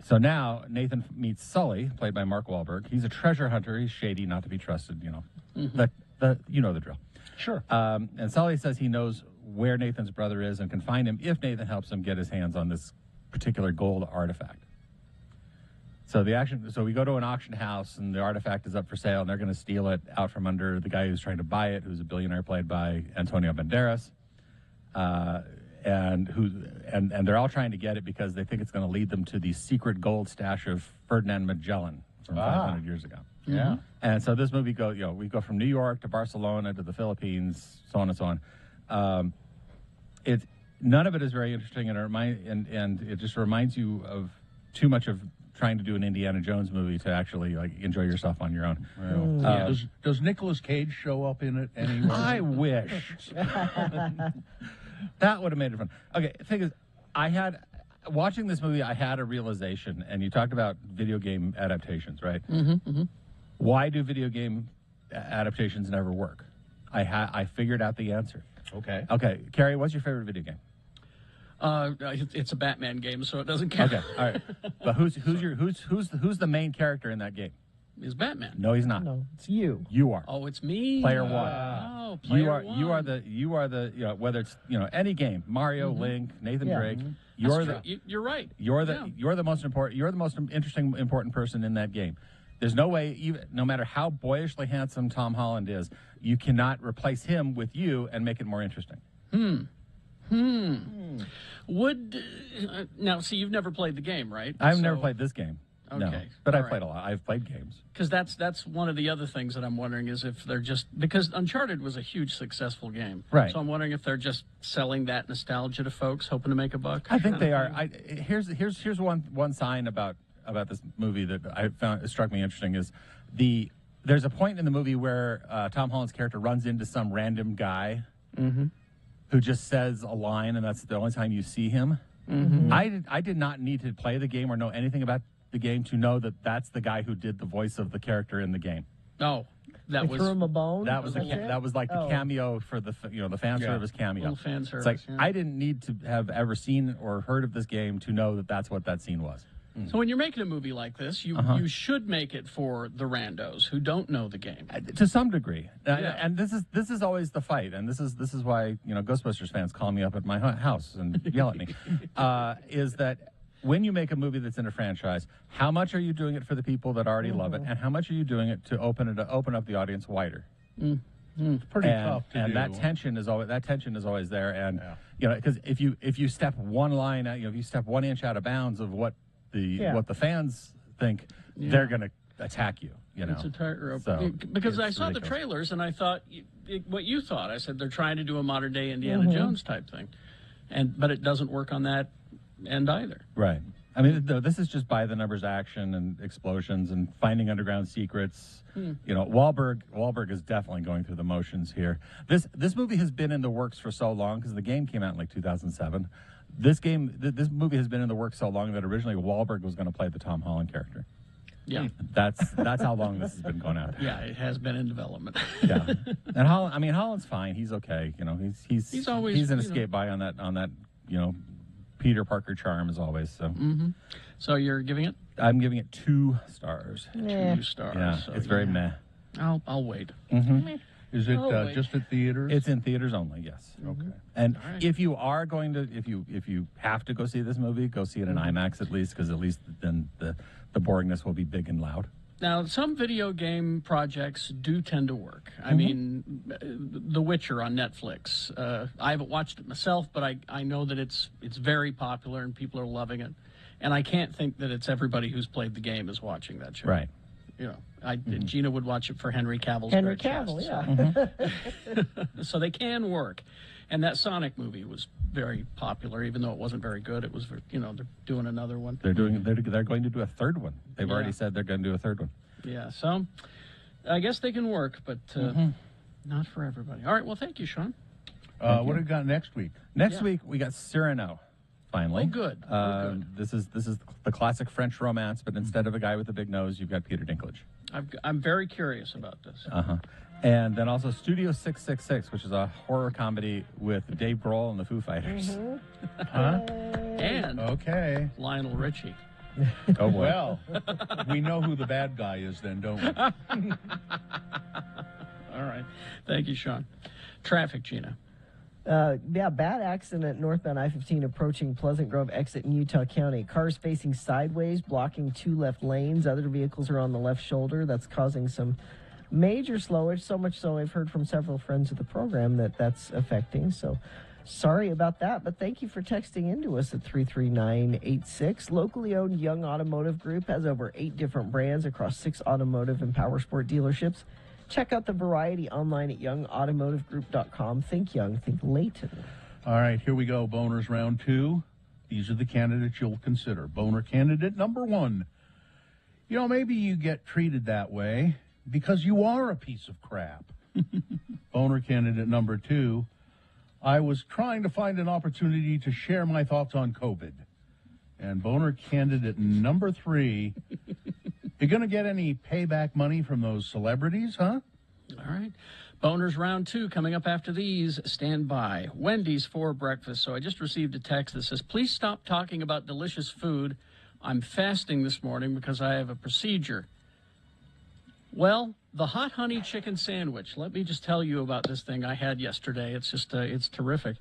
So now Nathan meets Sully, played by Mark Wahlberg. He's a treasure hunter. He's shady, not to be trusted, you know the drill. Sure. And Sully says he knows where Nathan's brother is and can find him if Nathan helps him get his hands on this particular gold artifact. So we go to an auction house, and the artifact is up for sale, and they're going to steal it out from under the guy who's trying to buy it, who's a billionaire played by Antonio Banderas, and they're all trying to get it because they think it's going to lead them to the secret gold stash of Ferdinand Magellan from 500 years ago. Yeah. And so this movie we go from New York to Barcelona to the Philippines, so on and so on. None of it is very interesting, and it just reminds you of too much of trying to do an Indiana Jones movie to actually like enjoy yourself on your own. Well, does Nicolas Cage show up in it anywhere? I wish. That would have made it fun. Okay, the thing is, watching this movie, I had a realization, and you talked about video game adaptations, right? Why do video game adaptations never work? I figured out the answer. Okay. Okay, Carrie, what's your favorite video game? It's a Batman game, so it doesn't count. Okay, all right. But who's the main character in that game? Is Batman? No, he's not. No, it's you. You are. Oh, it's me. Player one. Oh, player one. You are the whether it's any game, Mario, Link, Nathan Drake. You're you're right. You're the most important. You're the most interesting, important person in that game. There's no way, even no matter how boyishly handsome Tom Holland is, you cannot replace him with you and make it more interesting. Would now see you've never played the game, right? I've never played this game. Okay. No, but I've played a lot. I've played games. Because that's one of the other things that I'm wondering is if they're just because Uncharted was a huge successful game, right? So I'm wondering if they're just selling that nostalgia to folks, hoping to make a buck. I think they are. Here's one sign about this movie that I found struck me interesting is there's a point in the movie where Tom Holland's character runs into some random guy who just says a line, and that's the only time you see him. I did not need to play the game or know anything about the game to know that that's the guy who did the voice of the character in the game. Oh, they threw him a bone. That was like the cameo for the fan service cameo. Little fan service. It's like I didn't need to have ever seen or heard of this game to know that that's what that scene was. So when you're making a movie like this, you should make it for the randos who don't know the game to some degree. And this is always the fight, and this is why Ghostbusters fans call me up at my house and yell at me. Is that when you make a movie that's in a franchise, how much are you doing it for the people that already love it, and how much are you doing it to open up the audience wider? It's pretty tough to do. And that tension is always there. And because if you step one line, if you step 1 inch out of bounds of what the fans think, they're going to attack you. It's a tightrope. So because I saw the trailers and I thought what you thought. I said they're trying to do a modern day Indiana Jones type thing, but it doesn't work on that end either. Right. I mean, this is just by the numbers action and explosions and finding underground secrets. Wahlberg is definitely going through the motions here. This movie has been in the works for so long because the game came out in like 2007. This movie has been in the works so long that originally Wahlberg was going to play the Tom Holland character. Yeah, that's how long this has been going on. Yeah, it has been in development. Yeah, and Holland's fine. He's okay. He's an escape by on that. Peter Parker charm as always. So, so you're giving it? I'm giving it 2 stars. 2 stars. Yeah, so it's very meh. I'll wait. Is it just at theaters? It's in theaters only. Yes. Okay. And if you are going to, if you have to go see this movie, go see it in IMAX at least, because at least then the boringness will be big and loud. Now, some video game projects do tend to work. I mean, The Witcher on Netflix. I haven't watched it myself, but I know that it's very popular and people are loving it. And I can't think that it's everybody who's played the game is watching that show. Right. Gina would watch it for Henry Cavill's Henry great chest, Cavill, so they can work. And that Sonic movie was very popular, even though it wasn't very good. It was, they're doing another one. They're going to do a third one. They've already said they're going to do a third one. Yeah, so I guess they can work, but not for everybody. All right, well, thank you, Sean. What do we got next week? Next week we got Cyrano. Finally. Oh, good. This is the classic French romance, but instead of a guy with a big nose, you've got Peter Dinklage. I'm very curious about this. And then also Studio 666, which is a horror comedy with Dave Grohl and the Foo Fighters. And Lionel Richie. Oh, boy. Well, we know who the bad guy is then, don't we? All right. Thank you, Sean. Traffic, Gina. Bad accident northbound I-15 approaching Pleasant Grove exit in Utah County. Cars facing sideways, blocking 2 left lanes. Other vehicles are on the left shoulder. That's causing some major slowage, so much so I've heard from several friends of the program that's affecting. So sorry about that, but thank you for texting into us at 33986. Locally owned Young Automotive Group has over 8 different brands across 6 automotive and power sport dealerships. Check out the variety online at youngautomotivegroup.com. Think young, think Layton. All right, here we go. Boners round 2. These are the candidates you'll consider. Boner candidate number 1. You know, maybe you get treated that way because you are a piece of crap. Boner candidate number 2. I was trying to find an opportunity to share my thoughts on COVID. And boner candidate number 3. You going to get any payback money from those celebrities, huh? All right. Boners round 2 coming up after these. Stand by. Wendy's for breakfast. So I just received a text that says, please stop talking about delicious food. I'm fasting this morning because I have a procedure. Well, the hot honey chicken sandwich. Let me just tell you about this thing I had yesterday. It's just, it's terrific.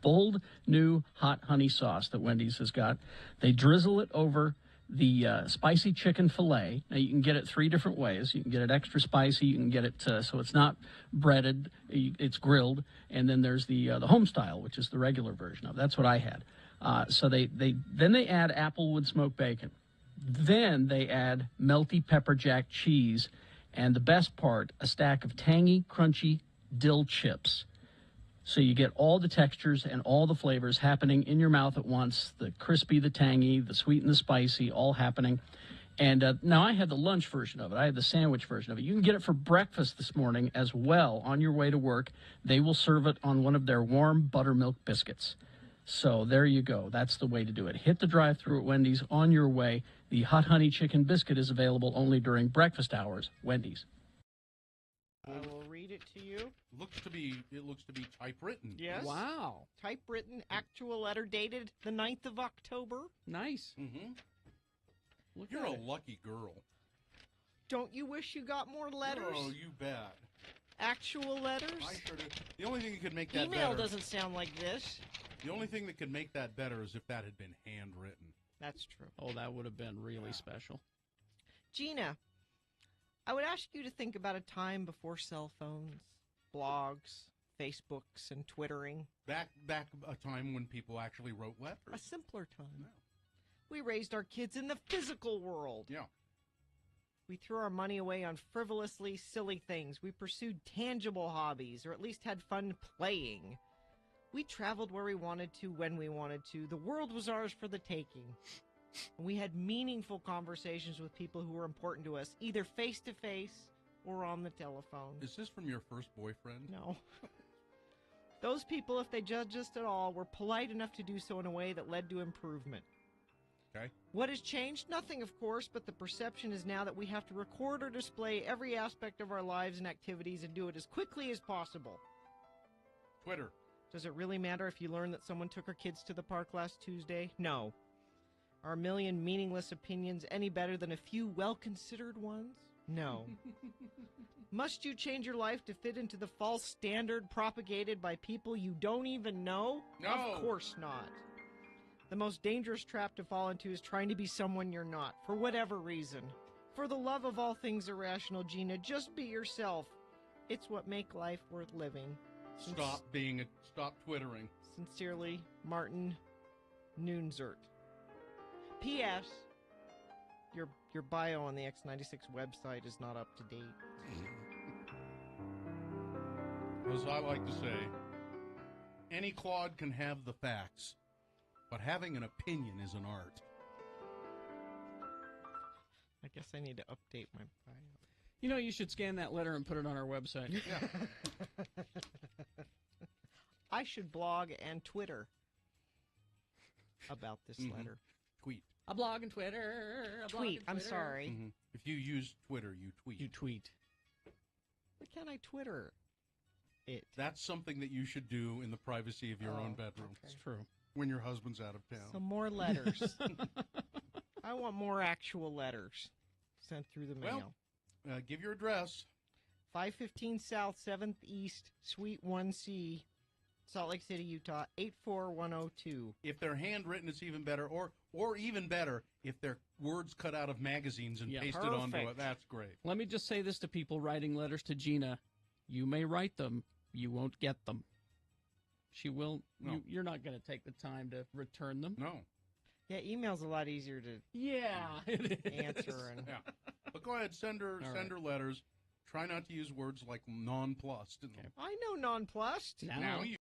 Bold new hot honey sauce that Wendy's has got. They drizzle it over the spicy chicken filet. Now, you can get it 3 different ways. You can get it extra spicy. You can get it so it's not breaded. It's grilled. And then there's the home style, which is the regular version of it. That's what I had. So then they add applewood smoked bacon. Then they add melty pepper jack cheese. And the best part, a stack of tangy, crunchy dill chips. So you get all the textures and all the flavors happening in your mouth at once. The crispy, the tangy, the sweet and the spicy, all happening. And now I had the lunch version of it. I had the sandwich version of it. You can get it for breakfast this morning as well on your way to work. They will serve it on one of their warm buttermilk biscuits. So there you go. That's the way to do it. Hit the drive-thru at Wendy's on your way. The hot honey chicken biscuit is available only during breakfast hours. Wendy's. I will read it to you. It looks to be typewritten. Yes. Wow. Typewritten, actual letter dated the 9th of October. Nice. Mm-hmm. You're a lucky girl. Don't you wish you got more letters? Oh, you bet. Actual letters? I sure do. The only thing that could make that Email better... doesn't sound like this. The only thing that could make that better is if that had been handwritten. That's true. Oh, that would have been really special. Gina, I would ask you to think about a time before cell phones, blogs, Facebooks, and Twittering. Back a time when people actually wrote letters. A simpler time. Yeah. We raised our kids in the physical world. Yeah. We threw our money away on frivolously silly things. We pursued tangible hobbies, or at least had fun playing. We traveled where we wanted to, when we wanted to. The world was ours for the taking. And we had meaningful conversations with people who were important to us, either face-to-face or on the telephone. Is this from your first boyfriend? No. Those people, if they judged us at all, were polite enough to do so in a way that led to improvement. Okay. What has changed? Nothing, of course, but the perception is now that we have to record or display every aspect of our lives and activities and do it as quickly as possible. Twitter. Does it really matter if you learn that someone took our kids to the park last Tuesday? No. Are a million meaningless opinions any better than a few well-considered ones? No. Must you change your life to fit into the false standard propagated by people you don't even know? No. Of course not. The most dangerous trap to fall into is trying to be someone you're not, for whatever reason. For the love of all things irrational, Gina, just be yourself. It's what makes life worth living. Stop twittering. Sincerely, Martin Noonzert. P.S. Your bio on the X96 website is not up to date. As I like to say, any clod can have the facts, but having an opinion is an art. I guess I need to update my bio. You know, you should scan that letter and put it on our website. Yeah. I should blog and Twitter about this letter. Tweet. A blog and Twitter. Tweet. I'm sorry. Mm-hmm. If you use Twitter, you tweet. You tweet. Why can't I Twitter it? That's something that you should do in the privacy of your own bedroom. Okay. It's true. When your husband's out of town. Some more letters. I want more actual letters sent through the mail. Well, give your address. 515 South 7th East, Suite 1C, Salt Lake City, Utah, 84102. If they're handwritten, it's even better. Or even better, if they're words cut out of magazines and pasted onto it. That's great. Let me just say this to people writing letters to Gina. You may write them. You won't get them. She will. No. You're not going to take the time to return them. No. Yeah, email's a lot easier to answer. And yeah. But go ahead, send her letters. Try not to use words like nonplussed. I know nonplussed. Now you.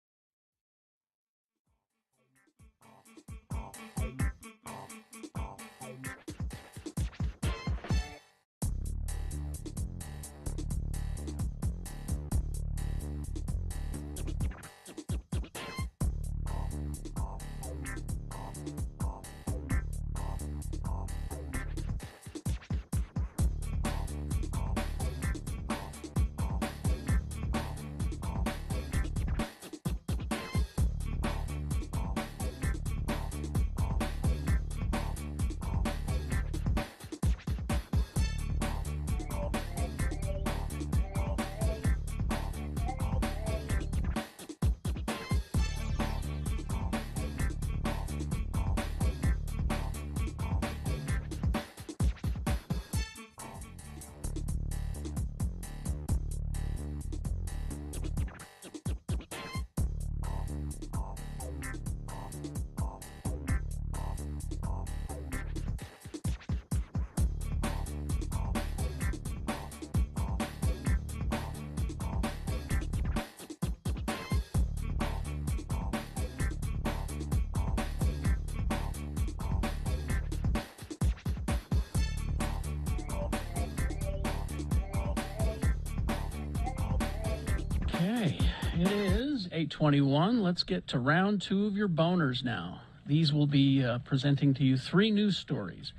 Okay, it is 8:21. Let's get to round 2 of your boners now. These will be presenting to you 3 news stories.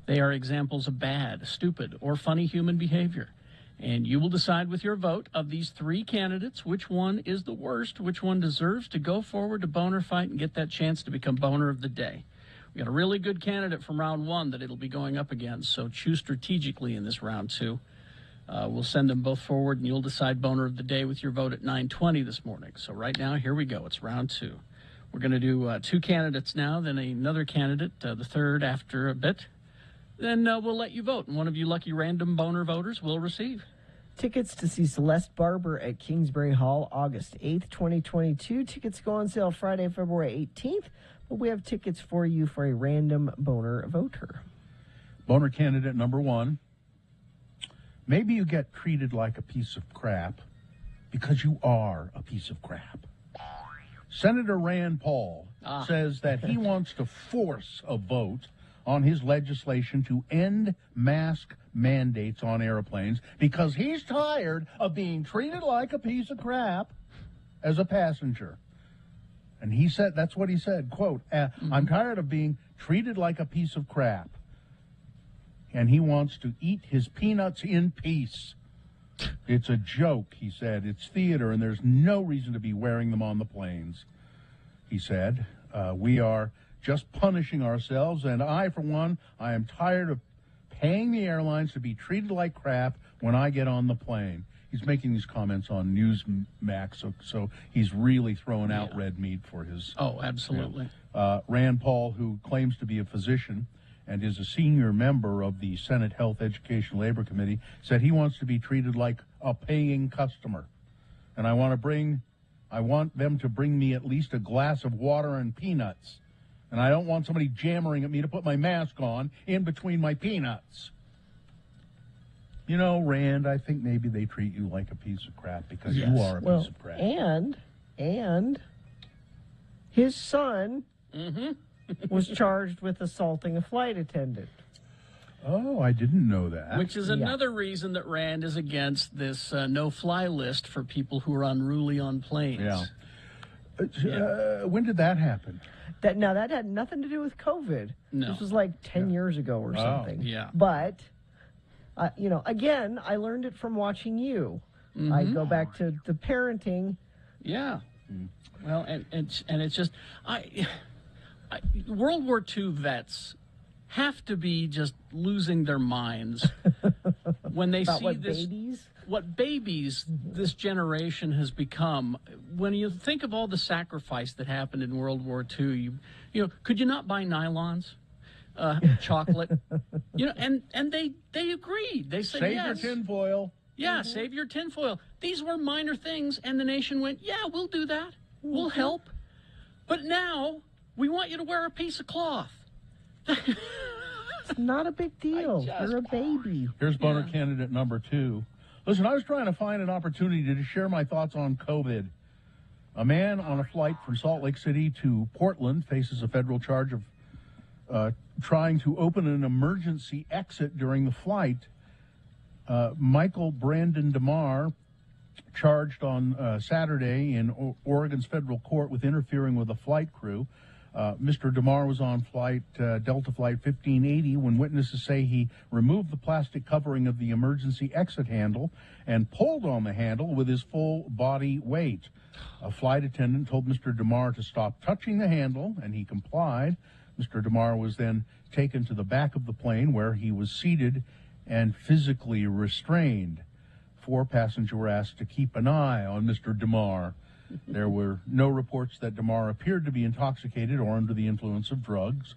They are examples of bad, stupid, or funny human behavior. And you will decide with your vote of these 3 candidates which one is the worst, which one deserves to go forward to boner fight and get that chance to become boner of the day. We got a really good candidate from round 1 that it'll be going up against, so choose strategically in this round 2. We'll send them both forward, and you'll decide boner of the day with your vote at 9:20 this morning. So right now, here we go. It's round 2. We're going to do 2 candidates now, then another candidate, the third after a bit. Then we'll let you vote, and one of you lucky random boner voters will receive tickets to see Celeste Barber at Kingsbury Hall August 8th, 2022. Tickets go on sale Friday, February 18th, but we have tickets for you for a random boner voter. Boner candidate number 1. Maybe you get treated like a piece of crap because you are a piece of crap. Senator Rand Paul says that he wants to force a vote on his legislation to end mask mandates on airplanes because he's tired of being treated like a piece of crap as a passenger. And he said, that's what he said, quote, I'm tired of being treated like a piece of crap. And he wants to eat his peanuts in peace. It's a joke, he said. It's theater, and there's no reason to be wearing them on the planes. He said, we are just punishing ourselves, and I, for one, I am tired of paying the airlines to be treated like crap when I get on the plane. He's making these comments on Newsmax, so he's really throwing out red meat for his... Oh, absolutely. Rand Paul, who claims to be a physician and is a senior member of the Senate Health, Education, Labor Committee, said he wants to be treated like a paying customer. And I want them to bring me at least a glass of water and peanuts. And I don't want somebody jammering at me to put my mask on in between my peanuts. You know, Rand, I think maybe they treat you like a piece of crap because you are a piece of crap. And his son was charged with assaulting a flight attendant. Oh, I didn't know that. Which is another reason that Rand is against this no-fly list for people who are unruly on planes. When did that happen? That had nothing to do with COVID. No. This was like 10 years ago or something. Yeah. But, again, I learned it from watching you. I go back to the parenting. Yeah. Well, and it's just, World War II vets have to be just losing their minds when they see what babies this generation has become. When you think of all the sacrifice that happened in World War II, you know, could you not buy nylons, chocolate, and they agreed. They said save yes. your tinfoil. Yeah, save your tinfoil. These were minor things, and the nation went, yeah, we'll do that. We'll help. But now we want you to wear a piece of cloth. It's not a big deal. You're a baby. Here's boner candidate number 2. Listen, I was trying to find an opportunity to share my thoughts on COVID. A man on a flight from Salt Lake City to Portland faces a federal charge of trying to open an emergency exit during the flight. Michael Brandon DeMar, charged on Saturday in Oregon's federal court with interfering with a flight crew. Mr. DeMar was on Delta Flight 1580 when witnesses say he removed the plastic covering of the emergency exit handle and pulled on the handle with his full body weight. A flight attendant told Mr. DeMar to stop touching the handle, and he complied. Mr. DeMar was then taken to the back of the plane where he was seated and physically restrained. 4 passengers were asked to keep an eye on Mr. DeMar. There were no reports that DeMar appeared to be intoxicated or under the influence of drugs.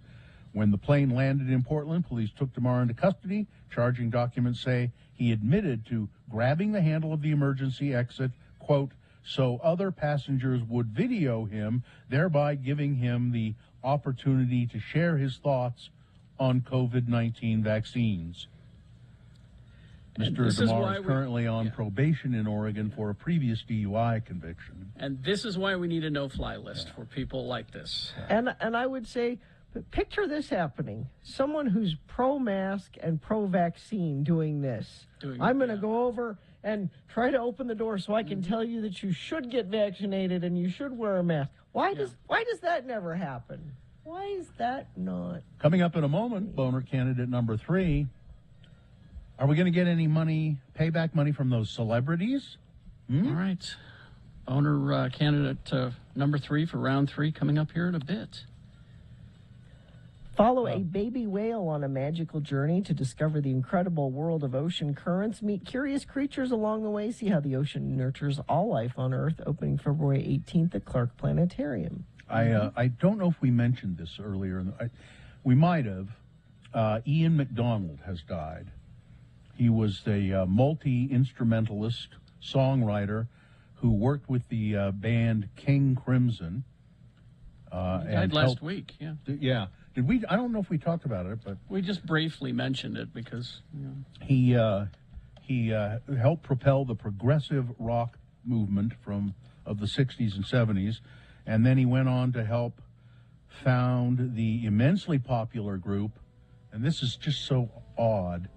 When the plane landed in Portland, police took DeMar into custody. Charging documents say he admitted to grabbing the handle of the emergency exit, quote, so other passengers would video him, thereby giving him the opportunity to share his thoughts on COVID-19 vaccines. Mr. DeMar is currently on probation in Oregon for a previous DUI conviction. And this is why we need a no-fly list for people like this. And I would say, picture this happening. Someone who's pro-mask and pro-vaccine doing this. I'm going to go over and try to open the door so I can tell you that you should get vaccinated and you should wear a mask. Why does that never happen? Why is that not? Coming up in a moment, boner candidate number 3. Are we going to get any payback money from those celebrities? All right. Boner candidate number 3 for round 3 coming up here in a bit. Follow a baby whale on a magical journey to discover the incredible world of ocean currents. Meet curious creatures along the way. See how the ocean nurtures all life on Earth. Opening February 18th at Clark Planetarium. I don't know if we mentioned this earlier. We might have. Ian MacDonald has died. He was a multi-instrumentalist, songwriter who worked with the band King Crimson. He died last week, yeah. Yeah. Did we? I don't know if we talked about it, but we just briefly mentioned it because he helped propel the progressive rock movement of the 60s and 70s, and then he went on to help found the immensely popular group, and this is just so odd,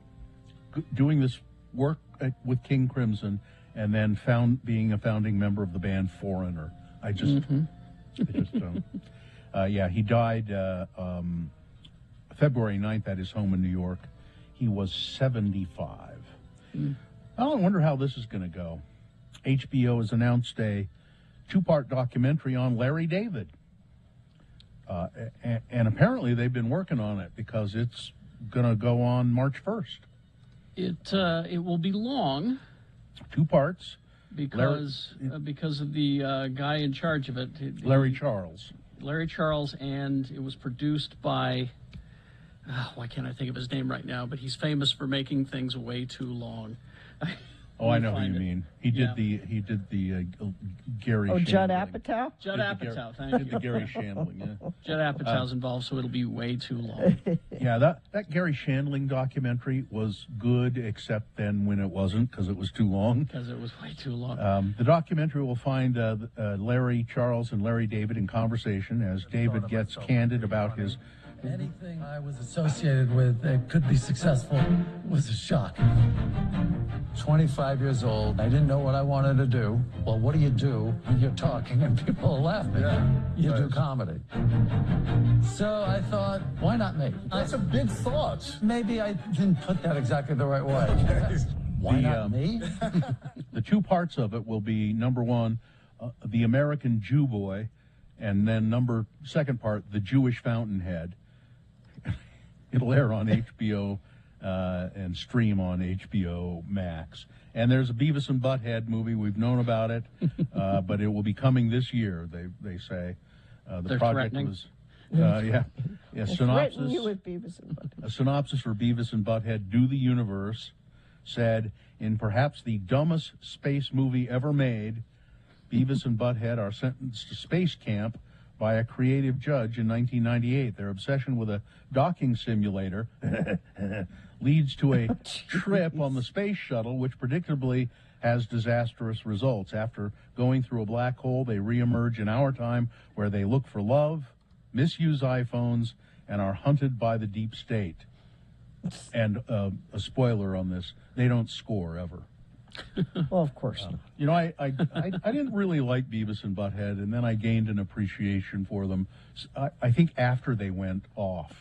doing this work with King Crimson, and then being a founding member of the band Foreigner. I just don't. He died February 9th at his home in New York. He was 75. I wonder how this is going to go. HBO has announced a 2-part documentary on Larry David. And apparently they've been working on it because it's going to go on March 1st. It will be long. 2 parts. Because of the guy in charge of it. Larry Charles. Larry Charles, and it was produced by, why can't I think of his name right now, but he's famous for making things way too long. I know who you mean. He did the Gary. Oh, Judd Apatow. Judd Apatow, thank you. Did the Gary Shandling. Yeah. Judd Apatow's involved, so it'll be way too long. Yeah, that Gary Shandling documentary was good, except then when it wasn't because it was too long. Because it was way too long. The documentary will find Larry Charles and Larry David in conversation as David gets candid about his. Anything I was associated with that could be successful was a shock. 25 years old, I didn't know what I wanted to do. Well, what do you do when you're talking and people are laughing? Yeah, you do comedy. So I thought, why not me? That's a big thought. Maybe I didn't put that exactly the right way. Why not me? The 2 parts of it will be, number 1, the American Jew boy, and then second part, the Jewish fountainhead. It'll air on HBO and stream on HBO Max. And there's a Beavis and Butthead movie. We've known about it, but it will be coming this year, they say. The project was... Synopsis. You with Beavis and Butthead. A synopsis for Beavis and Butthead Do the Universe said, in perhaps the dumbest space movie ever made, Beavis and Butthead are sentenced to space camp by a creative judge in 1998. Their obsession with a docking simulator leads to a trip on the space shuttle, which predictably has disastrous results. After going through a black hole, they reemerge in our time, where they look for love, misuse iPhones, and are hunted by the deep state. And a spoiler on this, they don't score ever. Well, of course not. You know, I didn't really like Beavis and Butthead, and then I gained an appreciation for them. I think after they went off.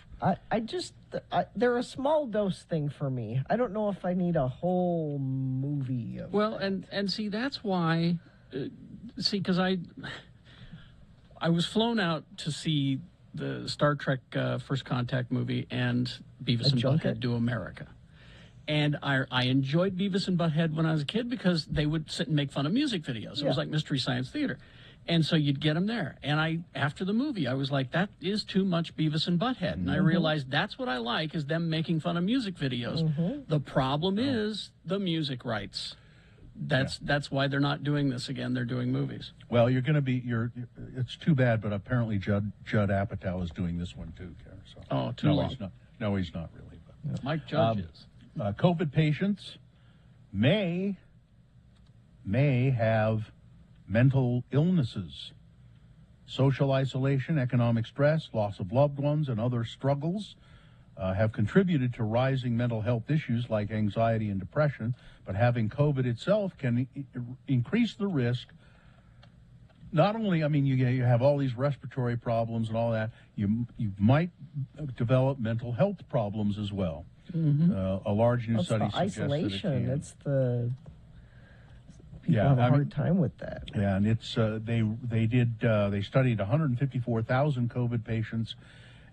They're a small dose thing for me. I don't know if I need a whole movie of and see, that's why, because I was flown out to see the Star Trek First Contact movie and Beavis and Butthead Do America. And I enjoyed Beavis and Butthead when I was a kid because they would sit and make fun of music videos. It was like Mystery Science Theater. And so you'd get them there. And after the movie, I was like, that is too much Beavis and Butthead. And I realized that's what I like, is them making fun of music videos. The problem is the music rights. That's why they're not doing this again. They're doing movies. Well, it's too bad, but apparently Judd Apatow is doing this one too, Karen. So. Too long. He's not. No, he's not really. But. Mike Judge is. COVID patients may have mental illnesses, social isolation, economic stress, loss of loved ones, and other struggles. have contributed to rising mental health issues like anxiety and depression, but having COVID itself can increase the risk. Not only, I mean, you have all these respiratory problems and all that, you might develop mental health problems as well. A large new study suggests isolation. that it can. It's the people have a hard time with that. Yeah, and it's they studied 154,000 COVID patients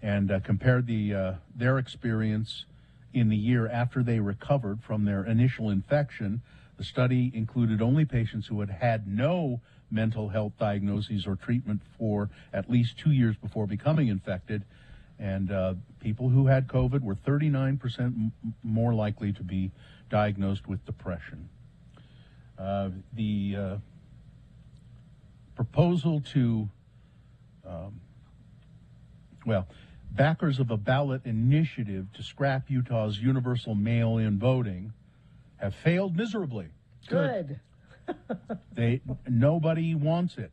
and compared their experience in the year after they recovered from their initial infection. The study included only patients who had had no mental health diagnoses or treatment for at least 2 years before becoming infected. And people who had COVID were 39% more likely to be diagnosed with depression. The proposal to, backers of a ballot initiative to scrap Utah's universal mail-in voting have failed miserably. Good. Nobody wants it.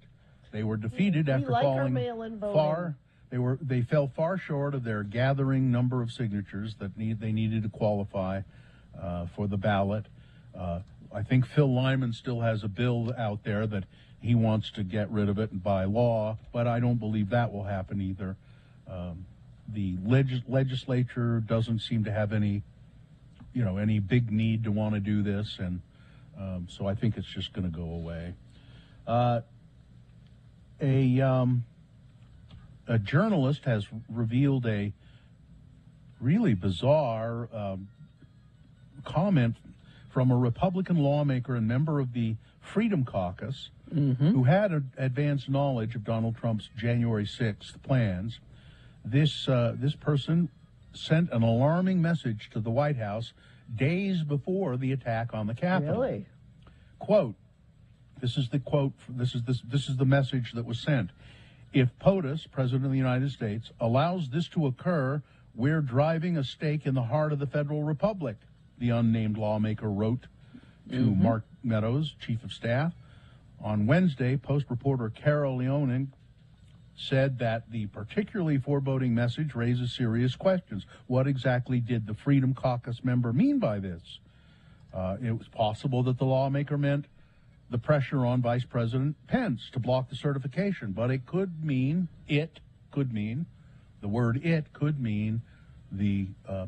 They were defeated after falling far. They fell far short of their gathering number of signatures that they needed to qualify for the ballot. I think Phil Lyman still has a bill out there that he wants to get rid of it by law, but I don't believe that will happen either. The legislature doesn't seem to have any big need to want to do this, and so I think it's just going to go away. A journalist has revealed a really bizarre comment from a Republican lawmaker and member of the Freedom Caucus who had advanced knowledge of Donald Trump's January 6th plans. This person sent an alarming message to the White House days before the attack on the Capitol. Really? Quote, this is the quote, this is the message that was sent. If POTUS, President of the United States, allows this to occur, we're driving a stake in the heart of the federal republic, the unnamed lawmaker wrote to Mark Meadows, Chief of Staff. On Wednesday, Post reporter Carol Leonin said that the particularly foreboding message raises serious questions. What exactly did the Freedom Caucus member mean by this? It was possible that the lawmaker meant the pressure on Vice President Pence to block the certification, but it could mean the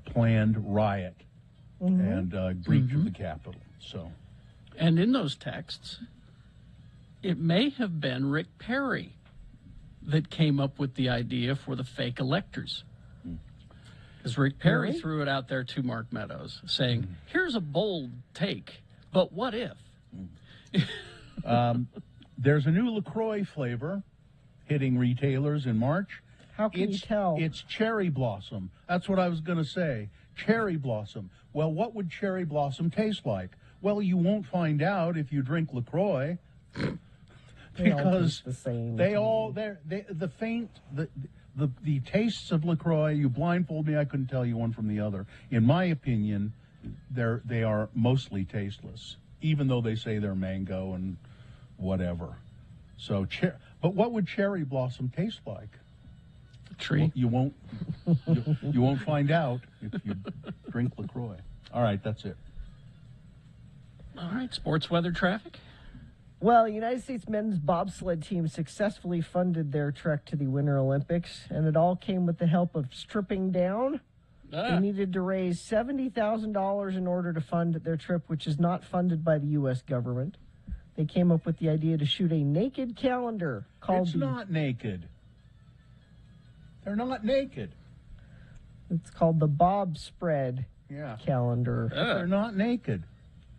planned riot and breach of the Capitol. So, and in those texts, it may have been Rick Perry that came up with the idea for the fake electors. Because Rick Perry threw it out there to Mark Meadows, saying, here's a bold take, but what if? There's a new LaCroix flavor hitting retailers in March. How can you tell? It's cherry blossom. That's what I was going to say. Cherry blossom. Well, what would cherry blossom taste like? Well, you won't find out if you drink LaCroix. Because the tastes of LaCroix, you blindfold me, I couldn't tell you one from the other. In my opinion, they are mostly tasteless, even though they say they're mango and whatever. So, but what would cherry blossom taste like? A tree. Well, you won't find out if you drink LaCroix. All right, that's it. All right, sports, weather, traffic. Well, the United States men's bobsled team successfully funded their trek to the Winter Olympics, and it all came with the help of stripping down. They needed to raise $70,000 in order to fund their trip, which is not funded by the U.S. government. They came up with the idea to shoot a naked calendar called It's not naked. They're not naked. It's called the Bob Spread calendar. They're not naked.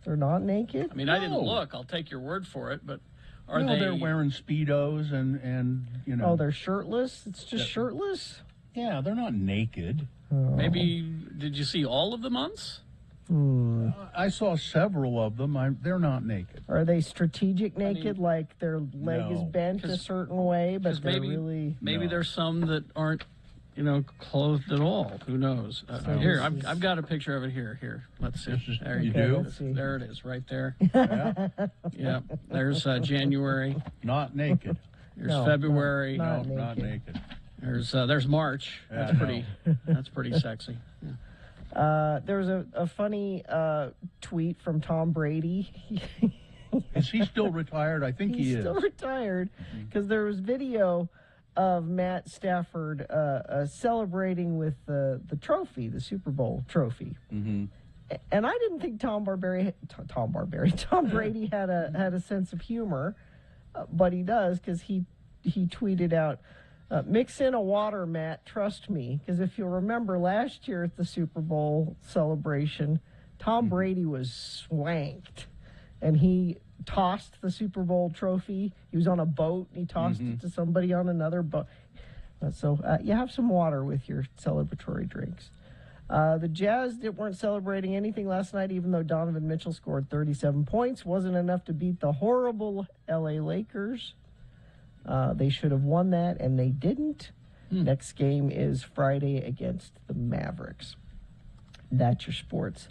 They're not naked? I mean, I didn't look. I'll take your word for it, but are they... they're wearing Speedos and you know... Oh, they're shirtless? It's just shirtless? Yeah, they're not naked. Oh. Maybe, did you see all of the months? I saw several of them. They're not naked. Are they strategic naked, like their leg is bent a certain way, but they're really... Maybe there's some that aren't, clothed at all. Who knows? Here, I've got a picture of it here. Here, let's see. There you go. There it is, right there. Yeah. There's January. Not naked. Here's February. Not naked. There's March. Yeah, That's pretty. That's pretty sexy. Yeah. There was a funny tweet from Tom Brady. Is he still retired? I think he is. He's still retired because there was video of Matt Stafford celebrating with the trophy, the Super Bowl trophy. Mm-hmm. And I didn't think Tom Brady had a sense of humor, but he does because he tweeted out, "Mix in a water, Matt. Trust me." Because if you'll remember last year at the Super Bowl celebration, Tom Brady was swanked, and he tossed the Super Bowl trophy. He was on a boat, and he tossed it to somebody on another boat. So you have some water with your celebratory drinks. The Jazz weren't celebrating anything last night, even though Donovan Mitchell scored 37 points. Wasn't enough to beat the horrible L.A. Lakers. They should have won that, and they didn't. Next game is Friday against the Mavericks. That's your sports.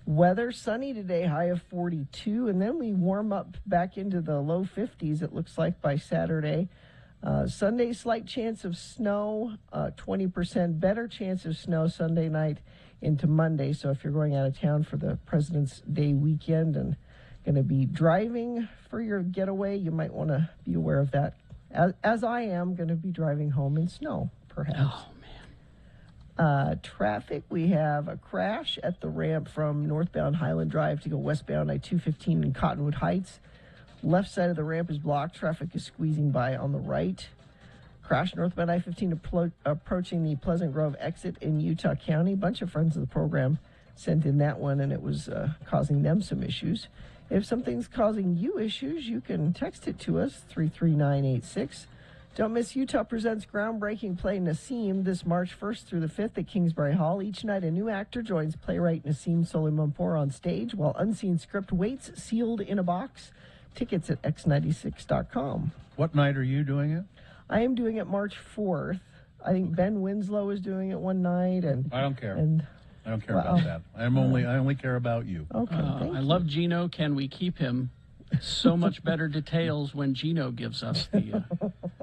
Weather, sunny today, high of 42, and then we warm up back into the low 50s, it looks like, by Saturday. Sunday, slight chance of snow, 20% better chance of snow Sunday night into Monday. So if you're going out of town for the President's Day weekend and going to be driving for your getaway, you might want to be aware of that. As I am going to be driving home in snow, perhaps. Oh, traffic, we have a crash at the ramp from northbound Highland Drive to go westbound I-215 in Cottonwood Heights. Left side of the ramp is blocked. Traffic is squeezing by on the right. Crash northbound I-15 approaching the Pleasant Grove exit in Utah County. A bunch of friends of the program sent in that one, and it was causing them some issues. If something's causing you issues, you can text it to us, 33986. Don't miss Utah Presents groundbreaking play Nassim this March 1st through the 5th at Kingsbury Hall. Each night a new actor joins playwright Nassim Soleimanpour on stage while unseen script waits sealed in a box. Tickets at x96.com. What night are you doing it? I am doing it March 4th. I think Ben Winslow is doing it one night. And I don't care. I don't care Well, about that. I only care about you. Okay, I love Gino. Can we keep him? So much better details when Gino gives us the...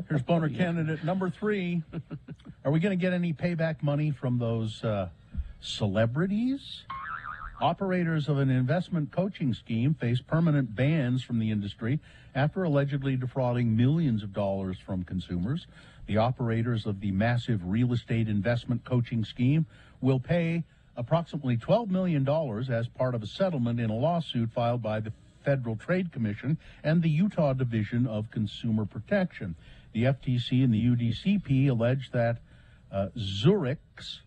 Here's boner candidate number 3. Are we going to get any payback money from those celebrities? Operators of an investment coaching scheme face permanent bans from the industry after allegedly defrauding millions of dollars from consumers. The operators of the massive real estate investment coaching scheme will pay approximately $12 million as part of a settlement in a lawsuit filed by the Federal Trade Commission and the Utah Division of Consumer Protection. The FTC and the UDCP allege that Zurich's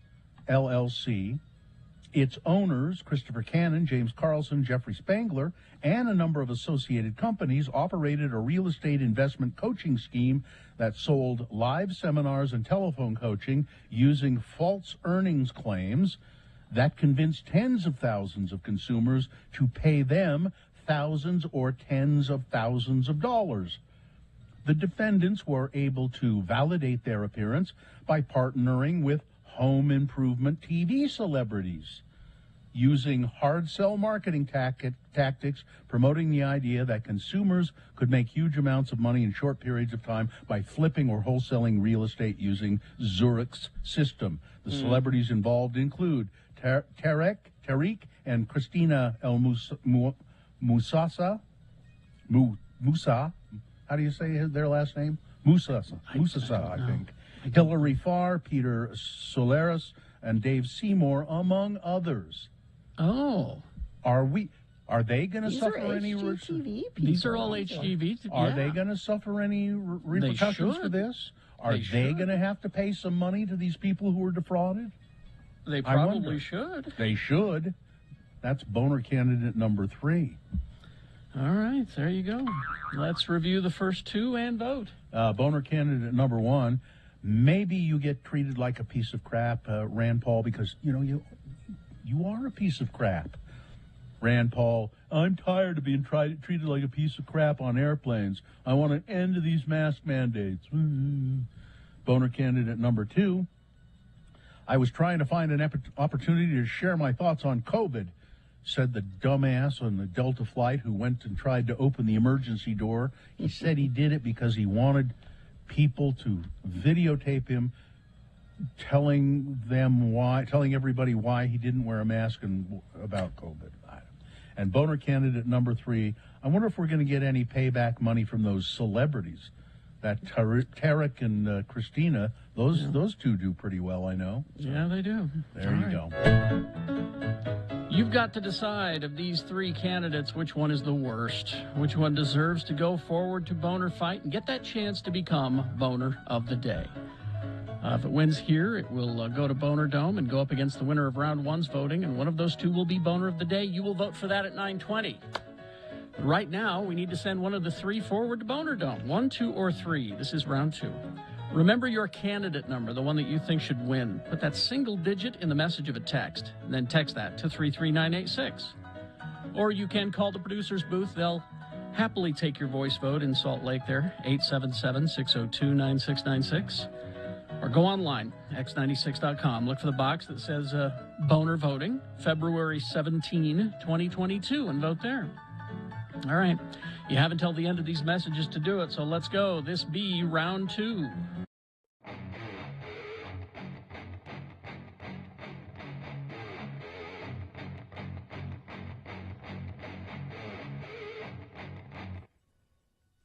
LLC, its owners, Christopher Cannon, James Carlson, Jeffrey Spangler, and a number of associated companies operated a real estate investment coaching scheme that sold live seminars and telephone coaching using false earnings claims that convinced tens of thousands of consumers to pay them thousands or tens of thousands of dollars. The defendants were able to validate their appearance by partnering with home improvement TV celebrities, using hard sell marketing tactics, promoting the idea that consumers could make huge amounts of money in short periods of time by flipping or wholesaling real estate using Zurich's system. The celebrities involved include Tariq and Christina El Musa. How do you say their last name? Musasa, I think. Hillary Farr, Peter Solaris, and Dave Seymour, among others. Oh. Are they going to suffer any... These are all HGV. Are they going to suffer any repercussions for this? Are they going to have to pay some money to these people who were defrauded? They probably should. They should. That's boner candidate number 3. All right, there you go. Let's review the first 2 and vote. Boner candidate number 1. Maybe you get treated like a piece of crap, Rand Paul, because, you are a piece of crap. Rand Paul, I'm tired of being treated like a piece of crap on airplanes. I want an end to these mask mandates. Boner candidate number 2. I was trying to find an opportunity to share my thoughts on COVID, said the dumbass on the Delta flight who went and tried to open the emergency door. He said he did it because he wanted people to videotape him telling everybody why he didn't wear a mask and about COVID. And boner candidate number 3, I wonder if we're going to get any payback money from those celebrities. That Tarek and Christina, those two do pretty well, I know. So, yeah, they do. There you go. You've got to decide of these 3 candidates which one is the worst, which one deserves to go forward to Boner Fight and get that chance to become Boner of the Day. If it wins here, it will go to Boner Dome and go up against the winner of Round 1's voting, and one of those 2 will be Boner of the Day. You will vote for that at 9:20. But right now, we need to send one of the 3 forward to Boner Dome. 1, 2, or 3. This is round 2. Remember your candidate number, the one that you think should win. Put that single digit in the message of a text, and then text that to 33986. Or you can call the producer's booth. They'll happily take your voice vote in Salt Lake there, 877-602-9696. Or go online, x96.com. Look for the box that says Boner Voting, February 17, 2022, and vote there. All right. You have until the end of these messages to do it, so let's go. This be round 2.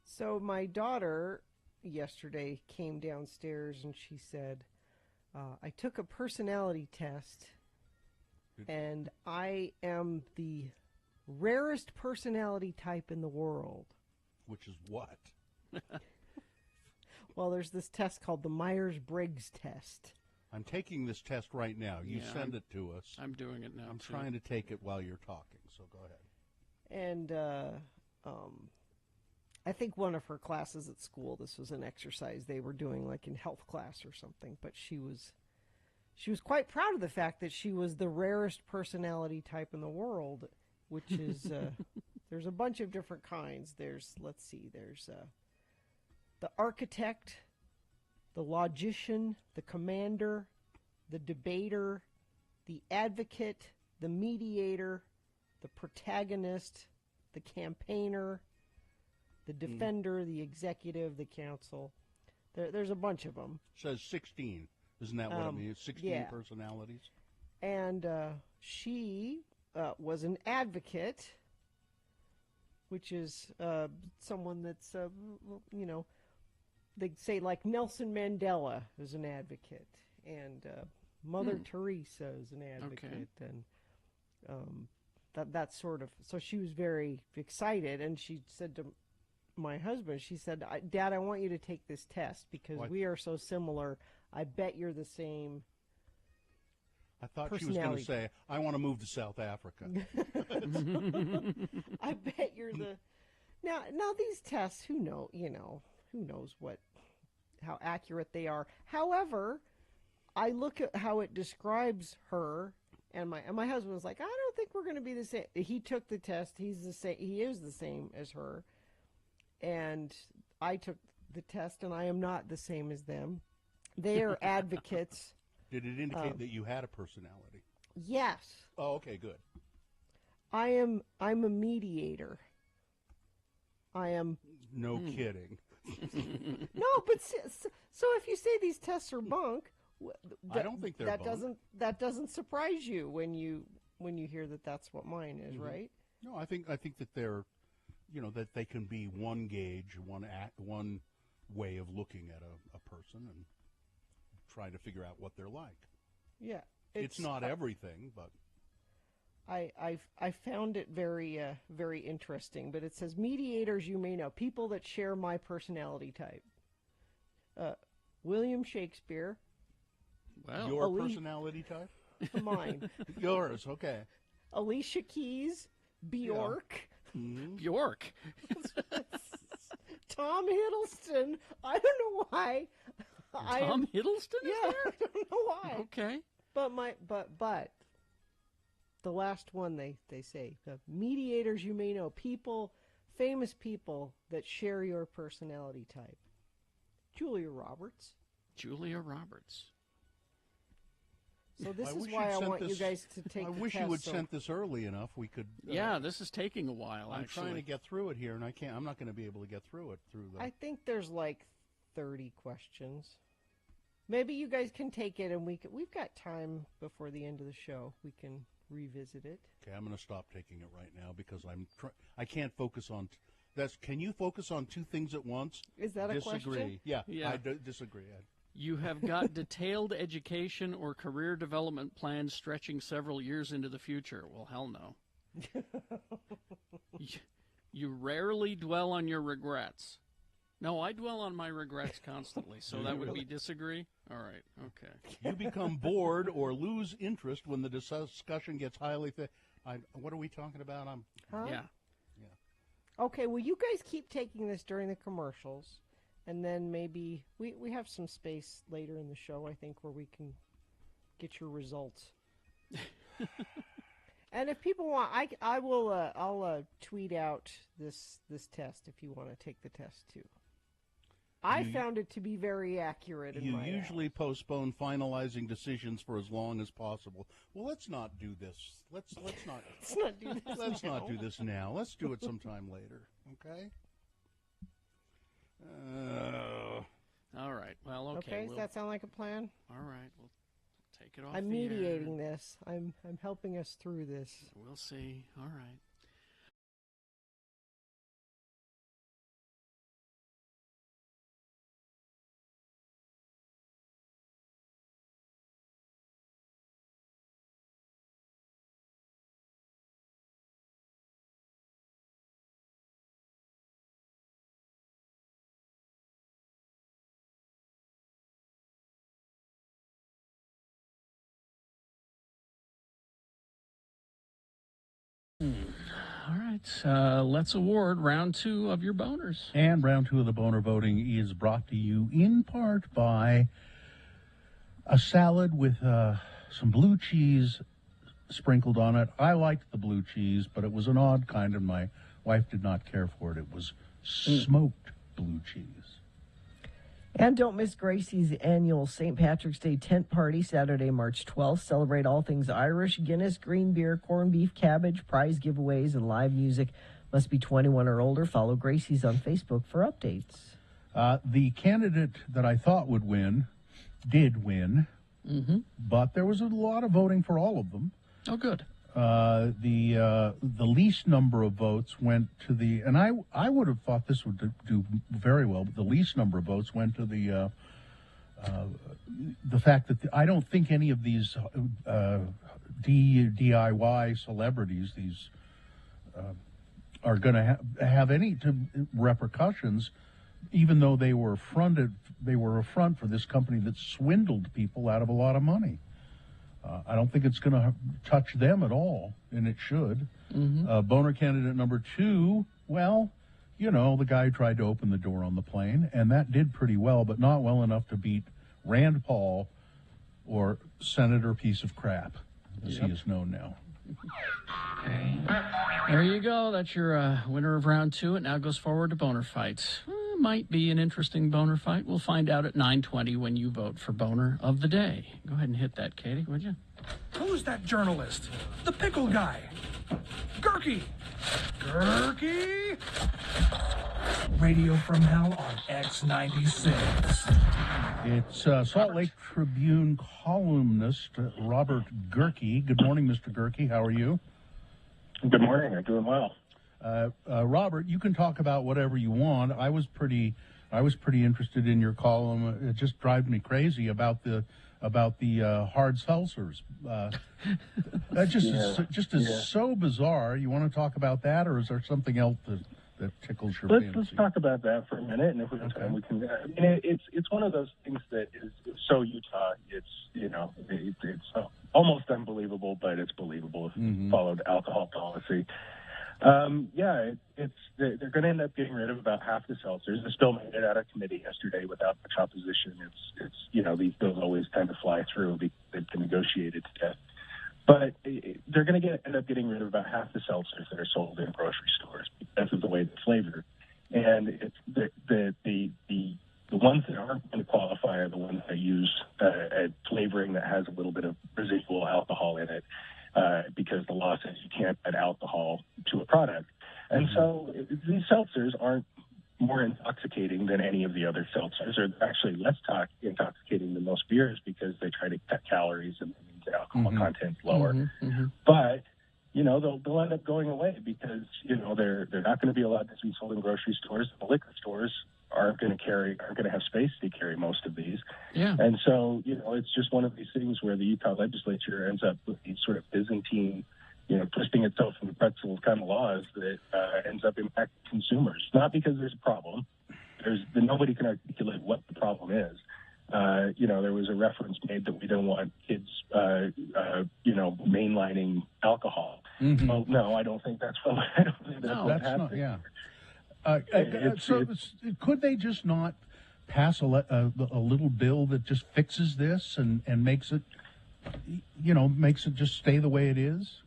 So my daughter yesterday came downstairs and she said, I took a personality test and I am the rarest personality type in the world. Which is what? Well, there's this test called the Myers-Briggs test. I'm taking this test right now. You send it to us. I'm doing it now. I'm trying to take it while you're talking, so go ahead. And I think one of her classes at school, this was an exercise they were doing like in health class or something, but she was quite proud of the fact that she was the rarest personality type in the world, which is there's a bunch of different kinds. There's the architect, the logician, the commander, the debater, the advocate, the mediator, the protagonist, the campaigner, the defender, the executive, the counsel. There's a bunch of them. Says 16. Isn't that what it means? 16 personalities? And she was an advocate, which is someone that's, they say like Nelson Mandela is an advocate, and Mother Teresa is an advocate, and that sort of. So she was very excited, and she said to my husband, she said, Dad, I want you to take this test because we are so similar. I bet you're the same. I thought she was going to say, I want to move to South Africa. I bet you're the. Now these tests, who knows how accurate they are. However, I look at how it describes her, and my husband was like, I don't think we're going to be the same. He took the test. He is the same as her. And I took the test, and I am not the same as them. They are advocates. Did it indicate that you had a personality? Yes. Oh, okay, good. I'm a mediator. I am. No kidding. No, but so if you say these tests are bunk, I don't think they're bunk. That doesn't surprise you when you hear that that's what mine is, right? No, I think that they're. That they can be one gauge, one way of looking at a person and trying to figure out what they're like. Yeah. It's not everything, but I found it very very interesting. But it says mediators you may know, people that share my personality type. William Shakespeare. Well, your personality type? Mine. Yours, okay. Alicia Keys, Bjork. Yeah. Mm-hmm. Bjork. Tom Hiddleston. I don't know why. Tom Hiddleston? Yeah, I don't know why. Okay. But the last one they say, the mediators you may know, famous people that share your personality type. Julia Roberts. Julia Roberts. So this is why I want you guys to take the test. I wish you would sent this early enough. We could. Yeah, this is taking a while. I'm trying to get through it here, and I can't. I'm not going to be able to get through it. I think there's like 30 questions. Maybe you guys can take it, and we've got time before the end of the show. We can revisit it. Okay, I'm going to stop taking it right now because I can't focus on. Can you focus on two things at once? Is that a question? Yeah, Yeah. I disagree. You have got detailed education or career development plans stretching several years into the future. Well, hell no. You rarely dwell on your regrets. No, I dwell on my regrets constantly, so that would be disagree? All right, okay. You become bored or lose interest when the discussion gets highly... what are we talking about? Huh? Yeah. Okay, well, you guys keep taking this during the commercials, and then maybe we have some space later in the show, I think, where we can get your results. And if people want, I'll tweet out this test if you want to take the test too. I found it to be very accurate. You usually postpone finalizing decisions for as long as possible. Well, let's not do this. Let's not. Let's not do this. Let's not do this now. Let's do it sometime later. Okay. All right. Well, okay. Does that sound like a plan? All right. We'll take it off. I'm the mediating air. this. I'm helping us through this. We'll see. All right. All right, let's award round 2 of your boners. And round 2 of the boner voting is brought to you in part by a salad with some blue cheese sprinkled on it. I liked the blue cheese, but it was an odd kind, and my wife did not care for it. It was smoked blue cheese. And don't miss Gracie's annual St. Patrick's Day tent party, Saturday, March 12th. Celebrate all things Irish, Guinness, green beer, corned beef, cabbage, prize giveaways, and live music. Must be 21 or older. Follow Gracie's on Facebook for updates. The candidate that I thought would win did win, but there was a lot of voting for all of them. Oh, good. The least number of votes went to the, and I would have thought this would do very well, but the least number of votes went to the fact that I don't think any of these DIY celebrities, these are going to have any repercussions, even though they were a front for this company that swindled people out of a lot of money. I don't think it's going to touch them at all, and it should. Boner candidate number 2, well, you know, the guy tried to open the door on the plane, and that did pretty well, but not well enough to beat Rand Paul or Senator Piece of Crap, as he is known now. There you go. That's your winner of round 2. It now goes forward to boner fights. Might be an interesting boner fight. We'll find out at 9:20 when you vote for boner of the day. Go ahead and hit that, Katie, would you? Who's that journalist? The pickle guy. Gurky. Gurky. Radio from Hell on X96. It's Salt Lake Tribune columnist Robert Gurky. Good morning, Mr. Gurky. How are you? Good morning. I'm doing well. Robert, you can talk about whatever you want. I was pretty interested in your column. It just drives me crazy about the hard seltzers. That just is so bizarre. You want to talk about that, or is there something else that tickles your fancy? Let's talk about that for a minute, and if we have time, we can. I mean, it's one of those things that is so Utah. It's almost unbelievable, but it's believable if you followed alcohol policy. They're going to end up getting rid of about half the seltzers. The bill made it out of committee yesterday without much opposition. These bills always tend to fly through because they've been negotiated to death. But they're going to end up getting rid of about half the seltzers that are sold in grocery stores because of the way they're flavored. And it's the ones that aren't going to qualify are the ones that use a flavoring that has a little bit of residual alcohol in it. Because the law says you can't add alcohol to a product. And so these seltzers aren't more intoxicating than any of the other seltzers. They're actually less intoxicating getting the most beers because they try to cut calories and the alcohol content lower. But they'll end up going away because they're not going to be allowed to be sold in grocery stores. The liquor stores aren't going to have space to carry most of these. Yeah. And so it's just one of these things where the Utah legislature ends up with these sort of Byzantine, twisting itself into pretzel kind of laws that ends up impacting consumers. Not because there's a problem. Nobody can articulate what the problem is. There was a reference made that we don't want kids, mainlining alcohol. Well, no, I don't think that's what happened. Not. Yeah. Could they just not pass a little bill that just fixes this and makes it just stay the way it is?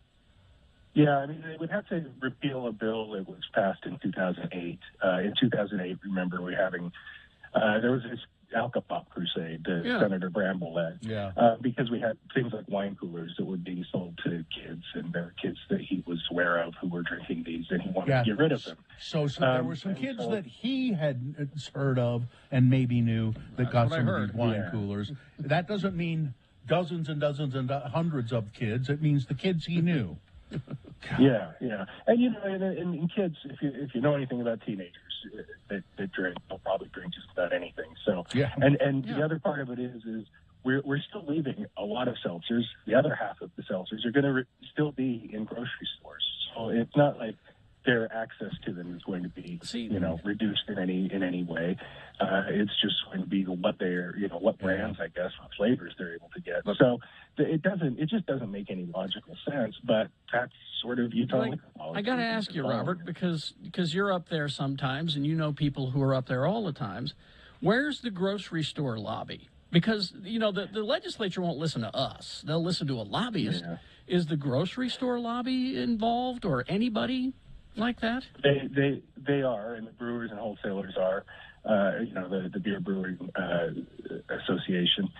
Yeah, I mean, they would have to repeal a bill that was passed in 2008. In 2008, remember, there was this Alka-Pop crusade that Senator Bramble led. Because we had things like wine coolers that were being sold to kids, and there were kids that he was aware of who were drinking these, and he wanted to get rid of them. So there were some kids that he had heard of and maybe knew that got some of these wine coolers. That doesn't mean dozens and dozens and hundreds of kids. It means the kids he knew. Yeah. And and kids, if you know anything about teenagers that drink, they'll probably drink just about anything. So the other part of it is we're still leaving a lot of seltzers. The other half of the seltzers are going to still be in grocery stores. So it's not like their access to them is going to be reduced in any way. It's just going to be what brands, I guess, what flavors they're able to get. So it just doesn't make any logical sense. But that's sort of Utah. I got to ask you, Robert, because you're up there sometimes, and you know people who are up there all the times. Where's the grocery store lobby? Because the legislature won't listen to us; they'll listen to a lobbyist. Yeah. Is the grocery store lobby involved, or anybody like that? They are, and the brewers and wholesalers are. The Beer Brewing Association.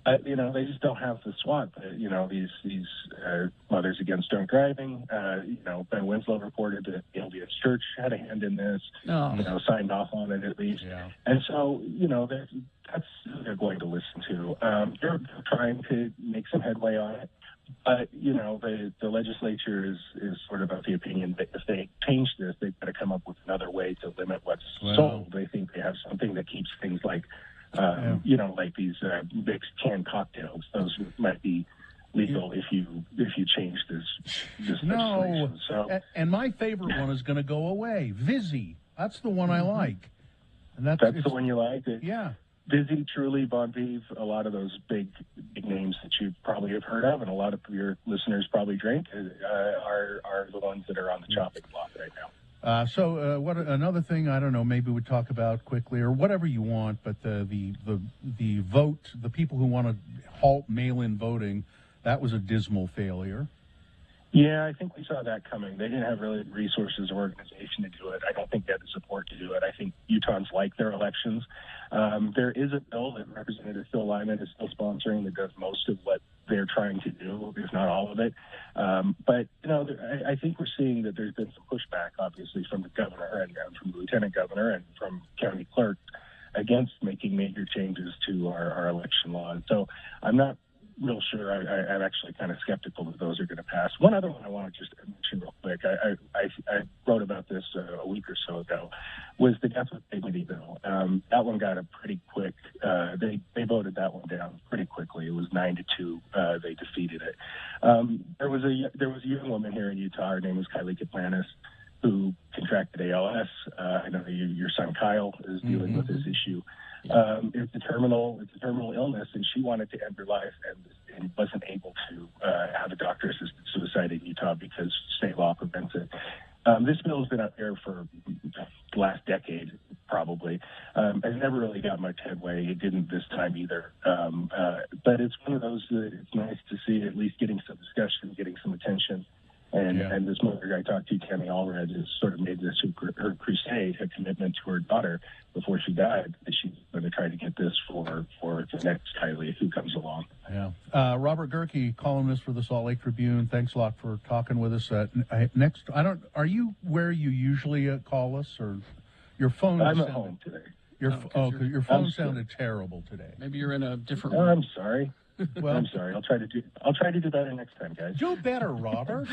They just don't have the SWAT. These Mothers Against Drunk Driving. Ben Winslow reported that LDS Church had a hand in this. Signed off on it at least. Yeah. And so that's who they're going to listen to. They're trying to make some headway on it. But, the legislature is sort of the opinion that if they change this, they've got to come up with another way to limit what's sold. They think they have something that keeps things like, like these mixed canned cocktails. Those might be legal if you change this legislation. So, and my favorite one is going to go away. Vizzy. That's the one I like. And that's the one you like? Yeah. Vizzy, Truly, Bon Vive, a lot of those big names that you probably have heard of, and a lot of your listeners probably drink, are the ones that are on the chopping block right now. What another thing? I don't know. Maybe we talk about quickly, or whatever you want. But the vote, the people who want to halt mail-in voting, that was a dismal failure. Yeah, I think we saw that coming. They didn't have really resources or organization to do it. I don't think they had the support to do it. I think Utahns like their elections. There is a bill that Representative Phil Lyman is still sponsoring that does most of what they're trying to do, if not all of it. But I think we're seeing that there's been some pushback, obviously, from the governor and from the lieutenant governor and from county clerk against making major changes to our election law. And so I'm not real sure. I'm actually kind of skeptical that those are going to pass. One other one I want to just mention real quick, I wrote about this a week or so ago, was the death with dignity bill. That one got a pretty quick, they voted that one down pretty quickly. It was 9-2. They defeated it. There was a young woman here in Utah. Her name was Kylie Kaplanis, who contracted ALS. I know your son Kyle is dealing with this issue. It's a terminal illness, and she wanted to end her life and wasn't able to have a doctor-assisted suicide in Utah because state law prevents it. This bill has been out there for the last decade, probably. It's never really got much headway. It didn't this time either. But it's one of those that it's nice to see at least getting some discussion, getting some attention. And this mother I talked to, Tammy Allred, has sort of made this her crusade, her commitment to her daughter before she died, that she's going to try to get this for the next Kylie who comes along. Yeah. Robert Gerke, columnist for the Salt Lake Tribune, thanks a lot for talking with us. Are you where you usually call us, or your phone? I'm at home today. Your Oh, because your phone sounded terrible today. Maybe you're in a different Oh, room. I'm sorry. Well, I'm sorry. I'll try to do better next time, guys. Do better, Robert.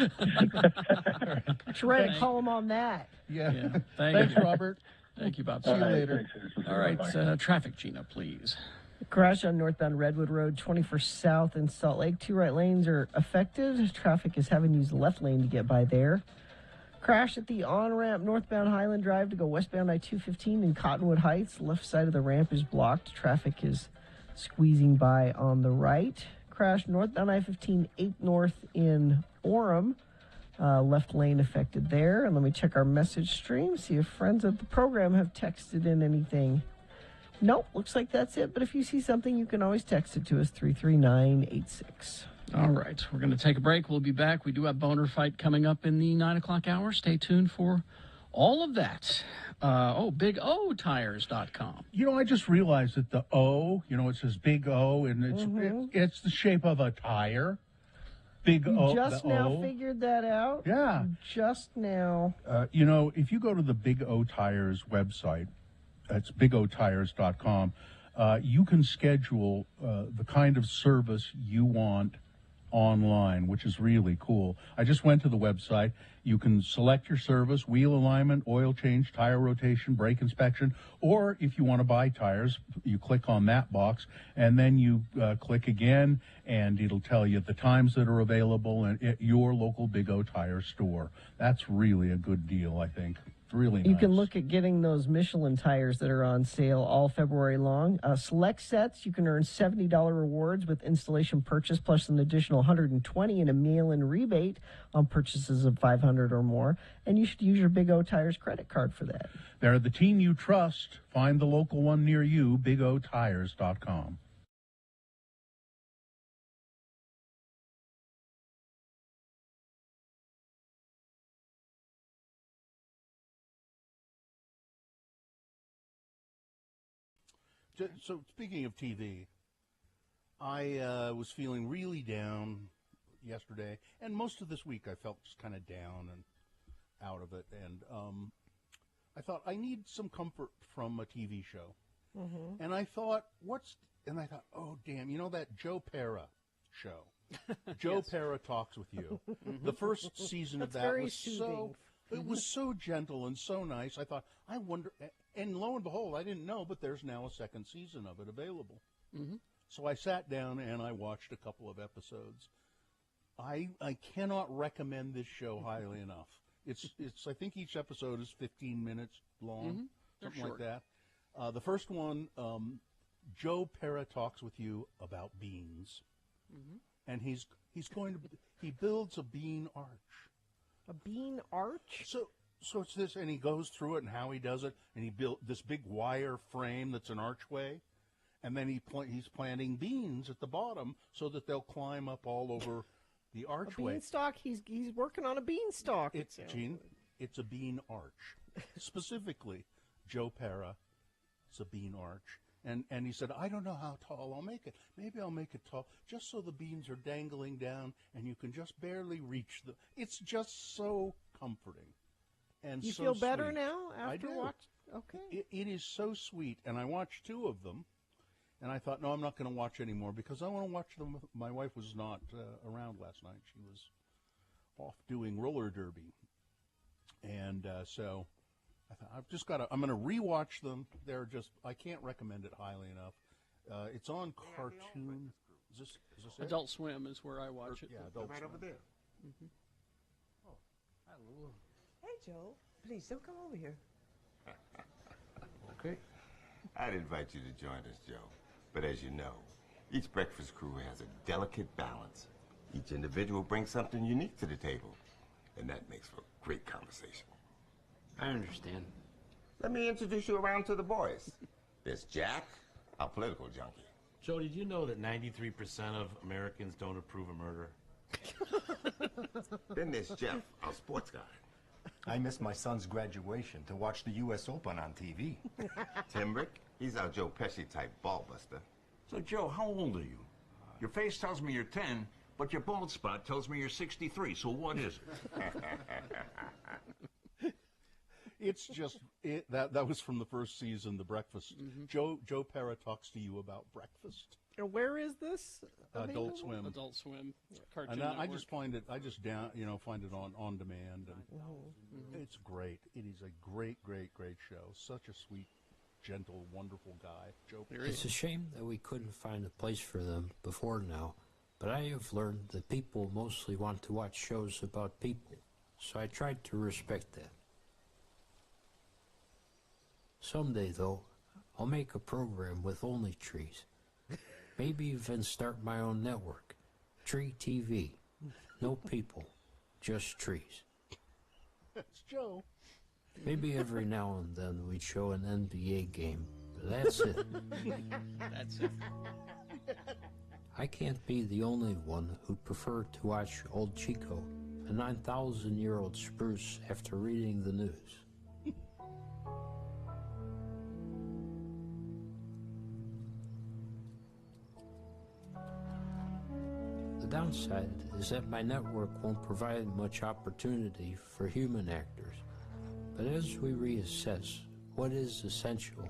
Trey, call him on that. Yeah. Thanks, Robert. Thank you, Bob. See you later. All right, traffic, Gina, please. Crash on northbound Redwood Road, 21st South in Salt Lake. 2 right lanes are affected. Traffic is having to use the left lane to get by there. Crash at the on-ramp northbound Highland Drive to go westbound I-215 in Cottonwood Heights. Left side of the ramp is blocked. Traffic is squeezing by on the right. Crash northbound I-15 8 north in Orem. Left lane affected there. And let me check our message stream, see if friends of the program have texted in anything. Nope, looks like that's it. But if you see something, you can always text it to us, 33986. All right, we're going to take a break. We'll be back. We do have Boner Fight coming up in the 9 o'clock hour. Stay tuned for all of that. BigOTires.com. You know, I just realized that the O, it says Big O, and it's the shape of a tire. Big O. You just now O. figured that out? Yeah. Just now. If you go to the Big O Tires website, that's BigOTires.com, you can schedule the kind of service you want online, which is really cool. I just went to the website. You can select your service: wheel alignment, oil change, tire rotation, brake inspection, or if you want to buy tires, you click on that box, and then you click again, and it'll tell you the times that are available at your local Big O Tire store. That's really a good deal, I think. Really nice. You can look at getting those Michelin tires that are on sale all February long. Select sets, you can earn $70 rewards with installation purchase, plus an additional $120 in a mail-in rebate on purchases of $500 or more. And you should use your Big O Tires credit card for that. They're the team you trust. Find the local one near you, BigOTires.com. So, speaking of TV, I was feeling really down yesterday, and most of this week I felt just kind of down and out of it, and I thought I need some comfort from a TV show. Mm-hmm. And I thought, oh, damn, that Joe Pera show. Joe Pera Talks with You. The first season of that was soothing. It was so gentle and so nice. I thought, I wonder, and lo and behold, I didn't know, but there's now a second season of it available. Mm-hmm. So I sat down and I watched a couple of episodes. I cannot recommend this show highly enough. It's I think each episode is 15 minutes long, something like that. The first one, Joe Pera talks with you about beans, and he builds a bean arch. A bean arch? So it's this, and he goes through it and how he does it, and he built this big wire frame that's an archway, and then he's planting beans at the bottom so that they'll climb up all over the archway. A beanstalk? He's working on a beanstalk. Gene, it's a bean arch. Specifically, Joe Pera, it's a bean arch. And he said, I don't know how tall I'll make it. Maybe I'll make it tall, just so the beans are dangling down and you can just barely reach them. It's just so comforting. And you so feel better sweet. now after I do. watching? Okay. It is so sweet. And I watched 2 of them. And I thought, no, I'm not going to watch any more because I want to watch them. My wife was not around last night. She was off doing roller derby. And so I thought, I'm going to rewatch them. I can't recommend it highly enough. It's on Cartoon. Is this it? Adult Swim is where I watch it. Yeah, Adult Swim. Right over there. Mm-hmm. Oh, hi, Lulu. Hey, Joe. Please don't come over here. Okay. I'd invite you to join us, Joe. But as you know, each breakfast crew has a delicate balance. Each individual brings something unique to the table, and that makes for great conversation. I understand. Let me introduce you around to the boys. There's Jack, our political junkie. Joe, did you know that 93% of Americans don't approve of murder? Then there's Jeff, our sports guy. I missed my son's graduation to watch the U.S. Open on TV. Tim Rick, he's our Joe Pesci type ballbuster. So, Joe, how old are you? Your face tells me you're 10, but your bald spot tells me you're 63, so what is it? It's just that was from the first season, The Breakfast. Joe Pera talks to you about breakfast. Where is this? Adult Swim. Adult Swim. Cartoon And Network. I just find it. I just find it on demand, and it's great. It is a great show. Such a sweet, gentle, wonderful guy, Joe Pera. It's a shame that we couldn't find a place for them before now, but I have learned that people mostly want to watch shows about people, so I tried to respect that. Someday, though, I'll make a program with only trees. Maybe even start my own network. Tree TV. No people, just trees. That's Joe. Maybe every now and then we'd show an NBA game, but that's it. That's it. I can't be the only one who'd prefer to watch Old Chico, a 9,000-year-old spruce, after reading the news. The downside is that my network won't provide much opportunity for human actors. But as we reassess what is essential,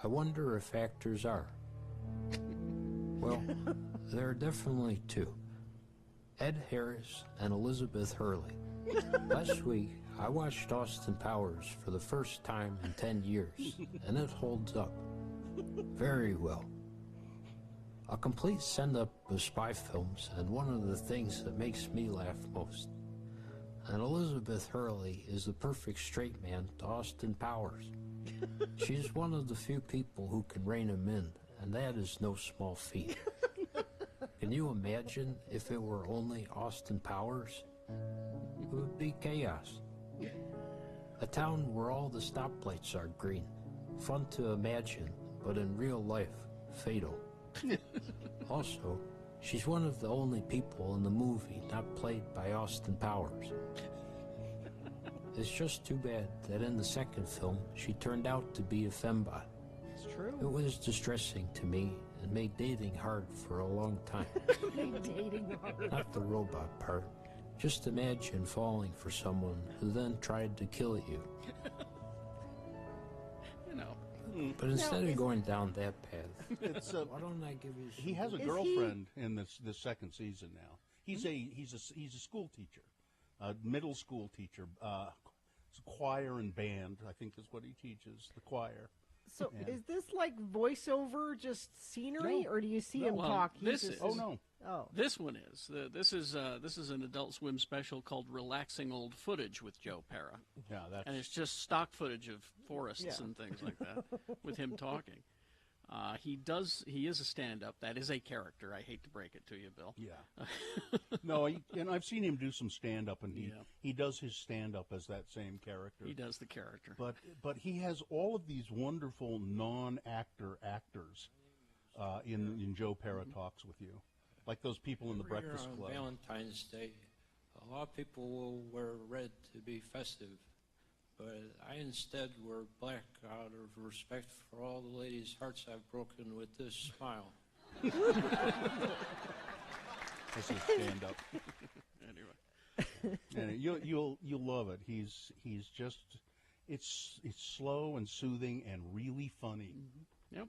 I wonder if actors are. Well, there are definitely two. Ed Harris and Elizabeth Hurley. Last week, I watched Austin Powers for the first time in 10 years, and it holds up very well. A complete send-up of spy films, and one of the things that makes me laugh most. And Elizabeth Hurley is the perfect straight man to Austin Powers. She's one of the few people who can rein him in, and that is no small feat. Can you imagine if it were only Austin Powers? It would be chaos. A town where all the stoplights are green. Fun to imagine, but in real life, fatal. Also, she's one of the only people in the movie not played by Austin Powers. It's just too bad that in the second film, she turned out to be a fembot. It's true. It was distressing to me and made dating hard for a long time. Made dating hard. Not the robot part. Just imagine falling for someone who then tried to kill you. You know. But instead of going down that path, It's, why don't I give you some... He has a girlfriend in this second season now. He's a school teacher, a middle school teacher, choir and band. I think is what he teaches, the choir. So And- is this like voiceover, just scenery, No. or do you see No. him Well, talk? He's this just- is, Oh no. Oh. This one is. This is an Adult Swim special called Relaxing Old Footage with Joe Pera. Yeah, that's And it's just stock footage of forests Yeah. and things like that with him talking. He is a stand-up. That is a character. I hate to break it to you, Bill. Yeah. No, and I've seen him do some stand-up, and he does his stand-up as that same character. He does the character. But he has all of these wonderful non-actor actors in Joe Pera Talks with You, like those people in the Every year Breakfast on Club. Valentine's Day, a lot of people will wear red to be festive, but I instead wear black out of respect for all the ladies' hearts I've broken with this smile. This is stand-up. Anyway. And you'll love it. He's just it's slow and soothing and really funny. Yep.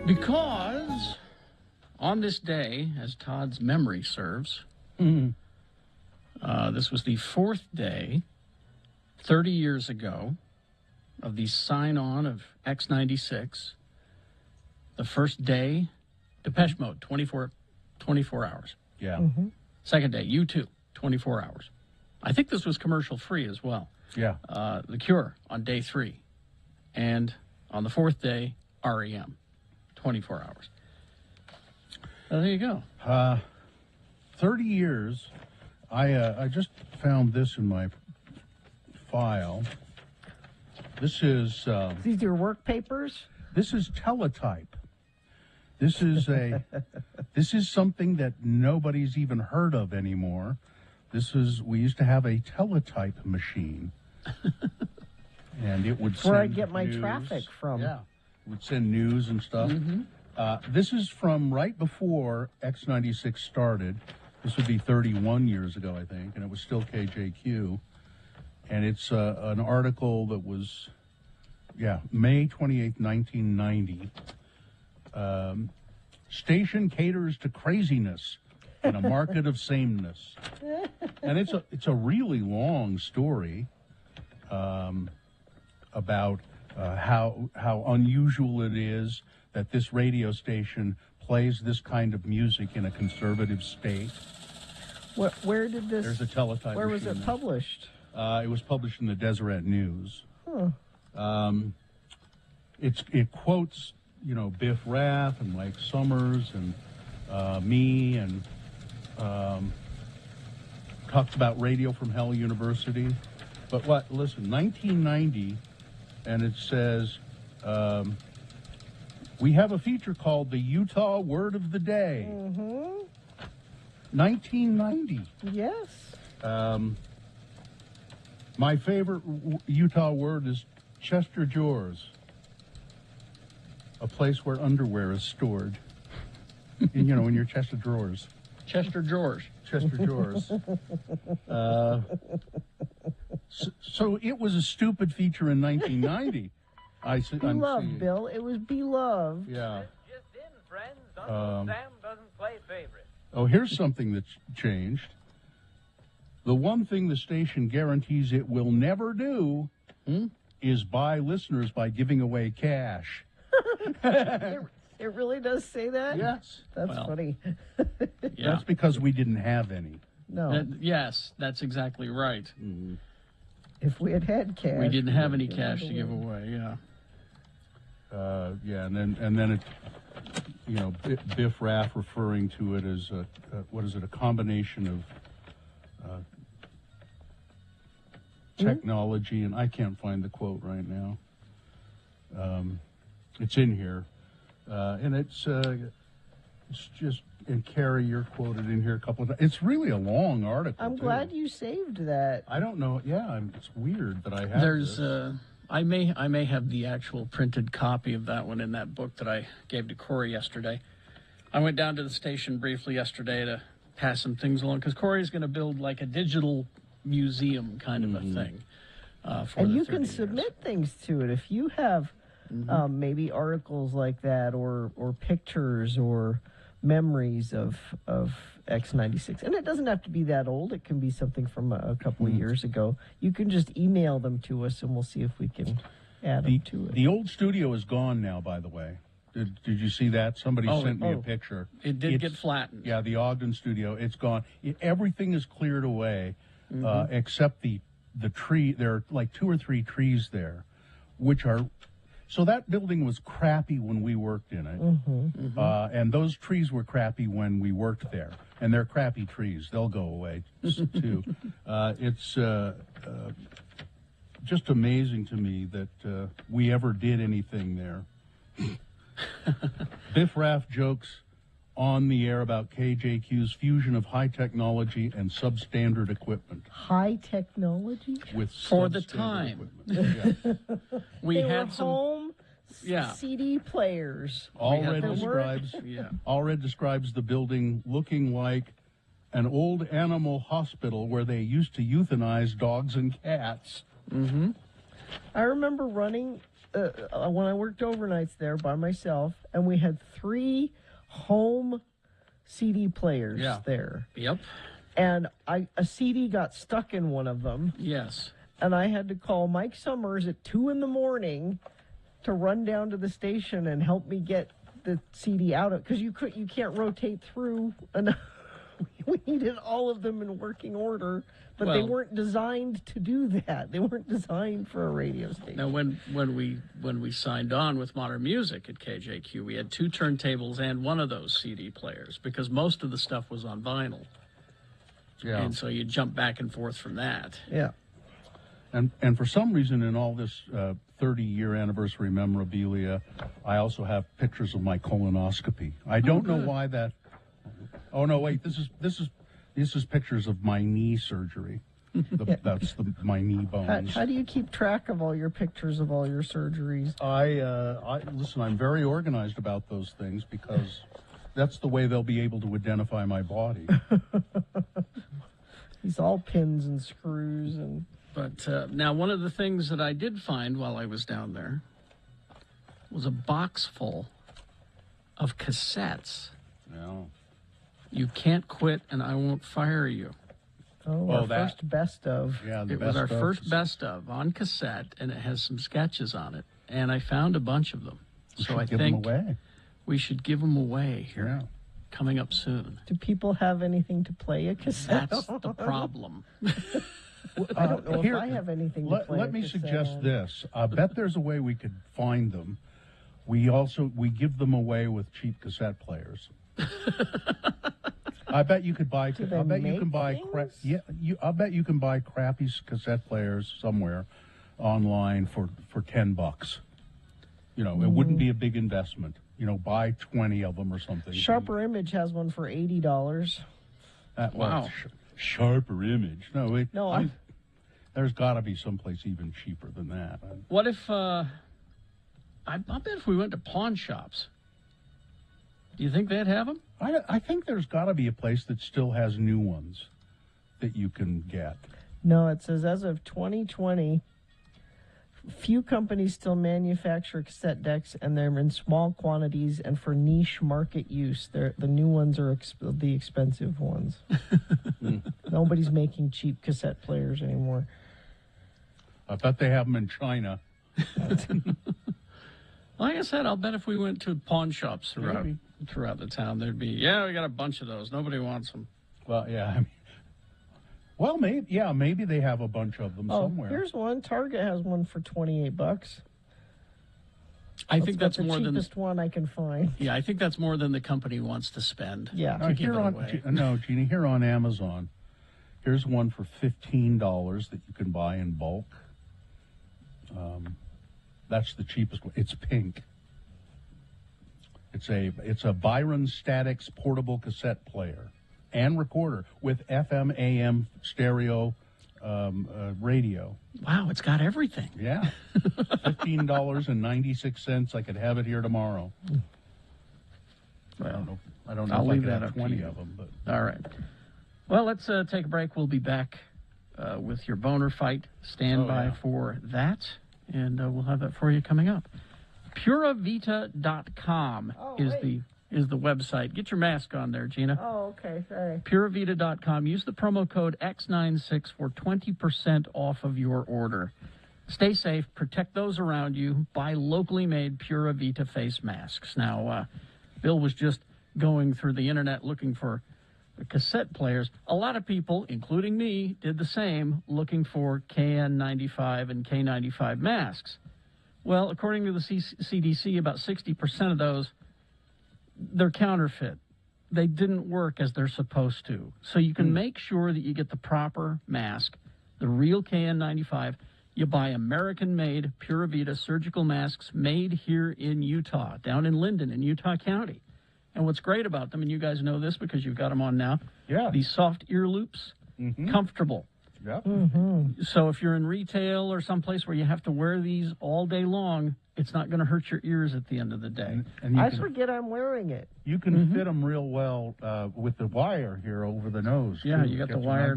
Because on this day, as Todd's memory serves, this was the fourth day, 30 years ago, of the sign-on of X96. The first day, Depeche Mode, 24 hours. Yeah. Second day, U2, 24 hours. I think this was commercial-free as well. Yeah. The Cure on day 3. And on the fourth day, REM, 24 hours. There you go. 30 years. I just found this in my file. This is... These your work papers? This is teletype. This is this is something that nobody's even heard of anymore. We used to have a teletype machine. And it would send where I get my news. traffic from. Yeah. It would send news and stuff. This is from right before X96 started. This would be 31 years ago, I think, and it was still KJQ. And it's an article that was, May 28th, 1990. Station caters to craziness in a market of sameness. And it's a really long story about how unusual it is that this radio station plays this kind of music in a conservative state. Where did this? There's a teletype. Where was machine it there. published? It was published in the Deseret News. Huh. It quotes, Biff Rath and Mike Summers and me, and talks about Radio from Hell University. But listen, 1990, and it says, we have a feature called the Utah Word of the Day. 1990. Yes. My favorite Utah word is Chester Drawers, a place where underwear is stored. In your chest of drawers. Chester Drawers. Chester Drawers. So it was a stupid feature in 1990. Beloved, Bill. It was beloved. Yeah. Just in, friends. Uncle Sam doesn't play favorite. Oh, here's something that's changed. The one thing the station guarantees it will never do is buy listeners by giving away cash. It really does say that? Yes. That's funny. That's because we didn't have any. No. Yes, that's exactly right. If we had cash. We didn't have any cash to give away, yeah. And then it, Biff Rath referring to it as a combination of technology, and I can't find the quote right now. It's in here, and it's just, and Carrie, you're quoted in here a couple of times. It's really a long article. I'm glad you saved that. I don't know. Yeah, it's weird that I have. There's this. I may have the actual printed copy of that one in that book that I gave to Corey yesterday. I went down to the station briefly yesterday to pass some things along because Corey's going to build like a digital museum kind of a thing. And you can submit things to it if you have maybe articles like that or pictures or memories of X96. And it doesn't have to be that old. It can be something from a couple of years ago. You can just email them to us, and we'll see if we can add them to it. The old studio is gone now, by the way. Did you see that? Somebody sent me a picture. It did get flattened. Yeah, the Ogden studio. It's gone. Everything is cleared away except the tree. There are like 2 or 3 trees there, which are... So that building was crappy when we worked in it, and those trees were crappy when we worked there, and they're crappy trees. They'll go away, too. It's just amazing to me that we ever did anything there. Biff Rath jokes on the air about KJQ's fusion of high technology and substandard equipment. High technology? With for the time. We they had were some home CD players. Allred describes the building looking like an old animal hospital where they used to euthanize dogs and cats. I remember running when I worked overnights there by myself, and we had 3 home CD players there. Yep. And a CD got stuck in one of them. Yes. And I had to call Mike Summers at 2 a.m. to run down to the station and help me get the CD out of, because you can't rotate through enough. We needed all of them in working order, but they weren't designed to do that. They weren't designed for a radio station. Now, when we signed on with Modern Music at KJQ, we had 2 turntables and one of those CD players because most of the stuff was on vinyl. Yeah. And so you jump back and forth from that. Yeah. And for some reason, in all this 30-year anniversary memorabilia, I also have pictures of my colonoscopy. I don't know why that. Oh no! Wait, this is pictures of my knee surgery. That's my knee bones. How do you keep track of all your pictures of all your surgeries? I listen. I'm very organized about those things because that's the way they'll be able to identify my body. He's all pins and screws and. But now, one of the things that I did find while I was down there was a box full of cassettes. No. You Can't Quit and I Won't Fire You. Our first best of. Yeah, it was our first best of on cassette, and it has some sketches on it. And I found a bunch of them. So I think we should give them away here, coming up soon. Do people have anything to play a cassette? That's the problem. I don't know if I have anything to play. Let me suggest this. I bet there's a way we could find them. We give them away with cheap cassette players. I bet you could buy. I bet you can buy. I bet you can buy crappy cassette players somewhere online for $10. You know, it wouldn't be a big investment. You know, buy 20 of them or something. Sharper Image has one for $80. Wow. Sharper Image. No, there's got to be someplace even cheaper than that. What if? I bet if we went to pawn shops. Do you think they'd have them? I think there's got to be a place that still has new ones that you can get. No, it says as of 2020, few companies still manufacture cassette decks, and they're in small quantities and for niche market use. The new ones are the expensive ones. Nobody's making cheap cassette players anymore. I bet they have them in China. Like I said, I'll bet if we went to pawn shops throughout the town, there'd be, we got a bunch of those. Nobody wants them. Well, yeah. Maybe they have a bunch of them somewhere. Here's one. Target has one for $28. I think that's more than the cheapest one I can find. Yeah, I think that's more than the company wants to spend. Yeah. Jeannie, here on Amazon, here's one for $15 that you can buy in bulk. That's the cheapest one. It's pink. It's a Byron Statics portable cassette player and recorder with FM AM stereo radio. Wow, it's got everything. Yeah. $15.96. I could have it here tomorrow. Well, I don't know I'll if leave I could that have up 20 to you. of them. But all right. Well, let's take a break. We'll be back with your boner fight. Stand by for that, and we'll have that for you coming up. PuraVita.com is the website. Get your mask on there, Gina. Oh, okay. Sorry. PuraVita.com. Use the promo code X96 for 20% off of your order. Stay safe. Protect those around you. Buy locally made Pura Vita face masks. Now, Bill was just going through the internet looking for cassette players. A lot of people, including me, did the same, looking for KN95 and K95 masks. Well, according to the CDC, about 60% of those, they're counterfeit. They didn't work as they're supposed to. So you can make sure that you get the proper mask, the real KN95. You buy American-made Pura Vita surgical masks made here in Utah, down in Linden in Utah County. And what's great about them, and you guys know this because you've got them on now, these soft ear loops, comfortable. Yep. So if you're in retail or someplace where you have to wear these all day long, it's not going to hurt your ears at the end of the day. And I forget I'm wearing it. You can fit them real well with the wire here over the nose. Yeah, too. you got the wire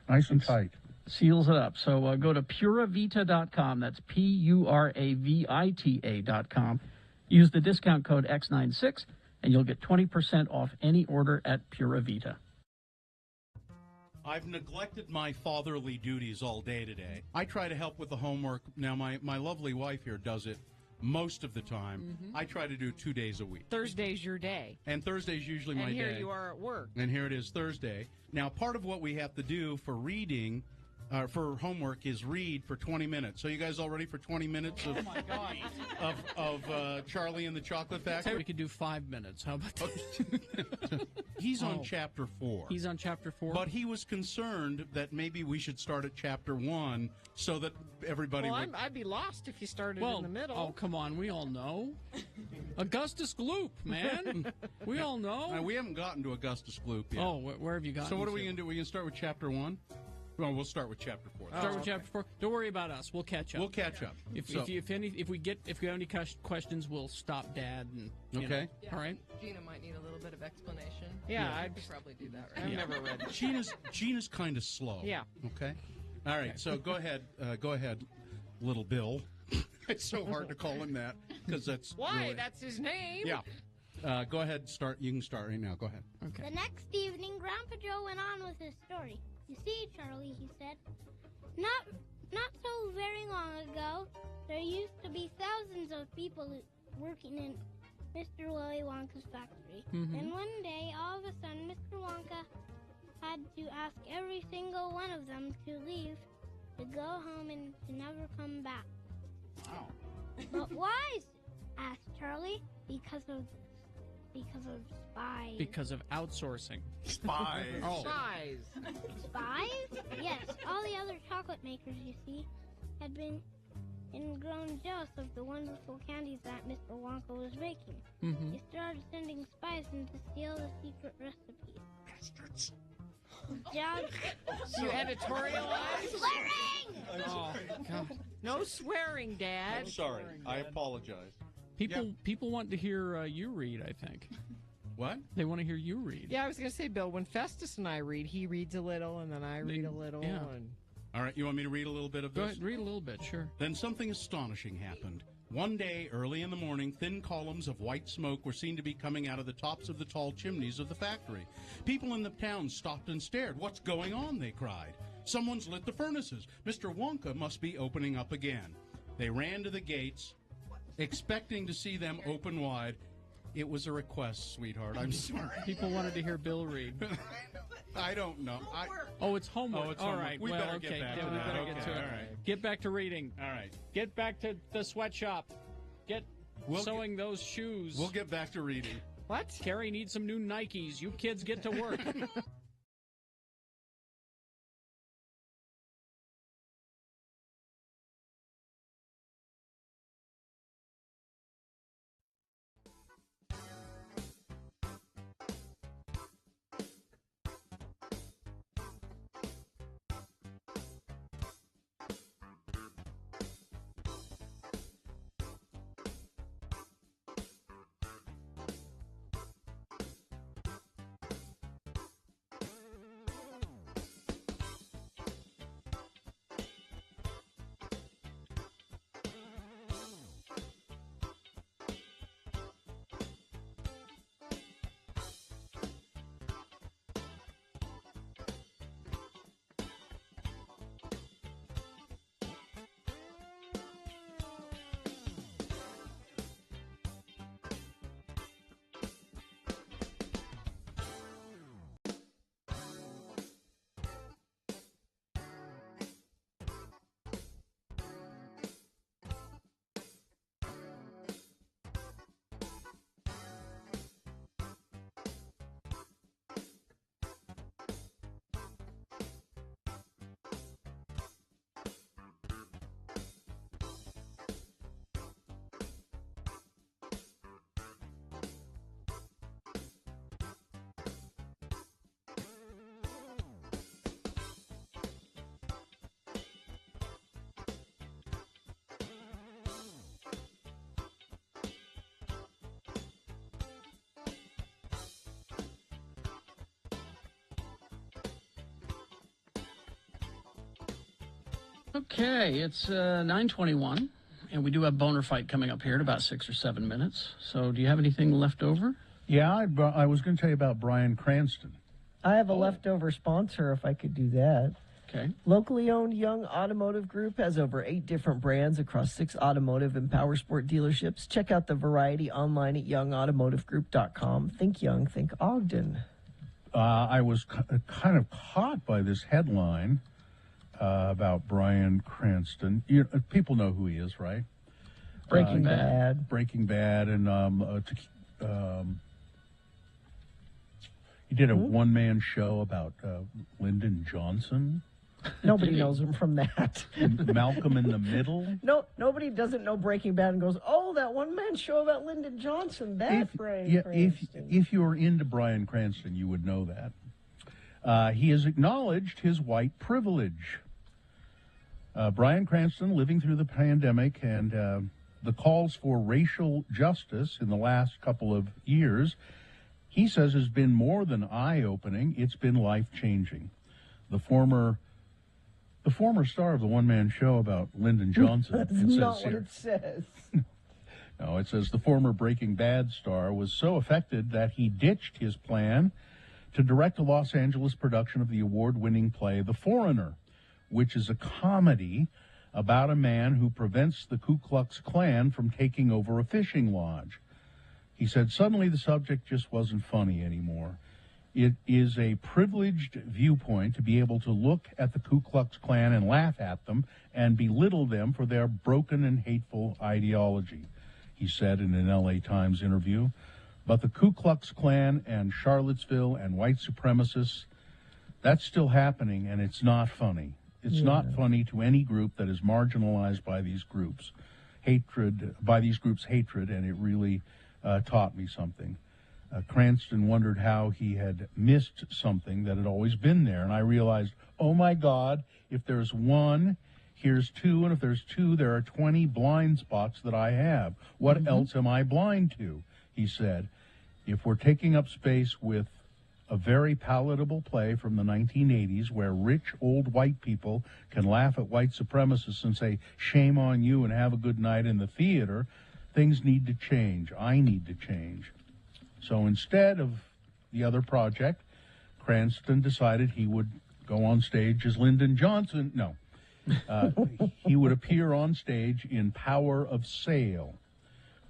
nice and tight. Seals it up. So go to puravita.com. That's puravita.com. Use the discount code X96, and you'll get 20% off any order at Pura Vita. I've neglected my fatherly duties all day today. I try to help with the homework. Now, my lovely wife here does it most of the time. I try to do 2 days a week. Thursday's your day. And Thursday's usually my And day. here you are at work. And here it is Thursday. Now, part of what we have to do for reading, for homework, is read for 20 minutes. So you guys all ready for 20 minutes of, Charlie and the Chocolate Factory? We could do 5 minutes. How about that? He's on chapter 4. He's on chapter 4? But he was concerned that maybe we should start at chapter 1 so that everybody would... I'd be lost if you started in the middle. Oh, come on. We all know. Augustus Gloop, man. We all know. We haven't gotten to Augustus Gloop yet. Oh, where have you gotten So what are to? we going to do? We going to start with chapter 1? Well, we'll start with chapter 4. Start with chapter 4. Don't worry about us. We'll catch up. We'll catch up. If we have any questions, we'll stop Dad. And okay. Yeah, All right. Gina might need a little bit of explanation. Yeah, I'd probably do that. Right? I've never read it. Gina's kind of slow. Yeah. Okay. All right. So go ahead, little Bill. It's so hard to call him that because that's Why? really- That's his name. Yeah. Go ahead. Start. You can start right now. Go ahead. Okay. The next evening, Grandpa Joe went on with his story. You see, Charlie, he said, not so very long ago, there used to be thousands of people working in Mr. Willy Wonka's factory. And one day, all of a sudden, Mr. Wonka had to ask every single one of them to leave, to go home and to never come back. Wow. But why? Asked Charlie. Because of spies. Because of outsourcing. Spies. Oh. Spies. Spies? Yes, all the other chocolate makers, you see, had been grown jealous of the wonderful candies that Mr. Wonka was making. They started sending spies in to steal the secret recipes. Bastards. You editorialize? Swearing! Oh, God. No swearing, Dad. I'm sorry. I apologize. People want to hear you read, I think. What? They want to hear you read. Yeah, I was going to say, Bill, when Festus and I read, he reads a little, and then I read a little. Yeah. And... All right. You want me to read a little bit of this? Go ahead, read a little bit, sure. Then something astonishing happened. One day, early in the morning, thin columns of white smoke were seen to be coming out of the tops of the tall chimneys of the factory. People in the town stopped and stared. What's going on? They cried. Someone's lit the furnaces. Mr. Wonka must be opening up again. They ran to the gates, expecting to see them open wide. It was a request, sweetheart. I'm sorry. People wanted to hear Bill read. I don't know. It's homework. Oh, it's all homework. right. We well, better okay. get back yeah, to we that. better Okay, get to it. all right. Get back to reading. All right. Get back to the sweatshop. Get sewing those shoes. We'll get back to reading. What? Carrie needs some new Nikes. You kids get to work. Okay, it's 9:21, and we do have Boner Fight coming up here in about 6 or 7 minutes. So do you have anything left over? Yeah, I was going to tell you about Bryan Cranston. I have a leftover sponsor if I could do that. Okay. Locally owned Young Automotive Group has over 8 different brands across 6 automotive and powersport dealerships. Check out the variety online at youngautomotivegroup.com. Think Young, think Ogden. I was kind of caught by this headline about Bryan Cranston. People know who he is, right? Breaking Bad. Breaking Bad, and he did a one-man show about Lyndon Johnson. Nobody knows him from that. Malcolm in the Middle. No, nobody doesn't know Breaking Bad and goes, "Oh, that one-man show about Lyndon Johnson." That Bryan Cranston. If you're into Bryan Cranston, you would know that. He has acknowledged his white privilege. Bryan Cranston, living through the pandemic and the calls for racial justice in the last couple of years, he says has been more than eye-opening. It's been life-changing. The former star of the one-man show about Lyndon Johnson. That's not what it says. No, it says the former Breaking Bad star was so affected that he ditched his plan to direct a Los Angeles production of the award-winning play The Foreigner, which is a comedy about a man who prevents the Ku Klux Klan from taking over a fishing lodge. He said suddenly the subject just wasn't funny anymore. It is a privileged viewpoint to be able to look at the Ku Klux Klan and laugh at them and belittle them for their broken and hateful ideology, he said in an LA Times interview. But the Ku Klux Klan and Charlottesville and white supremacists, that's still happening, and it's not funny. It's not funny to any group that is marginalized by these groups' hatred, and it really taught me something. Cranston wondered how he had missed something that had always been there, and I realized, oh my God, if there's one, here's two, and if there's two, there are 20 blind spots that I have. What else am I blind to? He said. If we're taking up space with a very palatable play from the 1980s where rich old white people can laugh at white supremacists and say, shame on you, and have a good night in the theater, things need to change. I need to change. So instead of the other project, Cranston decided he would go on stage as Lyndon Johnson. No. He would appear on stage in Power of Sale,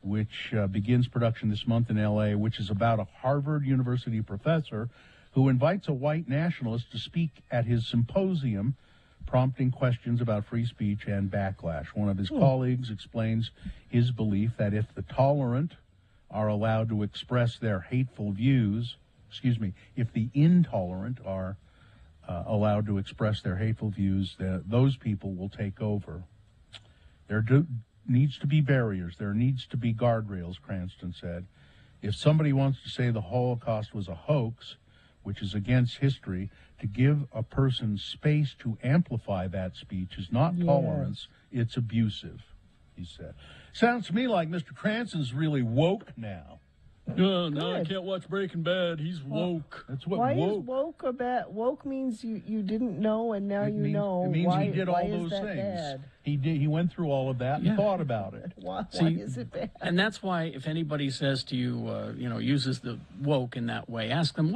which begins production this month in L.A., which is about a Harvard University professor who invites a white nationalist to speak at his symposium, prompting questions about free speech and backlash. One of his colleagues explains his belief that if the tolerant are allowed to express their hateful views, if the intolerant are allowed to express their hateful views, those people will take over. There needs to be barriers. There needs to be guardrails, Cranston said. If somebody wants to say the Holocaust was a hoax, which is against history, to give a person space to amplify that speech is not tolerance, it's abusive, he said. Sounds to me like Mr. Cranston's really woke now. No, I can't watch Breaking Bad. He's woke. That's what Why woke. is woke about? Woke means you didn't know and now you know. It means why, he did why all is those that things. Bad? He went through all of that and thought about it. Why is it bad? And that's why if anybody says to you, uses the woke in that way, ask them,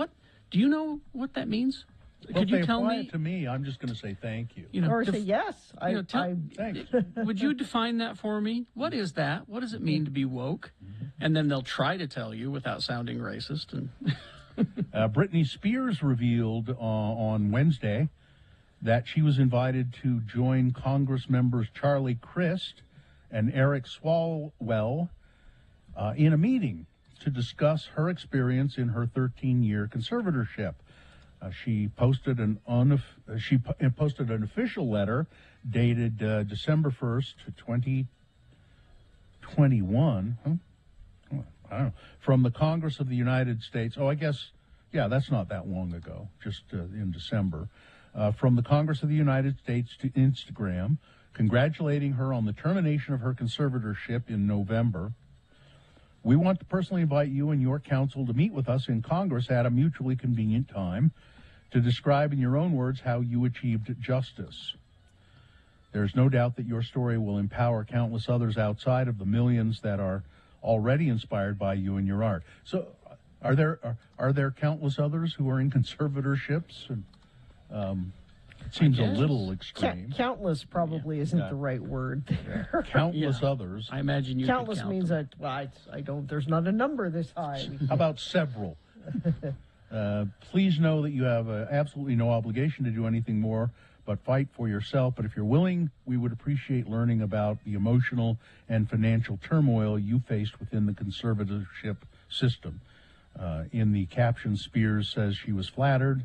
do you know what that means? Well, Could you tell me? It to me, I'm just going to say thank you. Or say yes. Thanks. Would you define that for me? What is that? What does it mean to be woke? And then they'll try to tell you without sounding racist. And Britney Spears revealed on Wednesday that she was invited to join Congress members Charlie Crist and Eric Swalwell in a meeting to discuss her experience in her 13-year conservatorship. She posted an official letter dated December 1st, 2021. I don't know, from the Congress of the United States. Oh, I guess, that's not that long ago, just in December. From the Congress of the United States to Instagram, congratulating her on the termination of her conservatorship in November. We want to personally invite you and your counsel to meet with us in Congress at a mutually convenient time to describe in your own words how you achieved justice. There's no doubt that your story will empower countless others outside of the millions that are already inspired by you and your art. So, are there countless others who are in conservatorships? And, it seems a little extreme. Countless probably isn't the right word there. Countless others. I imagine you countless could count means them. I don't. There's not a number this high. How about several? Please know that you have absolutely no obligation to do anything more but fight for yourself. But if you're willing, we would appreciate learning about the emotional and financial turmoil you faced within the conservatorship system. In the caption, Spears says she was flattered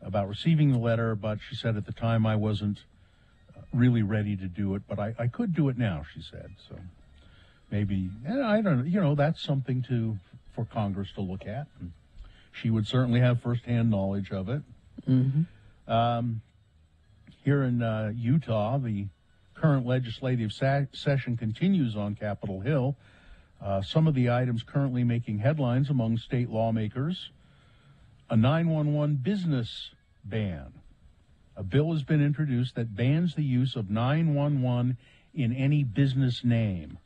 about receiving the letter, but she said at the time I wasn't really ready to do it, but I could do it now, she said. So maybe, I don't know, that's something for Congress to look at. And she would certainly have firsthand knowledge of it. Mm-hmm. Here in Utah, the current legislative session continues on Capitol Hill. Some of the items currently making headlines among state lawmakers: a 911 business ban. A bill has been introduced that bans the use of 911 in any business name.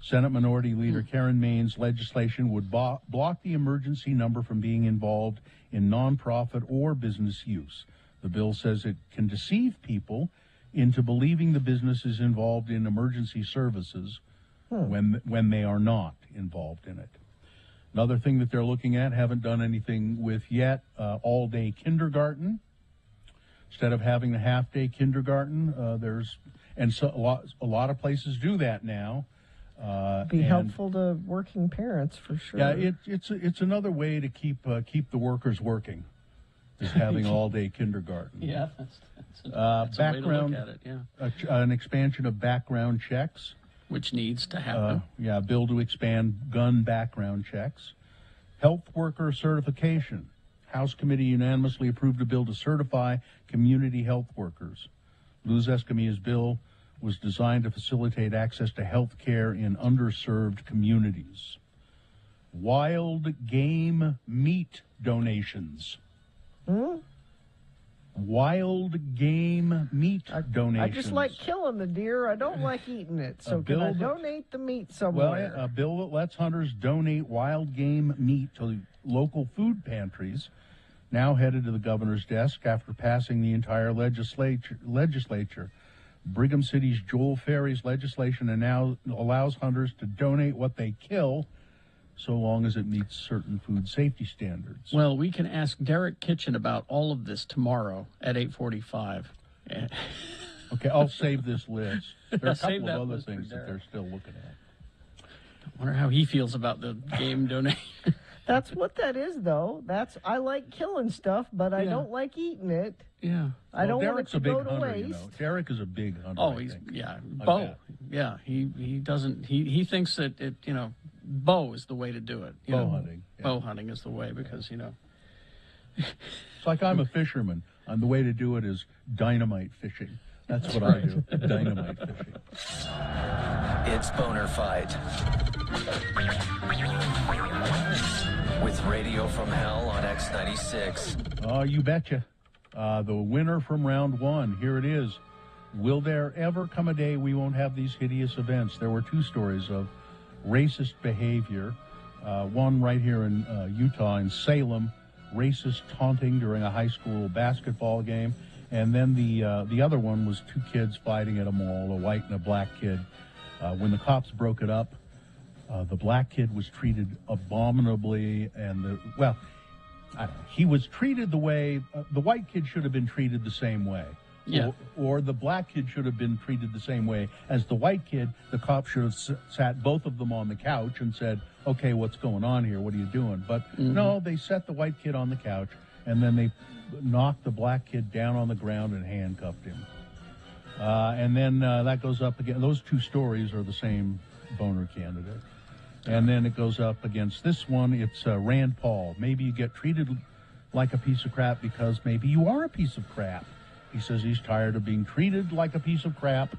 Senate Minority Leader Karen Main's legislation would block the emergency number from being involved in nonprofit or business use. The bill says it can deceive people into believing the business is involved in emergency services when they are not involved in it. Another thing that they're looking at, haven't done anything with yet, all-day kindergarten. Instead of having the half-day kindergarten, a lot of places do that now. Be helpful to working parents for sure. Yeah, it's another way to keep the workers working, is having all-day kindergarten. Yeah, that's a way to look at it. Yeah, an expansion of background checks, which needs to happen. Bill to expand gun background checks. Health worker certification. House committee unanimously approved a bill to certify community health workers. Luz Escamilla's bill was designed to facilitate access to health care in underserved communities. Wild game meat donations. Wild game meat donations. I just like killing the deer. I don't like eating it. So can I donate the meat somewhere? Well, a bill that lets hunters donate wild game meat to local food pantries, now headed to the governor's desk after passing the entire legislature. Brigham City's Joel Ferry's legislation now allows hunters to donate what they kill, so long as it meets certain food safety standards. Well, we can ask Derek Kitchen about all of this tomorrow at 8:45. Okay, I'll save this list. There are a Save couple that of other list for things that Derek. they're still looking at. I wonder how he feels about the game donation. That's what that is, though. I like killing stuff, but I don't like eating it. Yeah. I don't Derek's want it to go a big to hunter, waste. you know. Derek is a big hunter. Oh, I he's think. bow. bet. Yeah, he doesn't he thinks that bow is the way to do it. Bow hunting. Yeah. Bow hunting is the way because It's like I'm a fisherman, and the way to do it is dynamite fishing. That's what I do. Dynamite fishing. It's Boner Fight. With Radio from Hell on X96. Oh, you betcha. The winner from round one, here it is. Will there ever come a day we won't have these hideous events? There were two stories of racist behavior. One right here in Utah, in Salem, racist taunting during a high school basketball game. And then the other one was two kids fighting at a mall, a white and a black kid. When the cops broke it up, the black kid was treated abominably, and he was treated the way the white kid should have been treated the same way. Yeah. Or the black kid should have been treated the same way as the white kid. The cop should have sat both of them on the couch and said, "Okay, what's going on here? What are you doing?" But no, they set the white kid on the couch, and then they knocked the black kid down on the ground and handcuffed him. And then that goes up again. Those two stories are the same boner candidate. And then it goes up against this one. It's Rand Paul. Maybe you get treated like a piece of crap because maybe you are a piece of crap. He says he's tired of being treated like a piece of crap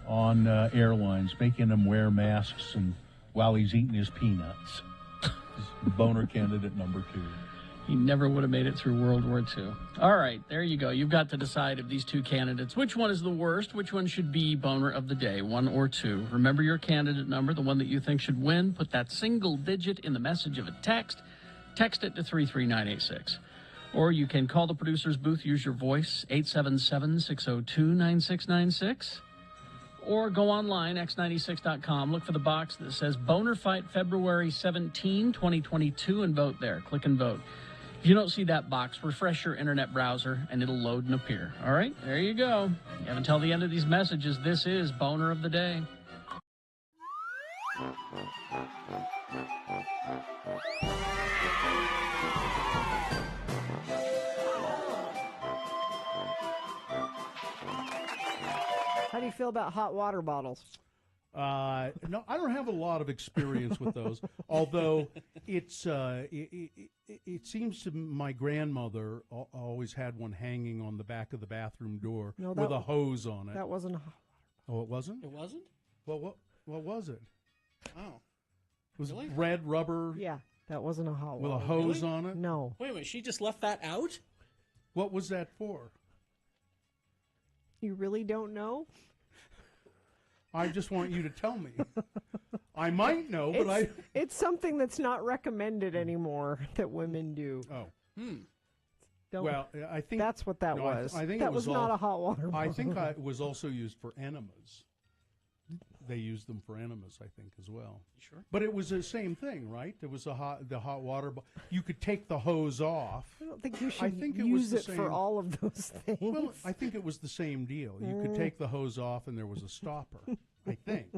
on airlines, making him wear masks and while he's eating his peanuts. Boner candidate number two. He never would have made it through World War II. All right, there you go. You've got to decide of these two candidates. Which one is the worst? Which one should be boner of the day, 1 or 2? Remember your candidate number, the one that you think should win. Put that single digit in the message of a text. Text it to 33986. Or you can call the producer's booth, use your voice, 877-602-9696. Or go online, x96.com, look for the box that says Boner Fight February 17, 2022, and vote there. Click and vote. If you don't see that box, refresh your internet browser, and it'll load and appear. All right, there you go. You have until the end of these messages. This is Boner of the Day. How do you feel about hot water bottles? No, I don't have a lot of experience with those. Although it seems to my grandmother always had one hanging on the back of the bathroom door with a hose on it. That wasn't a hot Oh, it wasn't? It wasn't? Well, what was it? Oh. It was Really? red rubber. Yeah, that wasn't a hot With water. a hose Really? on it? No. Wait a minute, she just left that out? What was that for? You really don't know? I just want you to tell me. I might know, but It's something that's not recommended anymore that women do. Oh. Don't, Well, I think that's what that was. I think that it was not a hot water I bottle. think it was also used for enemas. They used them for enemas, I think, as well. Sure. But it was the same thing, right? There was the hot water. You could take the hose off. I don't think you should I think use was the it for same- all of those things. Well, I think it was the same deal. You could take the hose off, and there was a stopper. I think.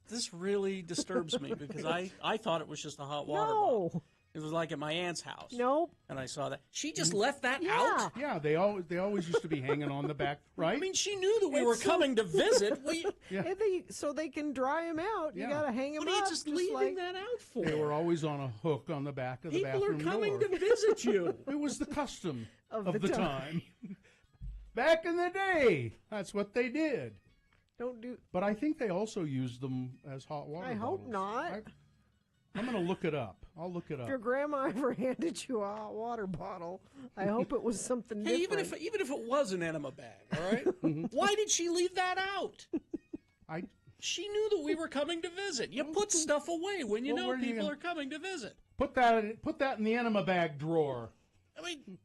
This really disturbs me because I thought it was just a hot water bottle. It was like at my aunt's house. Nope. And I saw that. She just left that Yeah. out? Yeah, they always used to be hanging on the back, right? I mean, she knew that we were coming to visit. Yeah. So they can dry them out. You Yeah. got to hang them What are you up. just leaving like, that out for? They were always on a hook on the back of the People bathroom are coming door. to visit you. It was the custom Of of the the time. Back in the day, that's what they did. Don't do. But I think they also used them as hot water I hope bottles. not. I'm going to look it up. I'll look it If your up. grandma ever handed you a hot water bottle, I hope it was something Hey, different. even if it was an enema bag, all right? Why did she leave that out? She knew that we were coming to visit. You put stuff away when you Well, know where do you people gonna- are coming to visit. Put that in the enema bag drawer. I mean,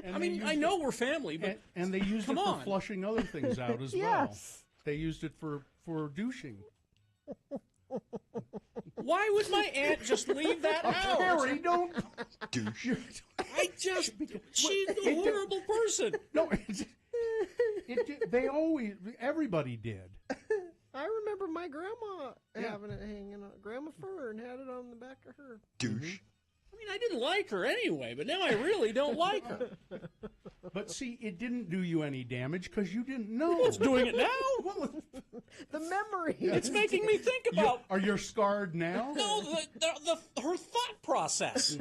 And I they mean, used I it- know we're family, but and they used come it for on. flushing other things out as well. Yes. They used it for douching. Why would my aunt just leave that out? Terry, don't douche. She's a horrible person. No, everybody did. I remember my grandma having it hanging on. Grandma Fern had it on the back of her. Douche. I mean, I didn't like her anyway, but now I really don't like her. But see, it didn't do you any damage because you didn't know. It's doing it now. The memory. It's making me think about. Are you scarred now? No, her thought process.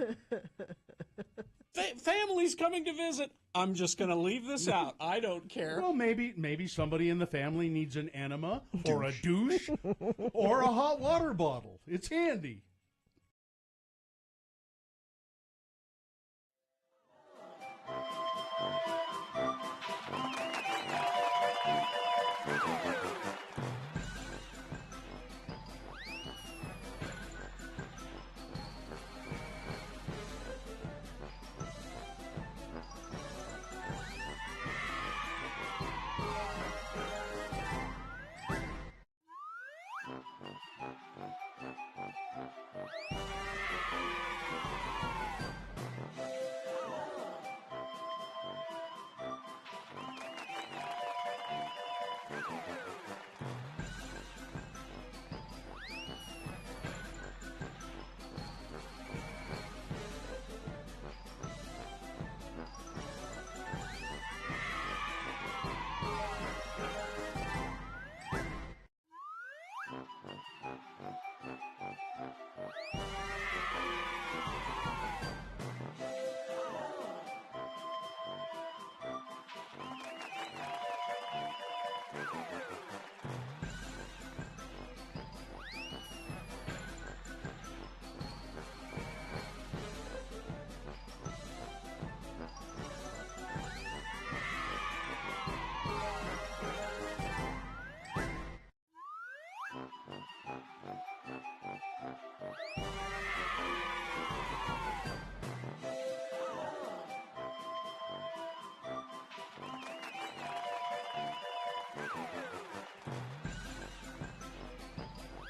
Family's coming to visit. I'm just going to leave this out. I don't care. Well, maybe somebody in the family needs an enema or a douche or a hot water bottle. It's handy.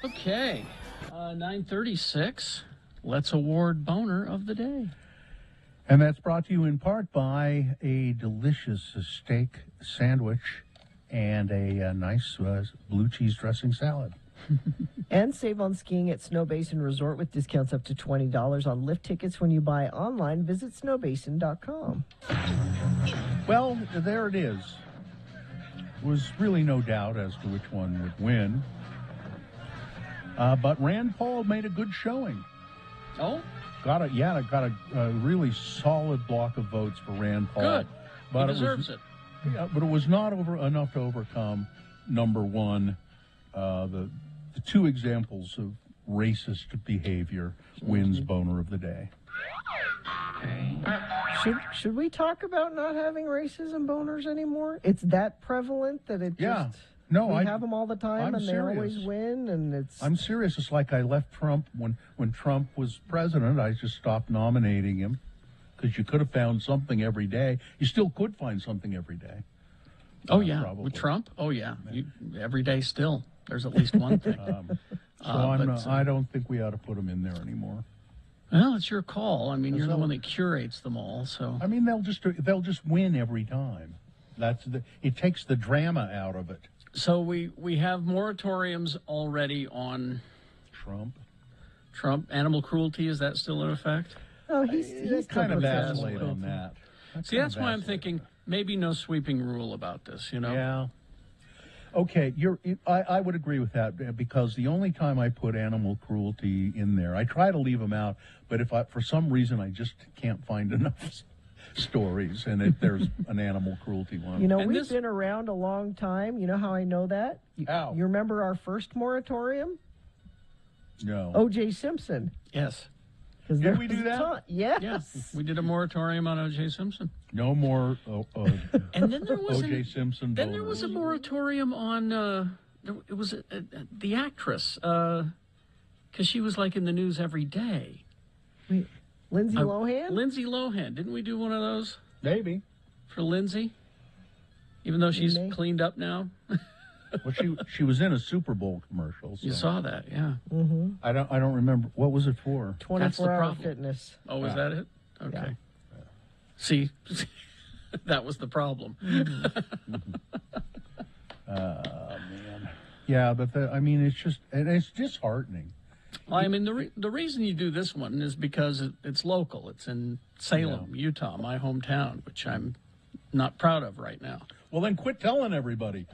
Okay, 9:36. Let's award boner of the day. And that's brought to you in part by a delicious steak sandwich and a nice blue cheese dressing salad. And save on skiing at Snow Basin Resort with discounts up to $20 on lift tickets when you buy online. Visit snowbasin.com. Well, there it is. Was really no doubt as to which one would win. But Rand Paul made a good showing. Oh? Got a really solid block of votes for Rand Paul. Good. But He deserves it. Yeah, but it was not enough to overcome number one, the two examples of racist behavior wins boner of the day. Should we talk about not having racism boners anymore? It's that prevalent that it just... No, we have them all the time, and they always win, and it's... I'm serious. It's like I left Trump when Trump was president. I just stopped nominating him because you could have found something every day. You still could find something every day. Oh, yeah. Probably. With Trump? Oh, yeah. Every day still. There's at least one thing. I don't think we ought to put him in there anymore. Well, it's your call. I mean, you're the one that curates them all, so... I mean, they'll just win every time. It takes the drama out of it. So we have moratoriums already on Trump. Animal cruelty, is that still in effect? Oh, he's kind of vacillate on that. See, that's why I'm thinking maybe no sweeping rule about this, you know? Yeah. Okay, I would agree with that because the only time I put animal cruelty in there, I try to leave them out, but if for some reason I just can't find enough stories, and if there's an animal cruelty one. You know, we've been around a long time. You know how I know that? How? You remember our first moratorium? No. O.J. Simpson. Yes. Did we do that? Yes. Yeah, we did a moratorium on O.J. Simpson. No more and then there was O.J. Simpson. Then there was a moratorium on it was the actress because she was like in the news every day. Wait, Lindsay Lohan? Lindsay Lohan. Didn't we do one of those? Maybe. For Lindsay? Even though she's cleaned up now? Well, she was in a Super Bowl commercial. So. You saw that, yeah. Mm-hmm. I don't remember. What was it for? 24-hour fitness. Oh, is that it? Okay. Yeah. See, that was the problem. Man. Yeah, but it's disheartening. Well, I mean, the reason you do this one is because it's local. It's in Salem, Utah, my hometown, which I'm not proud of right now. Well, then quit telling everybody.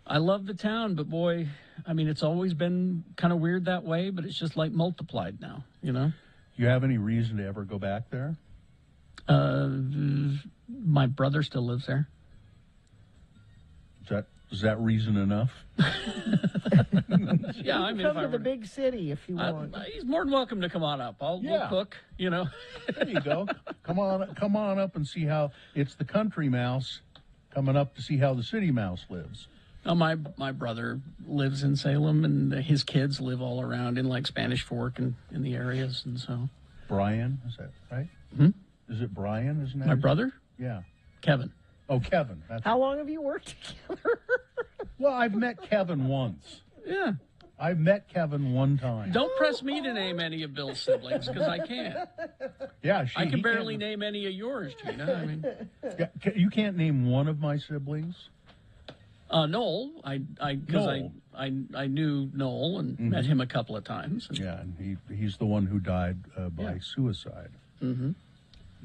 I love the town, but boy, I mean, it's always been kind of weird that way, but it's just like multiplied now, you know? You have any reason to ever go back there? My brother still lives there. Is that reason enough? Yeah, I mean, come to the big city if you want. He's more than welcome to come on up. We'll cook, you know. There you go. Come on up and see how it's the country mouse coming up to see how the city mouse lives. Now, my brother lives in Salem, and his kids live all around in like Spanish Fork and in the areas, and so. Brian, is that right? Is it Brian? Isn't that my brother? Yeah. Kevin. Oh, Kevin. How long have you worked together? Well, I've met Kevin once. Yeah. I've met Kevin one time. Don't press me to name any of Bill's siblings, because I can't. Yeah, I can barely name any of yours, Gina. I mean, you can't name one of my siblings. Noel. I knew Noel and met him a couple of times. Yeah, and he's the one who died by suicide. Mm-hmm.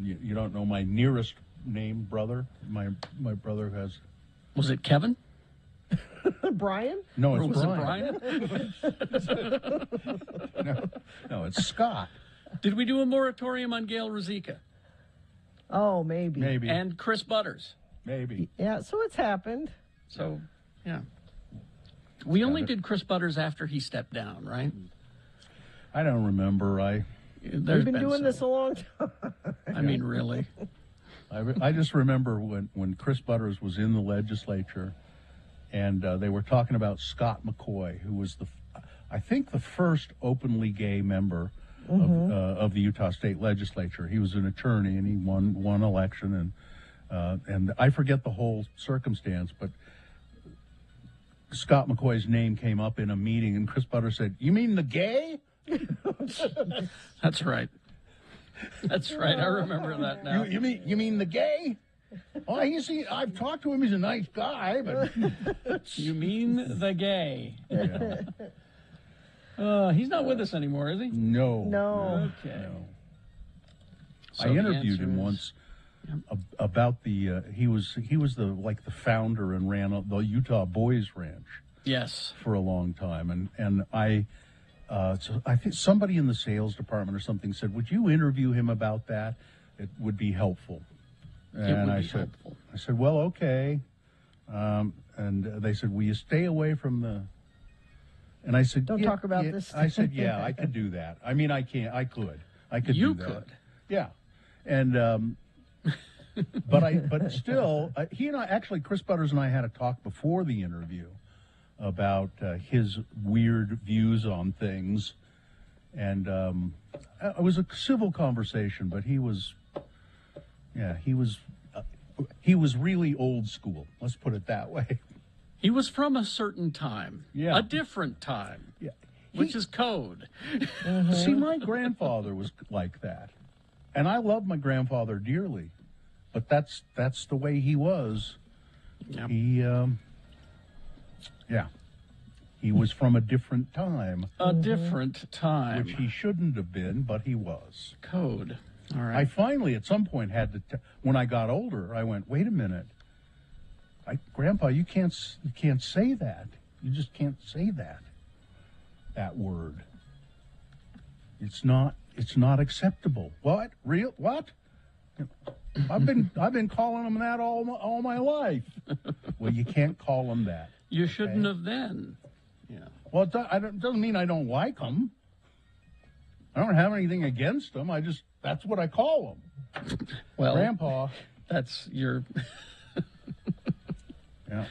You don't know my nearest name brother? My brother has. Was it Kevin? Brian? No, it's was Brian. It Brian? No, it's Scott. Did we do a moratorium on Gail Ruzicka? Oh, maybe. Maybe. And Chris Butters? Maybe. Yeah, so it's happened. So, yeah. We only did Chris Butters after he stepped down, right? I don't remember. We've been doing this a long time. I mean, really. I just remember when Chris Butters was in the legislature, and they were talking about Scott McCoy, who was I think the first openly gay member of the Utah State Legislature. He was an attorney, and he won election, and I forget the whole circumstance, but Scott McCoy's name came up in a meeting, and Chris Butter said, "You mean the gay?" That's right. That's right. I remember that now. You mean the gay? Oh, I've talked to him. He's a nice guy, but you mean the gay? Yeah. He's not with us anymore, is he? No. Okay. No. So I the interviewed answer him is- once about the he was the founder and ran the Utah Boys Ranch. Yes. For a long time, and I think somebody in the sales department or something said, "Would you interview him about that? It would be helpful." And I said, "Well, okay." And they said, "Will you stay away from the?" And I said, Don't talk about this. I said, "Yeah, I could do that. I mean, I can't. I could. You do that. could. Yeah." And but still, he and I actually, Chris Butters and I had a talk before the interview about his weird views on things, and it was a civil conversation. But he was really old school. Let's put it that way. He was from a certain time. Yeah. A different time. Yeah. Which is code. See, my grandfather was like that, and I love my grandfather dearly, but that's the way he was. Yep. He was from a different time. A different time. Which he shouldn't have been, but he was. Code. All right. I finally, at some point, had to. When I got older, I went, "Wait a minute, Grandpa, you can't say that. You just can't say that. That word. It's not acceptable." What? Real? What? I've been calling them that all my life. Well, you can't call them that. You shouldn't have then. Yeah. Well, it doesn't mean I don't like them. I don't have anything against them. That's what I call them. Well, Grandpa. That's your. Yeah.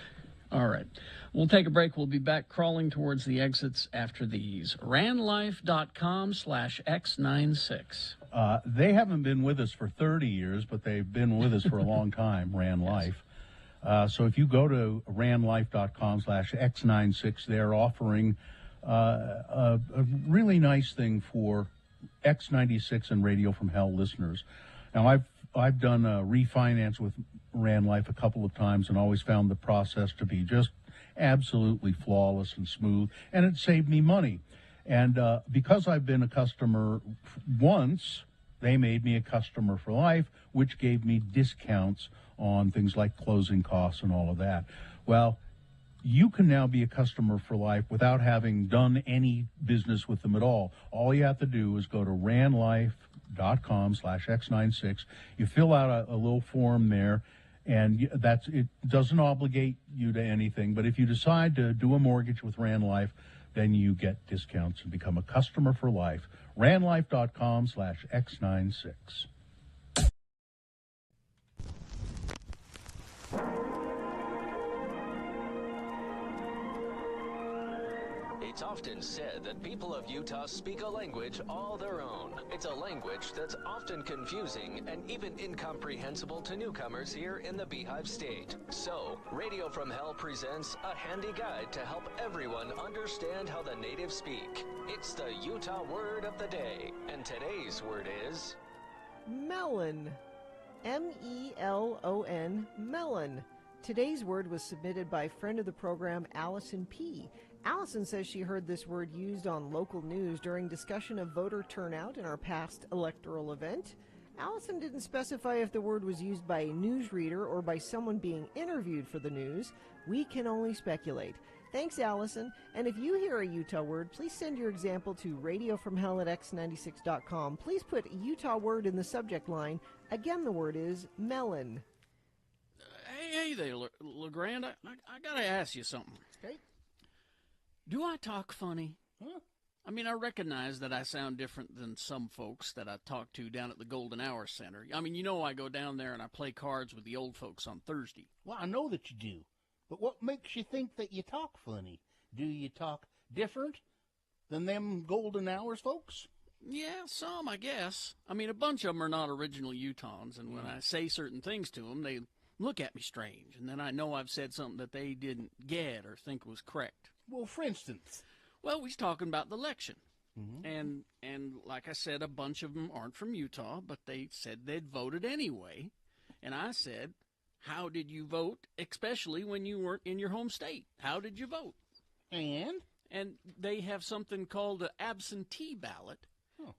All right. We'll take a break. We'll be back crawling towards the exits after these. ranlife.com/x96. They haven't been with us for 30 years, but they've been with us for a long time, Ran Life. So if you go to ranlife.com/x96, they're offering a really nice thing for X96 and Radio from Hell listeners. Now, I've done a refinance with Ran Life a couple of times and always found the process to be just absolutely flawless and smooth, and it saved me money. And because I've been a customer once, they made me a customer for life, which gave me discounts on things like closing costs and all of that. Well, you can now be a customer for life without having done any business with them at all. All you have to do is go to ranlife.com/x96. You fill out a little form there, and it doesn't obligate you to anything. But if you decide to do a mortgage with Ran Life, then you get discounts and become a customer for life. ranlife.com/x96. It's often said that people of Utah speak a language all their own. It's a language that's often confusing and even incomprehensible to newcomers here in the Beehive State. So, Radio from Hell presents a handy guide to help everyone understand how the natives speak. It's the Utah word of the day, and today's word is... melon. M-E-L-O-N, melon. Today's word was submitted by friend of the program, Allison P. Allison says she heard this word used on local news during discussion of voter turnout in our past electoral event. Allison didn't specify if the word was used by a newsreader or by someone being interviewed for the news. We can only speculate. Thanks, Allison. And if you hear a Utah word, please send your example to radiofromhell@x96.com. Please put Utah word in the subject line. Again, the word is melon. Hey there, LeGrand. I got to ask you something. Okay. Do I talk funny? Huh? I mean, I recognize that I sound different than some folks that I talk to down at the Golden Hour Center. I mean, I go down there and I play cards with the old folks on Thursday. Well, I know that you do. But what makes you think that you talk funny? Do you talk different than them Golden Hours folks? Yeah, some, I guess. I mean, a bunch of them are not original Utahns, and when I say certain things to them, look at me strange, and then I know I've said something that they didn't get or think was correct. Well, for instance. Well, we was talking about the election. And like I said, a bunch of them aren't from Utah, but they said they'd voted anyway. And I said, how did you vote, especially when you weren't in your home state? How did you vote? And they have something called an absentee ballot,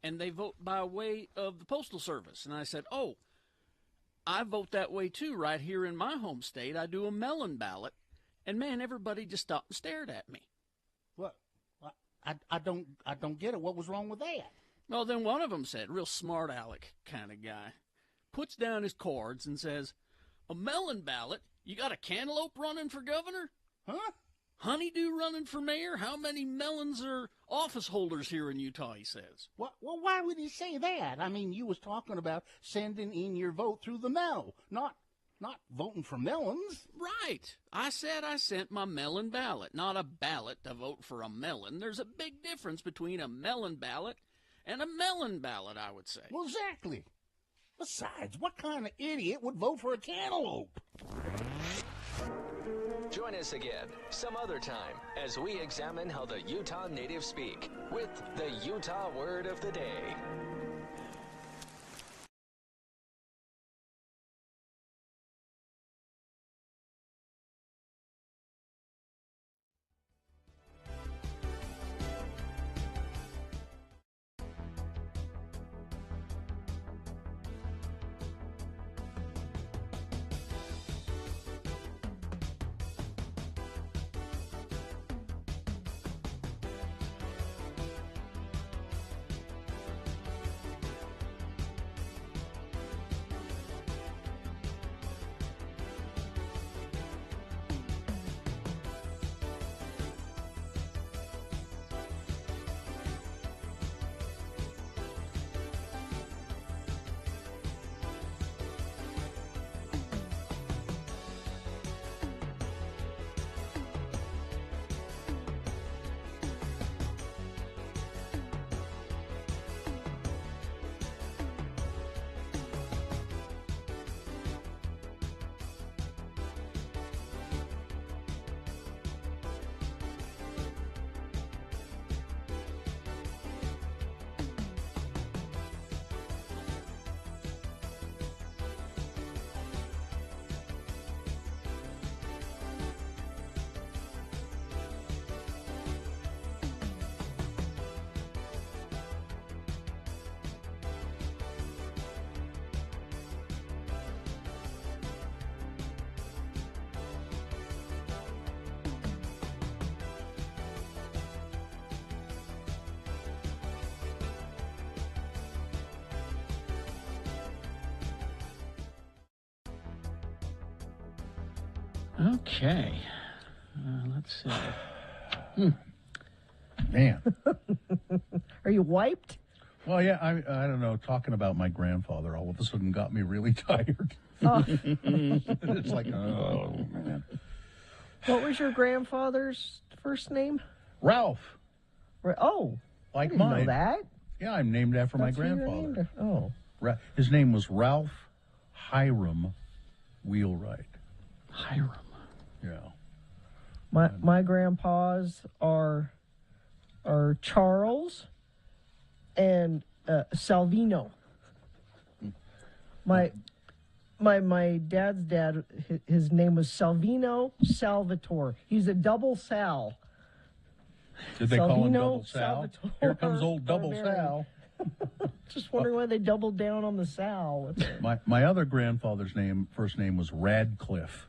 and they vote by way of the Postal Service. And I said, oh, I vote that way too right here in my home state. I do a melon ballot, and man, everybody just stopped and stared at me. What? I don't get it. What was wrong with that? Well, then one of them said, real smart aleck kind of guy, puts down his cards and says, a melon ballot? You got a cantaloupe running for governor? Huh? Honeydew running for mayor? How many melons are office holders here in Utah, he says. Well, why would he say that? I mean, you was talking about sending in your vote through the mail, not voting for melons. Right. I said I sent my melon ballot, not a ballot to vote for a melon. There's a big difference between a melon ballot and a melon ballot, I would say. Well, exactly. Besides, what kind of idiot would vote for a cantaloupe? Join us again some other time as we examine how the Utah natives speak with the Utah Word of the Day. Okay. Let's see. Man. Are you wiped? Well, yeah, I don't know. Talking about my grandfather all of a sudden got me really tired. Oh. It's like, oh, man. What was your grandfather's first name? Ralph. Oh, like I didn't mine. know that. Yeah, I'm named after That's my who you're grandfather. named after. His name was Ralph Hiram Wheelwright. Hiram. Yeah. My grandpas are Charles and Salvino. My dad's dad, his name was Salvino Salvatore. He's a double Sal. Did they call him Salvino Double Sal? Salvatore Here comes old Double Barberi. Sal. Just wondering why they doubled down on the Sal. My other grandfather's first name was Radcliffe.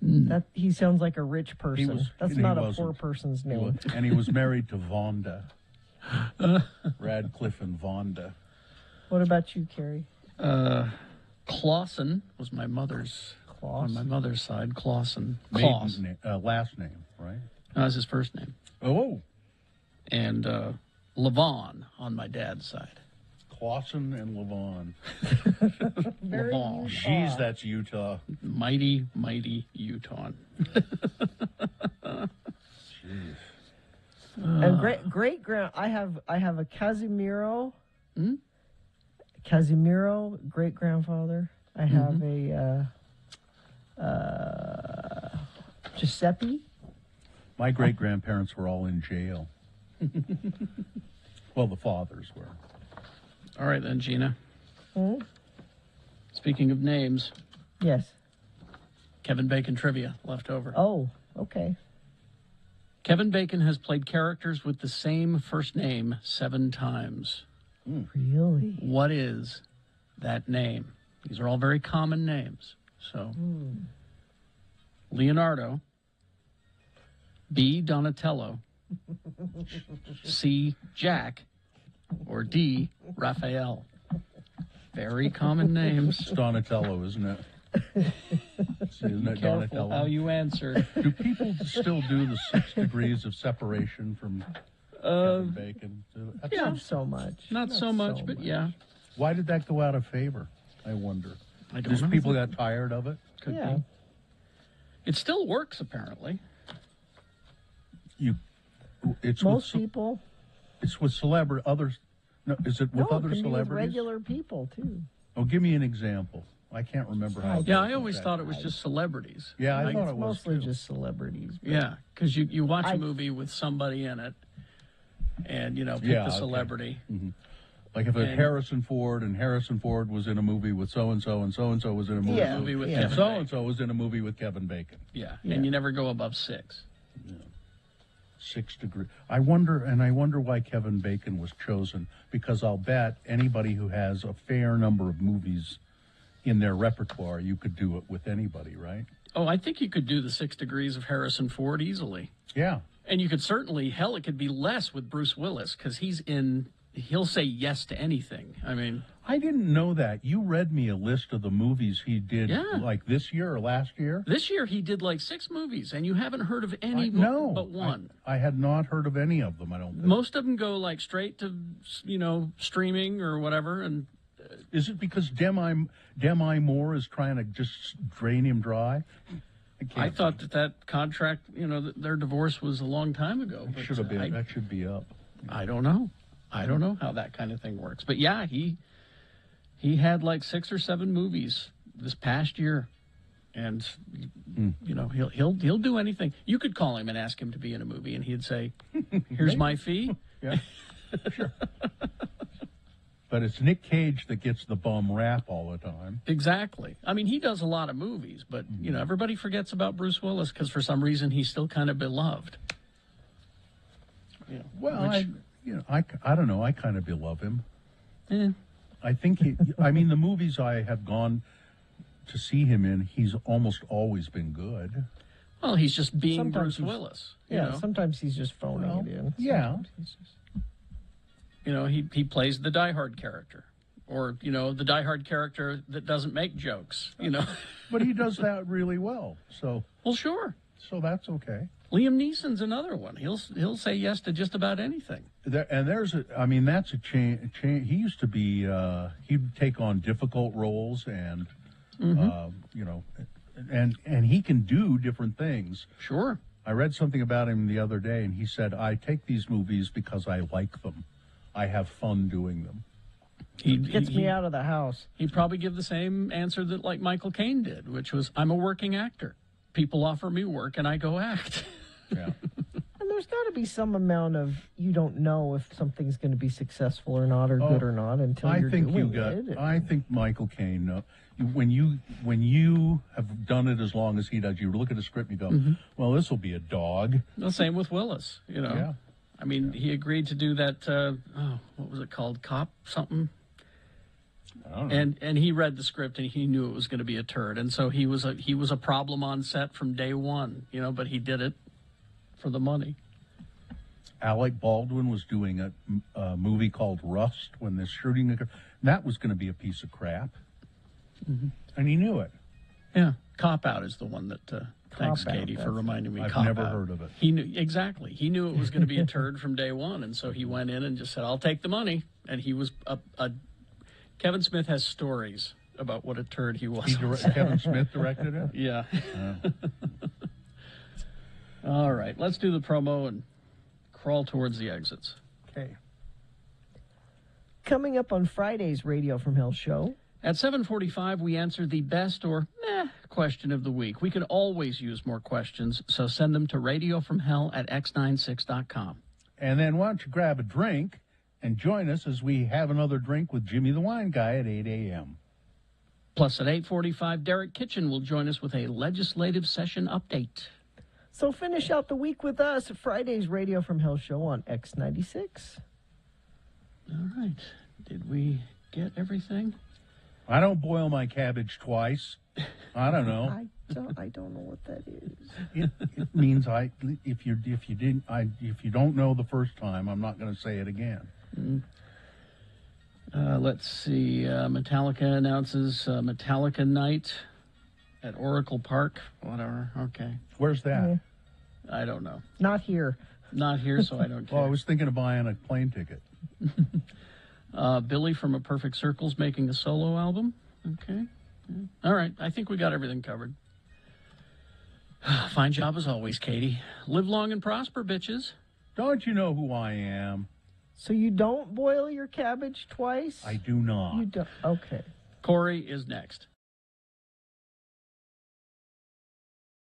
That he sounds like a rich person. That's he not a wasn't. poor person's name. And he was married to Vonda. Radcliffe and Vonda. What about you, Carrie? Clausen was my mother's. On my mother's side, Clausen. Maiden last name, right? That was his first name. Oh. And Levon on my dad's side. Clausen and Levon. Very Levon. Utah. Jeez, that's Utah. Mighty, mighty Utah. Jeez. And great grand. I have a Casimiro. Casimiro, great grandfather. I have Giuseppe. My great-grandparents were all in jail. Well, the fathers were. All right, then, Gina. Hmm? Speaking of names. Yes. Kevin Bacon trivia left over. Oh, okay. Kevin Bacon has played characters with the same first name 7 times. Really? What is that name? These are all very common names. So, Leonardo, B. Donatello, C. Jack, or D. Raphael. Very common names. It's Donatello, isn't it? Isn't it Careful Donatello? how you answer. Do people still do the 6 degrees of separation from Kevin Bacon? Not so much. Not so much, but yeah. Why did that go out of favor? I wonder. I don't Just know. people got tired of it? Could be. It still works, apparently. It's Most with, people. It's with celebrity others. No, is it with No, other it can be with celebrities? regular people too. Oh, give me an example. I can't remember how. Yeah, I always thought it was just celebrities. Yeah, I Like, thought it was Mostly just celebrities. but- Yeah, because you watch a movie with somebody in it, and pick Yeah, the okay. celebrity. Mhm. Like if it's And- Harrison Ford, and Harrison Ford was in a movie with so and so, and so and so was in a movie, Yeah, movie with and Kevin so and so was in a movie with Kevin Bacon. Yeah, and you never go above 6. 6 degrees. I wonder why Kevin Bacon was chosen, because I'll bet anybody who has a fair number of movies in their repertoire, you could do it with anybody, right? Oh, I think you could do the 6 degrees of Harrison Ford easily. Yeah. And you could certainly, hell, it could be less with Bruce Willis, because he'll say yes to anything. I mean, I didn't know that. You read me a list of the movies he did, Yeah. like this year or last year. this year he did like 6 movies, and you haven't heard of any No, but one. I had not heard of any of them. I don't think. Most of them go like straight to, streaming or whatever, and Is it because Demi Moore is trying to just drain him dry? I thought that contract, their divorce was a long time ago. But Should have been. That should be up. I don't know. I don't know how that kind of thing works. But yeah, he had like 6 or 7 movies this past year, and he'll do anything. You could call him and ask him to be in a movie, and he'd say, "Here's my fee." Yeah, sure. But it's Nick Cage that gets the bum rap all the time. Exactly. I mean, he does a lot of movies, but everybody forgets about Bruce Willis because for some reason he's still kind of beloved. Well, I don't know. I kind of beloved him. Yeah. I think the movies I have gone to see him in, he's almost always been good. Well, he's just being Sometimes Bruce Willis. Sometimes he's just phoning it in. Yeah. Sometimes he's just... He plays the diehard character, or the diehard character that doesn't make jokes. But he does that really well. So well, sure. So that's okay. Liam Neeson's another one. He'll say yes to just about anything. That's a change. He used to be. He'd take on difficult roles, and and he can do different things. Sure. I read something about him the other day, and he said, "I take these movies because I like them. I have fun doing them." Gets me out of the house. He'd probably give the same answer that like Michael Caine did, which was, "I'm a working actor. People offer me work, and I go act." Yeah. And there's got to be some amount of you don't know if something's going to be successful or not, or good or not until you're doing it. I think Michael Caine. When you have done it as long as he does, you look at a script and you go, "Well, this will be a dog." The same with Willis. Yeah. I mean, he agreed to do that. What was it called? Cop something. I don't know. And he read the script and he knew it was going to be a turd, and so he was a problem on set from day one. But he did it for the money. Alec Baldwin was doing a movie called Rust when the shooting. That was going to be a piece of crap, and he knew it. Yeah, Cop Out is the one that. Thanks, Cop Out, Katie, for reminding me. I've Cop never Out. heard of it. He knew exactly. He knew it was going to be a turd from day one, and so he went in and just said, "I'll take the money." And he was Kevin Smith has stories about what a turd he was. Kevin Smith directed it? Yeah. All right, let's do the promo and crawl towards the exits. Okay. Coming up on Friday's Radio from Hell show, At 7:45, we answer the best or question of the week. We could always use more questions, so send them to radiofromhell@x96.com. And then why don't you grab a drink and join us as we have another drink with Jimmy the Wine Guy at 8 a.m. Plus, at 8:45, Derek Kitchen will join us with a legislative session update. So finish out the week with us at Friday's Radio from Hell show on X96. All right. Did we get everything? I don't boil my cabbage twice. I don't know. I don't know what that is. It means if you don't know the first time, I'm not going to say it again. Let's see. Metallica announces Metallica Night at Oracle Park. Whatever. Okay. Where's that? I don't know. Not here. Not here, so I don't care. Well, I was thinking of buying a plane ticket. Billy from A Perfect Circle's making a solo album. Okay. All right. I think we got everything covered. Fine job as always, Katie. Live long and prosper, bitches. Don't you know who I am? So you don't boil your cabbage twice? I do not. You don't. Okay. Corey is next.